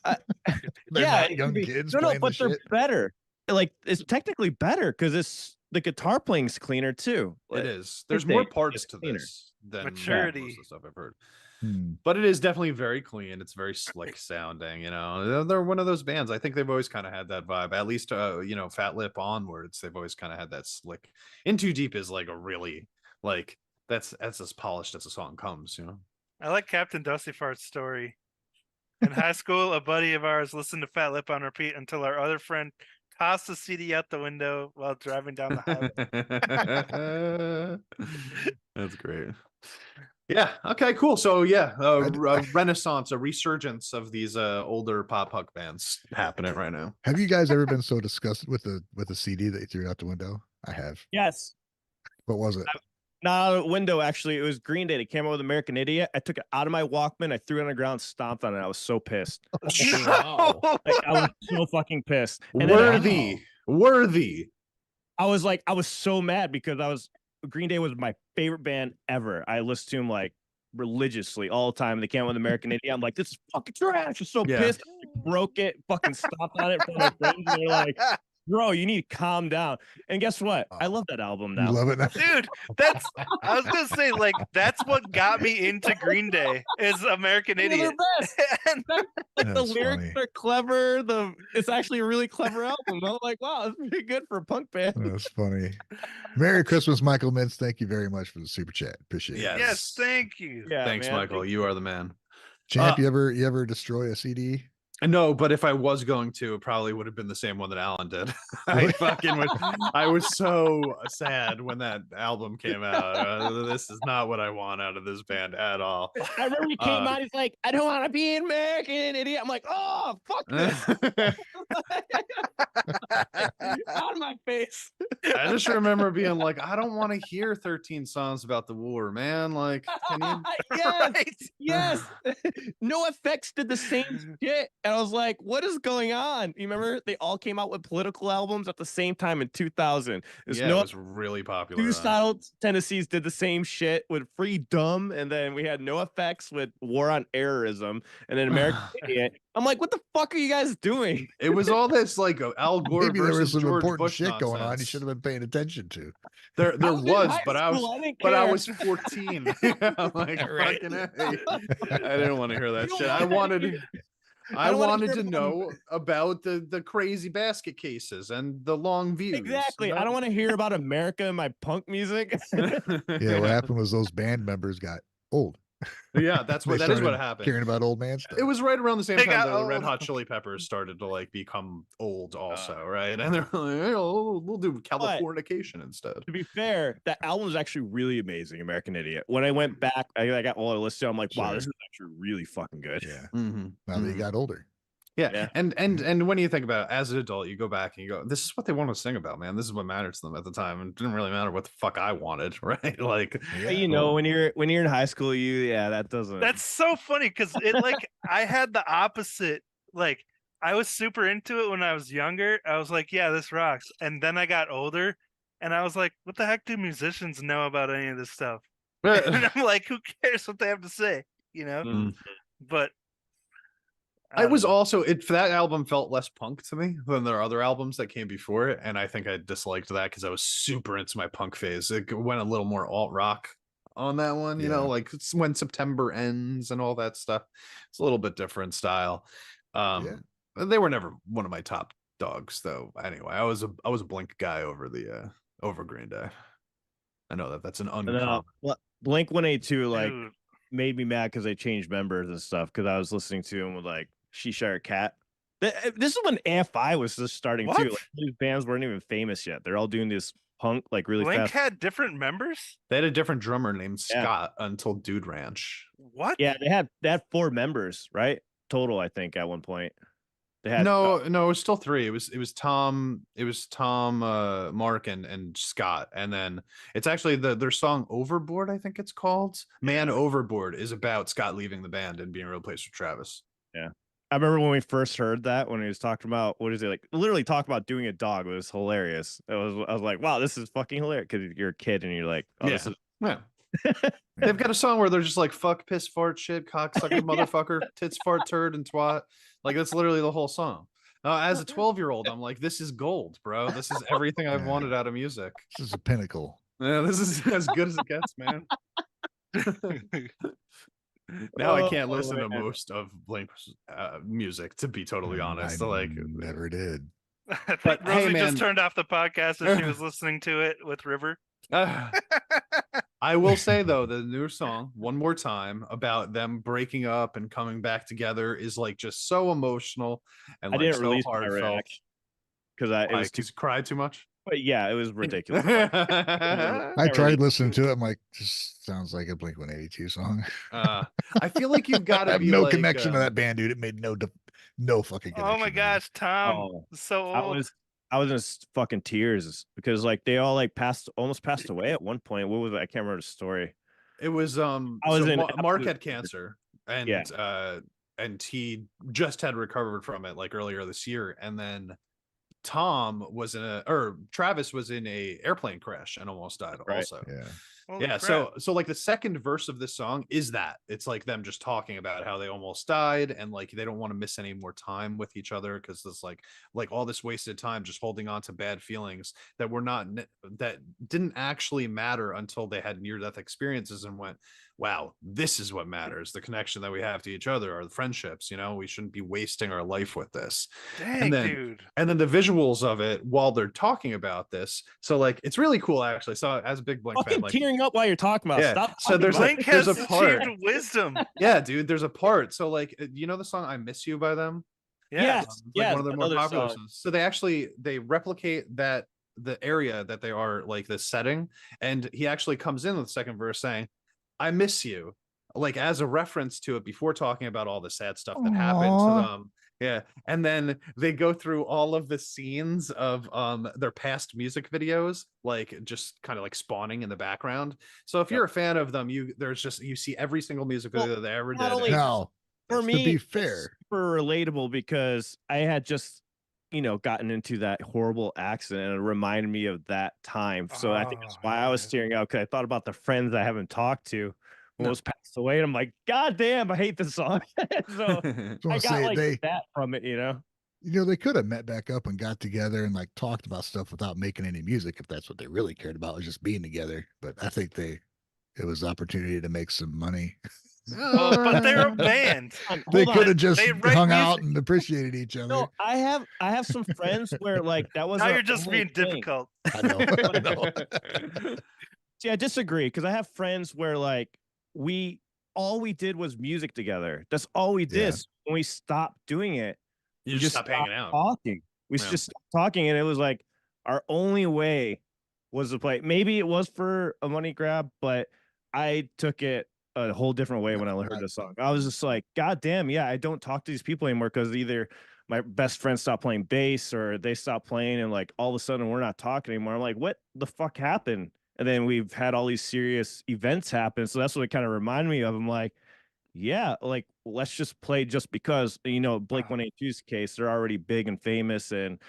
They're not young kids. No, but they're better. Like it's technically better because it's the guitar playing's cleaner too. It is. There's more parts to this than maturity most of the stuff I've heard. But it is definitely very clean. It's very slick sounding. They're one of those bands. I think they've always kind of had that vibe. At least Fat Lip onwards, they've always kind of had that slick. In Too Deep is like a really like that's as polished as a song comes. I like Captain Dusty Fart's story. In high school, a buddy of ours listened to Fat Lip on repeat until our other friend tossed the CD out the window while driving down the highway. That's great. Yeah. Okay. Cool. So a renaissance, a resurgence of these older pop punk bands happening right now. Have you guys ever been so disgusted with the CD that you threw out the window? I have. Yes. What was it? No, window actually. It was Green Day. It came out with American Idiot. I took it out of my Walkman. I threw it on the ground, stomped on it. I was so pissed. Wow. I was so fucking pissed. And Worthy. I was so mad because Green Day was my favorite band ever. I listened to them like religiously all the time. They came out with American Idiot. I'm like, this is fucking trash. I'm so pissed. I broke it, fucking stomped on it in front of my friends. And they're like, bro, you need to calm down. And guess what? I love that album now. You love it now? Dude, I was gonna say, like, that's what got me into Green Day is American They're Idiot. best. And Like the That's lyrics funny. are clever. It's actually a really clever album. I'm like, wow, it's pretty good for a punk band. That's funny. Merry Christmas, Michael Mintz. Thank you very much for the super chat. Appreciate it. yes, thank you. Yeah, Thanks, man. Michael. You are the man. Champ, you ever destroy a CD? No, but if I was going to, it probably would have been the same one that Alan did. I was so sad when that album came out. This is not what I want out of this band at all. I remember he came out. He's like, I don't want to be an American idiot. I'm like, oh, fuck this. Out of my face. I just remember being like, I don't want to hear 13 songs about the war, man. Like, can you? Yes, Right? yes. No Effects did the same shit. And I was like, what is going on? You remember they all came out with political albums at the same time in 2000. Yeah, it was really popular. Suicidal Tennessees did the same shit with Freedom, and then we had No Effects with War on Errorism, and then American Idiot. I'm like, what the fuck are you guys doing? It was all this like Al Gore Maybe there was versus some George important Bush shit nonsense. going on. You should have been paying attention to. There I was in was, high but I school. was, didn't but I care. was 14. I'm like, Right. fucking A. I didn't want to hear that You shit. don't I wanna wanted. hear- I don't wanna wanted hear to about- know about the crazy basket cases and the long views. Exactly. you know? I don't want to hear about America and my punk music. Yeah, what happened was those band members got old. Yeah, that's They what that is what started happened. Caring about old man stuff. It was right around the same They time got that the Red old. Hot Chili Peppers started to like become old also, right? And they're like, hey, we'll do Californication instead. To be fair, that album is actually really amazing, American Idiot. When I went back, I got all the list. I'm like, wow, Sure. this is actually really fucking good. Yeah. Mm-hmm. Now that you got older. Yeah. Yeah. And when you think about it, as an adult, you go back and you go, this is what they want to sing about, man. This is what mattered to them at the time. And it didn't really matter what the fuck I wanted, right? Like, But you know, when you're in high school, that doesn't. That's so funny because it like I had the opposite. Like I was super into it when I was younger. I was like, yeah, this rocks. And then I got older and I was like, what the heck do musicians know about any of this stuff? And I'm like, who cares what they have to say? You know? Mm. But I was don't know. also that album felt less punk to me than their other albums that came before it, and I think I disliked that because I was super into my punk phase. It went a little more alt rock on that one, you know, like it's When September Ends and all that stuff. It's a little bit different style. They were never one of my top dogs, though. Anyway, I was a Blink guy over Green Day. I know that's an uncommon. Blink 182 like Dude. made me mad because they changed members and stuff. Because I was listening to them with like She Share a Cat. This is when AFI was just starting too. What? Like, these bands weren't even famous yet. They're all doing this punk like really Blink fast. had different members? They had a different drummer named Yeah. Scott until Dude Ranch. What? Yeah, they had 4 members, right? Total, I think, at one point. They had No, it was still 3. It was Tom, Mark, and Scott, and then it's actually their song Overboard, I think it's called. Man Overboard is about Scott leaving the band and being replaced with Travis. Yeah. I remember when we first heard that when he was talking about what is it like literally talk about doing a dog. It was hilarious. I was like, wow, this is fucking hilarious because you're a kid and you're like, oh, this is Yeah. They've got a song where they're just like fuck, piss, fart, shit, cocksucker, motherfucker, tits, fart, turd, and twat. Like that's literally the whole song. As a 12-year-old, I'm like, this is gold, bro. This is everything I've wanted out of music. This is a pinnacle. Yeah, this is as good as it gets, man. Now I can't listen to most of Blink's music, to be totally honest. I Like, never did. I think But, hey, Rosie man. just turned off the podcast as she was listening to it with River. I will say though, the new song "One More Time" about them breaking up and coming back together is like just so emotional and I like didn't so release my heartfelt. reaction because it was too. Cried too much. But yeah, it was ridiculous. I tried listening to it. I'm like, this sounds like a Blink 182 song. I feel like you've got I to have be no like, connection to that band, dude. It made no fucking connection. Oh my to me. gosh, Tom. Oh, So old. I was in fucking tears because like they all like almost passed away at one point. What was it? I can't remember the story. It was Mark had cancer and and he just had recovered from it like earlier this year, and then Travis was in a airplane crash and almost died also. Yeah. Holy Yeah, crap. so like the second verse of this song is that it's like them just talking about how they almost died and like they don't want to miss any more time with each other because there's like all this wasted time just holding on to bad feelings that were not that didn't actually matter until they had near death experiences and went, wow, this is what matters, the connection that we have to each other, or the friendships, you know, we shouldn't be wasting our life with this. Dang, dude. And then the visuals of it while they're talking about this, so like it's really cool actually. So as a big Blink fan, Fucking like tearing up while you're talking about. yeah, Stop. so there's Blink there's has a part, achieved wisdom. yeah, dude, there's a part, so like you know the song I Miss You by them. Yeah. Yes, Like yes, one of their more another popular song. songs. So they replicate that, the area that they are, like the setting, and he actually comes in with the second verse saying, I miss you, like as a reference to it before talking about all the sad stuff that happened to Aw. them. Yeah. And then they go through all of the scenes of their past music videos, like just kind of like spawning in the background. So if you're a fan of them, you see every single music video that they ever not did. only- Now, For to me, be it's fair, super relatable because I had just, gotten into that horrible accident and it reminded me of that time. So I think that's why I was tearing out, because I thought about the friends I haven't talked to who almost passed away. And I'm like, God damn, I hate this song. So I got like that from it, they could have met back up and got together and like talked about stuff without making any music if that's what they really cared about, was just being together. But I think it was opportunity to make some money. Well, but they're a band. They could have just They write hung out music. and appreciated each other. No, I have some friends where like that was Now our you're just only being thing. difficult. I know. I know. See, I disagree because I have friends where like all we did was music together. That's all we did. Yeah. So when we stopped doing it, You we just stop hanging out. talking. We Yeah. just stopped talking, and it was like our only way was to play. Maybe it was for a money grab, but I took it a whole different way when I heard the song. I was just like, God damn, yeah, I don't talk to these people anymore because either my best friend stopped playing bass or they stopped playing, and like all of a sudden we're not talking anymore. I'm like, what the fuck happened? And then we've had all these serious events happen. So that's what it kind of reminded me of. I'm like, yeah, like let's just play just because, Blink 182's case, they're already big and famous, and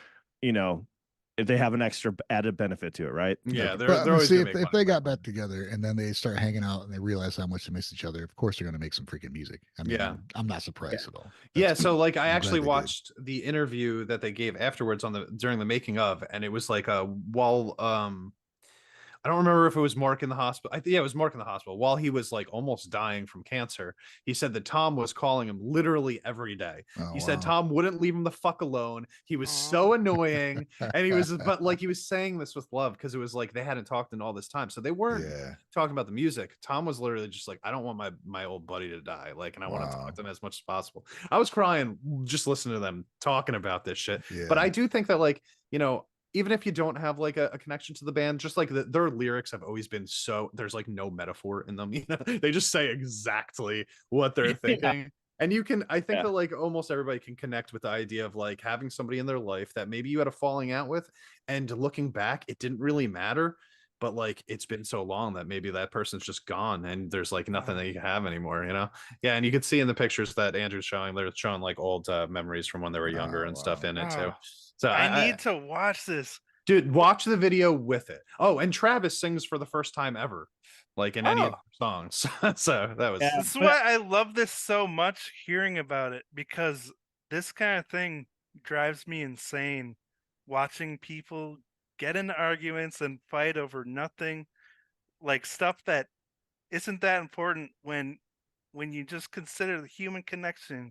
if they have an extra added benefit to it, right? Yeah, But they're always see, gonna if, make if they money. got back together and then they start hanging out and they realize how much they miss each other, of course they're going to make some freaking music. I mean, Yeah. I'm not surprised at all. Yeah, so like I I'm glad actually they did. watched the interview that they gave afterwards during the making of, and it was like while I don't remember if it was Mark in the hospital. Yeah, it was Mark in the hospital while he was like almost dying from cancer. He said that Tom was calling him literally every day. Oh, He said wow. Tom wouldn't leave him the fuck alone. He was so annoying, and but like he was saying this with love because it was like they hadn't talked in all this time, so they weren't talking about the music. Tom was literally just like, I don't want my old buddy to die, like, and I want to talk to him as much as possible. I was crying just listening to them talking about this shit. But I do think that, like, even if you don't have like a connection to the band, just like their lyrics have always been so, there's like no metaphor in them. They just say exactly what they're thinking. And I think that like almost everybody can connect with the idea of like having somebody in their life that maybe you had a falling out with, and looking back, it didn't really matter, but like it's been so long that maybe that person's just gone and there's like nothing that you have anymore, Yeah, and you could see in the pictures that Andrew's showing, they're showing like old memories from when they were younger and stuff in it too. So I need to watch this. Dude, watch the video with it. Oh, and Travis sings for the first time ever, like in any of their songs. So that was. This is why I love this so much, hearing about it, because this kind of thing drives me insane. Watching people get into arguments and fight over nothing, like stuff that isn't that important when you just consider the human connection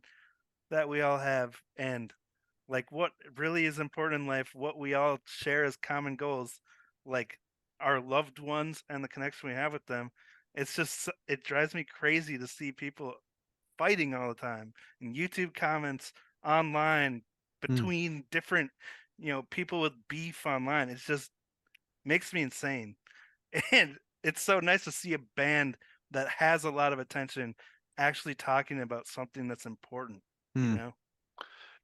that we all have, and like what really is important in life, what we all share as common goals, like our loved ones and the connection we have with them. It drives me crazy to see people fighting all the time in YouTube comments, online, between different, people with beef online. It's just makes me insane. And it's so nice to see a band that has a lot of attention actually talking about something that's important,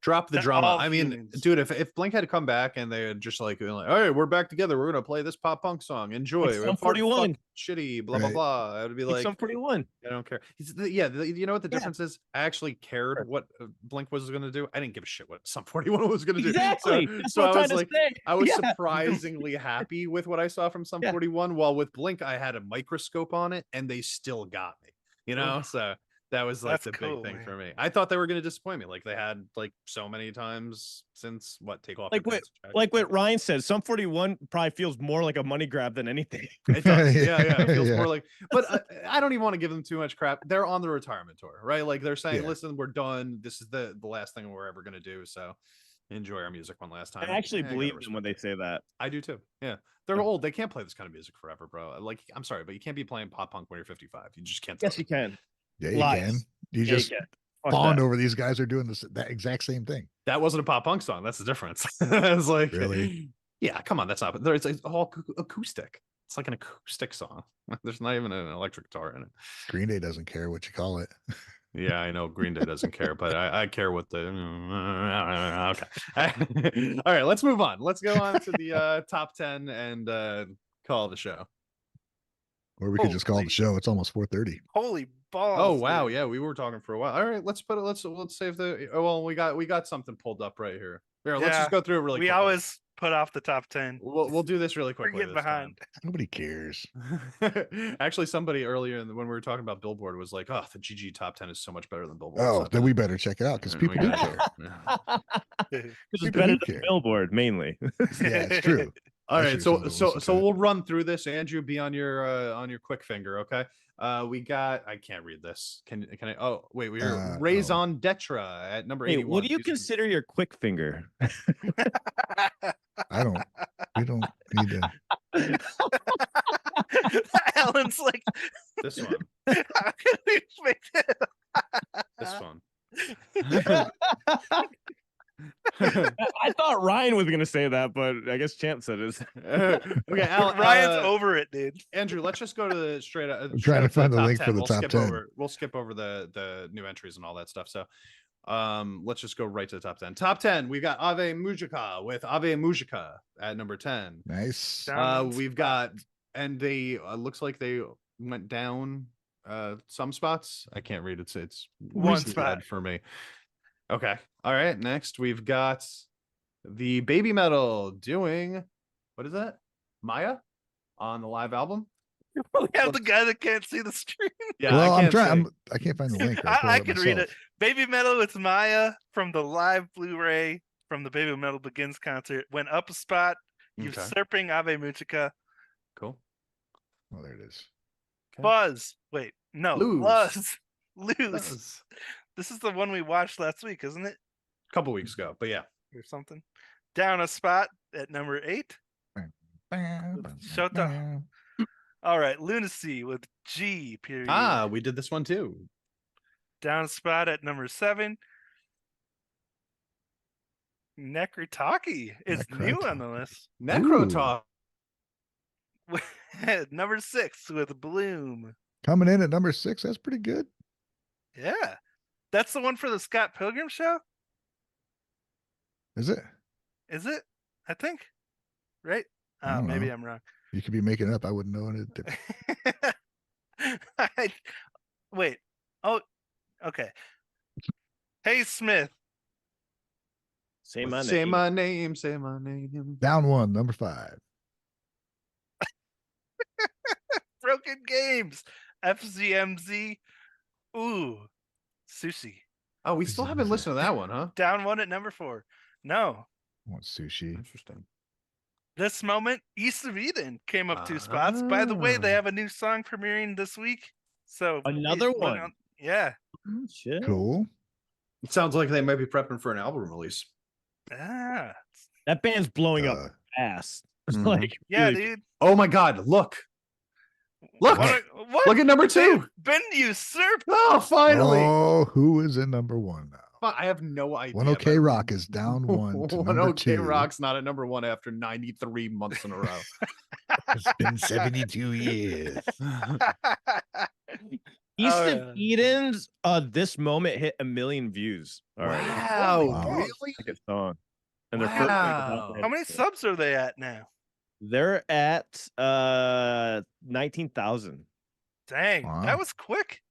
Drop the They're drama. all I mean, humans. dude, if Blink had come back and they had just like, all right, we're back together. We're gonna play this pop punk song. Enjoy. Sum Fart, 41. fuck, shitty, blah blah Right. blah. I would be like, Sum 41. I don't care. You know what the Yeah. difference is? I actually cared what Blink was gonna do. I didn't give a shit what Sum 41 was gonna do. Exactly. That's what I I'm trying was to like, say. I was Yeah. surprisingly happy with what I saw from Sum Yeah. 41. While with Blink, I had a microscope on it, and they still got me. You know, so that was like That's the cool, big thing man. for me. I thought they were going to disappoint me, like they had like so many times since Take Off. Like Their what, Pants and like Jacket. what Ryan said, Sum 41 probably feels more like a money grab than anything. It does, yeah. It feels Yeah. more like, but I don't even want to give them too much crap. They're on the retirement tour, right? Like they're saying, Yeah. listen, we're done. This is the last thing we're ever going to do. So enjoy our music one last time. I actually gotta believe them respect when they it. say that. I do too. Yeah, they're Yeah. old. They can't play this kind of music forever, bro. Like, I'm sorry, but you can't be playing pop punk when you're 55. You just can't. Do Yes, it. you can. Yeah, you Lies. can. You Yeah, just you can. Fuck fawned that. over these guys are doing that exact same thing. That wasn't a pop punk song. That's the difference. It's like, Really? Yeah, come on, that's not. It's all acoustic. It's like an acoustic song. There's not even an electric guitar in it. Green Day doesn't care what you call it. Yeah, I know Green Day doesn't care, but I care what the. Okay. All right, let's move on. Let's go on to the top 10 and call the show. Or we could just call it Holy- the show. It's almost 4:30. Holy balls! Oh wow, dude. yeah, we were talking for a while. All right, let's save the. Oh well, we got something pulled up right here. Here, let's Yeah, just go through it really. We quickly. always put off the top 10. We'll do this really quickly. We're getting this time. behind. Nobody cares. Actually, somebody earlier when we were talking about Billboard was like, "Oh, the GG top 10 is so much better than Billboard." Oh, So then we better check it out because we people do gotta- care. Yeah. Because it's People better do than care. Billboard, mainly. Yeah, it's true. All I right, should so listen so to so it. we'll run through this. Andrew, be on your quick finger, okay? We got. I can't read this. Can I? Oh wait, we hear Raison Detra at number Hey, 81. what do you consider your quick finger? I don't. We don't need to. Alan's like, This one. how can we make it? This one. I thought Ryan was gonna say that, but I guess Champ said it. Okay, Alan, Ryan's over it, dude. Andrew, let's just go to the straight up. I'm trying to find the link for the We'll top skip 10. We'll skip over the new entries and all that stuff. So let's just go right to the top 10. Top 10, we've got Ave Mujica with Ave Mujica at number 10. Nice. Down We've got, and they looks like they went down some spots. I can't read it. It's One really spot. bad for me. Okay. All right. Next, we've got the Babymetal doing, what is that? Maya on the live album. We have the guy that can't see the screen. Yeah, well, I I'm can't trying. say. I can't find the link. I'll pull I up can read it. myself. Babymetal with Maya from the live Blu-ray from the Babymetal Begins concert went up a spot, Okay. usurping Ave Mujica. Cool. Oh, there it is. Okay. Buzz. Wait, no. Lose. Lose. That Lose. was This is the one we watched last week, isn't it? a couple weeks ago, but yeah. Or something. Down a spot at number 8. Shut up. All right, Lunacy with G. Period. Ah, we did this one too. Down a spot at number 7. Necrotaki is new on the list. Necrotalk. Number 6 with Bloom. Coming in at number 6. That's pretty good. Yeah. That's the one for the Scott Pilgrim show? Is it? Is it? I think. Right? I don't Maybe know. I'm wrong. You could be making it up. I wouldn't know it. Wait. Oh, okay. Hey, Smith. Say my Say name. my name. Say my name. Down 1, number 5. Broken Games. FZMZ. Ooh. Sushi. Oh, we still haven't listened to that one, huh? Down 1 at number 4. No. I want sushi. Interesting. This moment, East of Eden came up 2 spots. By the way, they Ah. have a new song premiering this week. So Another went one? on- yeah. Oh, shit. Cool. It sounds like they might be prepping for an album release. Ah. That band's blowing up Uh, fast. Mhm. Like, Yeah, really- dude. Oh my God! Look! Look! What? Look at number 2. Been usurped. Oh, finally! Oh, who is in number 1 now? I have no idea. 1 OK but- Rock is down 1 to One number OK 2. Rock's not at number 1 after 93 months in a row. It's been 72 years. East Oh, of Eden's this moment hit 1 million views already. Wow, Holy really? balls. Like a song. And their first Wow. How many subs are they at now? They're at 19,000. Dang, Wow. that was quick.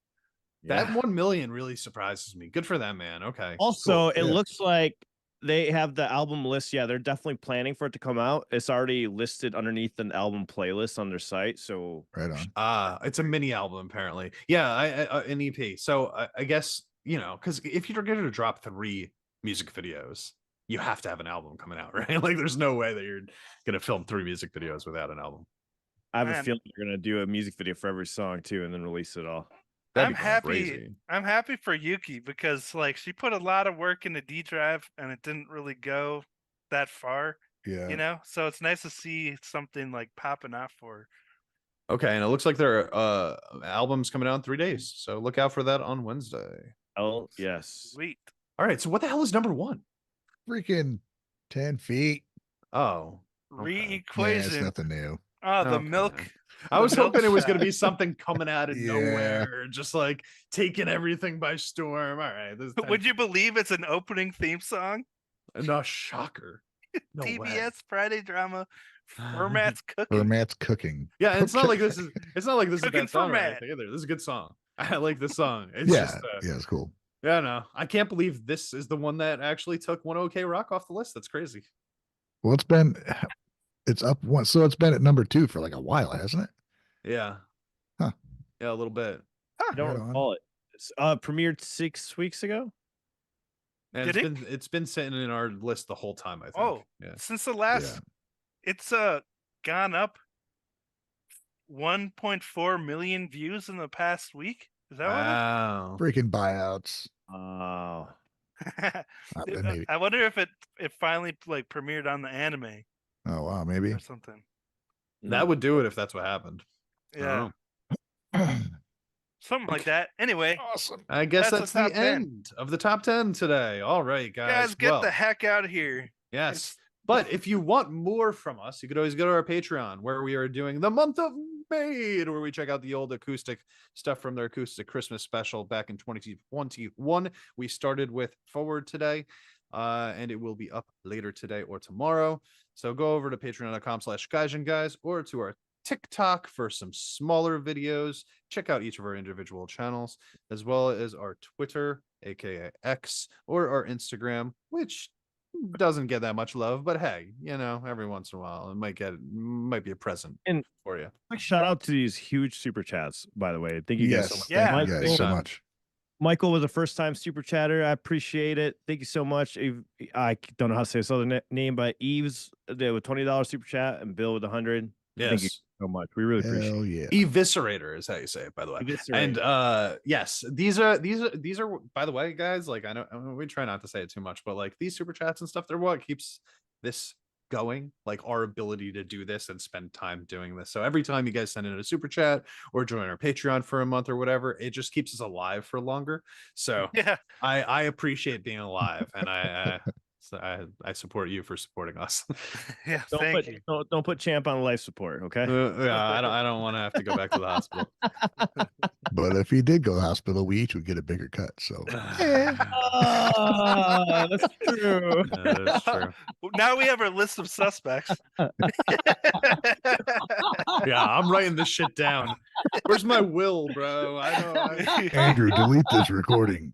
That 1 million really surprises me. Good for them, man. Okay. Also, cool. it looks like they have the album list. Yeah, they're definitely planning for it to come out. It's already listed underneath an album playlist on their site. So right on. It's a mini album apparently. Yeah, an EP. So I guess, you know, because if you're going to drop 3 music videos, you have to have an album coming out, right? Like, there's no way that you're going to film 3 music videos without an album. I have a feeling they're gonna do a music video for every song too, and then release it all. That'd I'm be happy. crazy. I'm happy for Yuki because like she put a lot of work into D Drive and it didn't really go that far. Yeah. You know, so it's nice to see something like popping off for her. Okay, and it looks like their album's coming out in 3 days, so look out for that on Wednesday. Oh yes. Sweet. All right, so what the hell is number 1? Freaking 10 feet. Oh, Re-equation. Yeah, it's nothing new. Oh, the Okay. milk. I was milk hoping it was going shot. to be something coming out of Yeah. nowhere, just like taking everything by storm. All right, this Would you believe it's an opening theme song? No, shocker. No TBS way. Friday drama. Format's cooking. Format's cooking. Yeah, and it's not like this Okay. is. It's not like this is a Cooking bad song or format. anything either. This is a good song. I like this song. It's Yeah, just. yeah, it's cool. Yeah, no, I can't believe this is the one that actually took One OK Rock off the list. That's crazy. Well, it's up one, so it's been at number 2 for like a while, hasn't it? Yeah. Huh. Yeah, a little bit. I don't Right on. recall it. It's, premiered 6 weeks ago. And Did it's been sitting in our list the whole time, I think. Oh, yeah. since the last, it's gone up 1.4 million views in the past week. Is that Wow. Freaking buyouts. Oh. what? Maybe. I wonder if it finally like premiered on the anime Oh wow, maybe. or something. That would do it if that's what happened. Yeah, something like that. Anyway, Awesome. I guess That's that's the the top 10. end of the top 10 today. All right, guys, guys. get well, the heck out of here. yes. But if you want more from us, you could always go to our Patreon, where we are doing the month of Maid, where we check out the old acoustic stuff from their acoustic Christmas special back in 2021. We started with Forward today, and it will be up later today or tomorrow. So go over to patreon.com/guys or to our TikTok for some smaller videos. Check out each of our individual channels, as well as our Twitter, aka X, or our Instagram, which doesn't get that much love, but hey, you know, every once in a while it might be a present for you. Quick shout out to these huge super chats, by the way. Thank you guys so much. Yeah. Thank you guys so much. Michael was a first time super chatter. I appreciate it. Thank you so much. I don't know how to say his other name, but Eve's with $20 super chat and Bill with 100. Yes. Thank you so much. We really appreciate Hell it. yeah. Eviscerator is how you say it, by the way. Eviscerator. And yes, these are by the way, guys, like I know we try not to say it too much, but like these super chats and stuff, they're what keeps this going, like our ability to do this and spend time doing this. So every time you guys send in a super chat or join our Patreon for a month or whatever, it just keeps us alive for longer. So Yeah, I appreciate being alive, and so I support you for supporting us. yeah. Thank you. Don't put Champ on life support, okay? Yeah, I don't want to have to go back to the hospital. But if he did go to the hospital, we each would get a bigger cut. So That's true. That's true. Now we have our list of suspects. Yeah, I'm writing this shit down. Where's my will, bro? Andrew, delete this recording.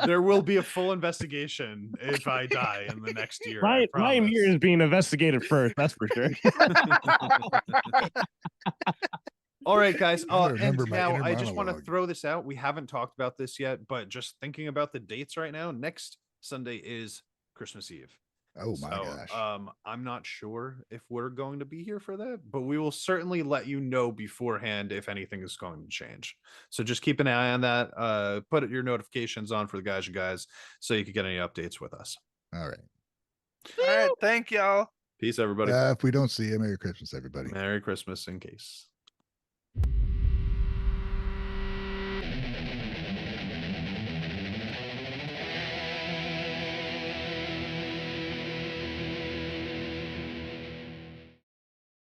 There will be a full investigation if I die in the next year. Ryan Muir is being investigated first, that's for sure. All right, guys. remember And my now inner I just want to monologue. throw this out. We haven't talked about this yet, but just thinking about the dates right now, next Sunday is Christmas Eve. Oh my gosh. I'm not sure if we're going to be here for that, but we will certainly let you know beforehand if anything is going to change. So just keep an eye on that. Put your notifications on for the guys so you can get any updates with us. All right. All right, thank y'all. Peace, everybody. If we don't see you, Merry Christmas, everybody. Merry Christmas in case.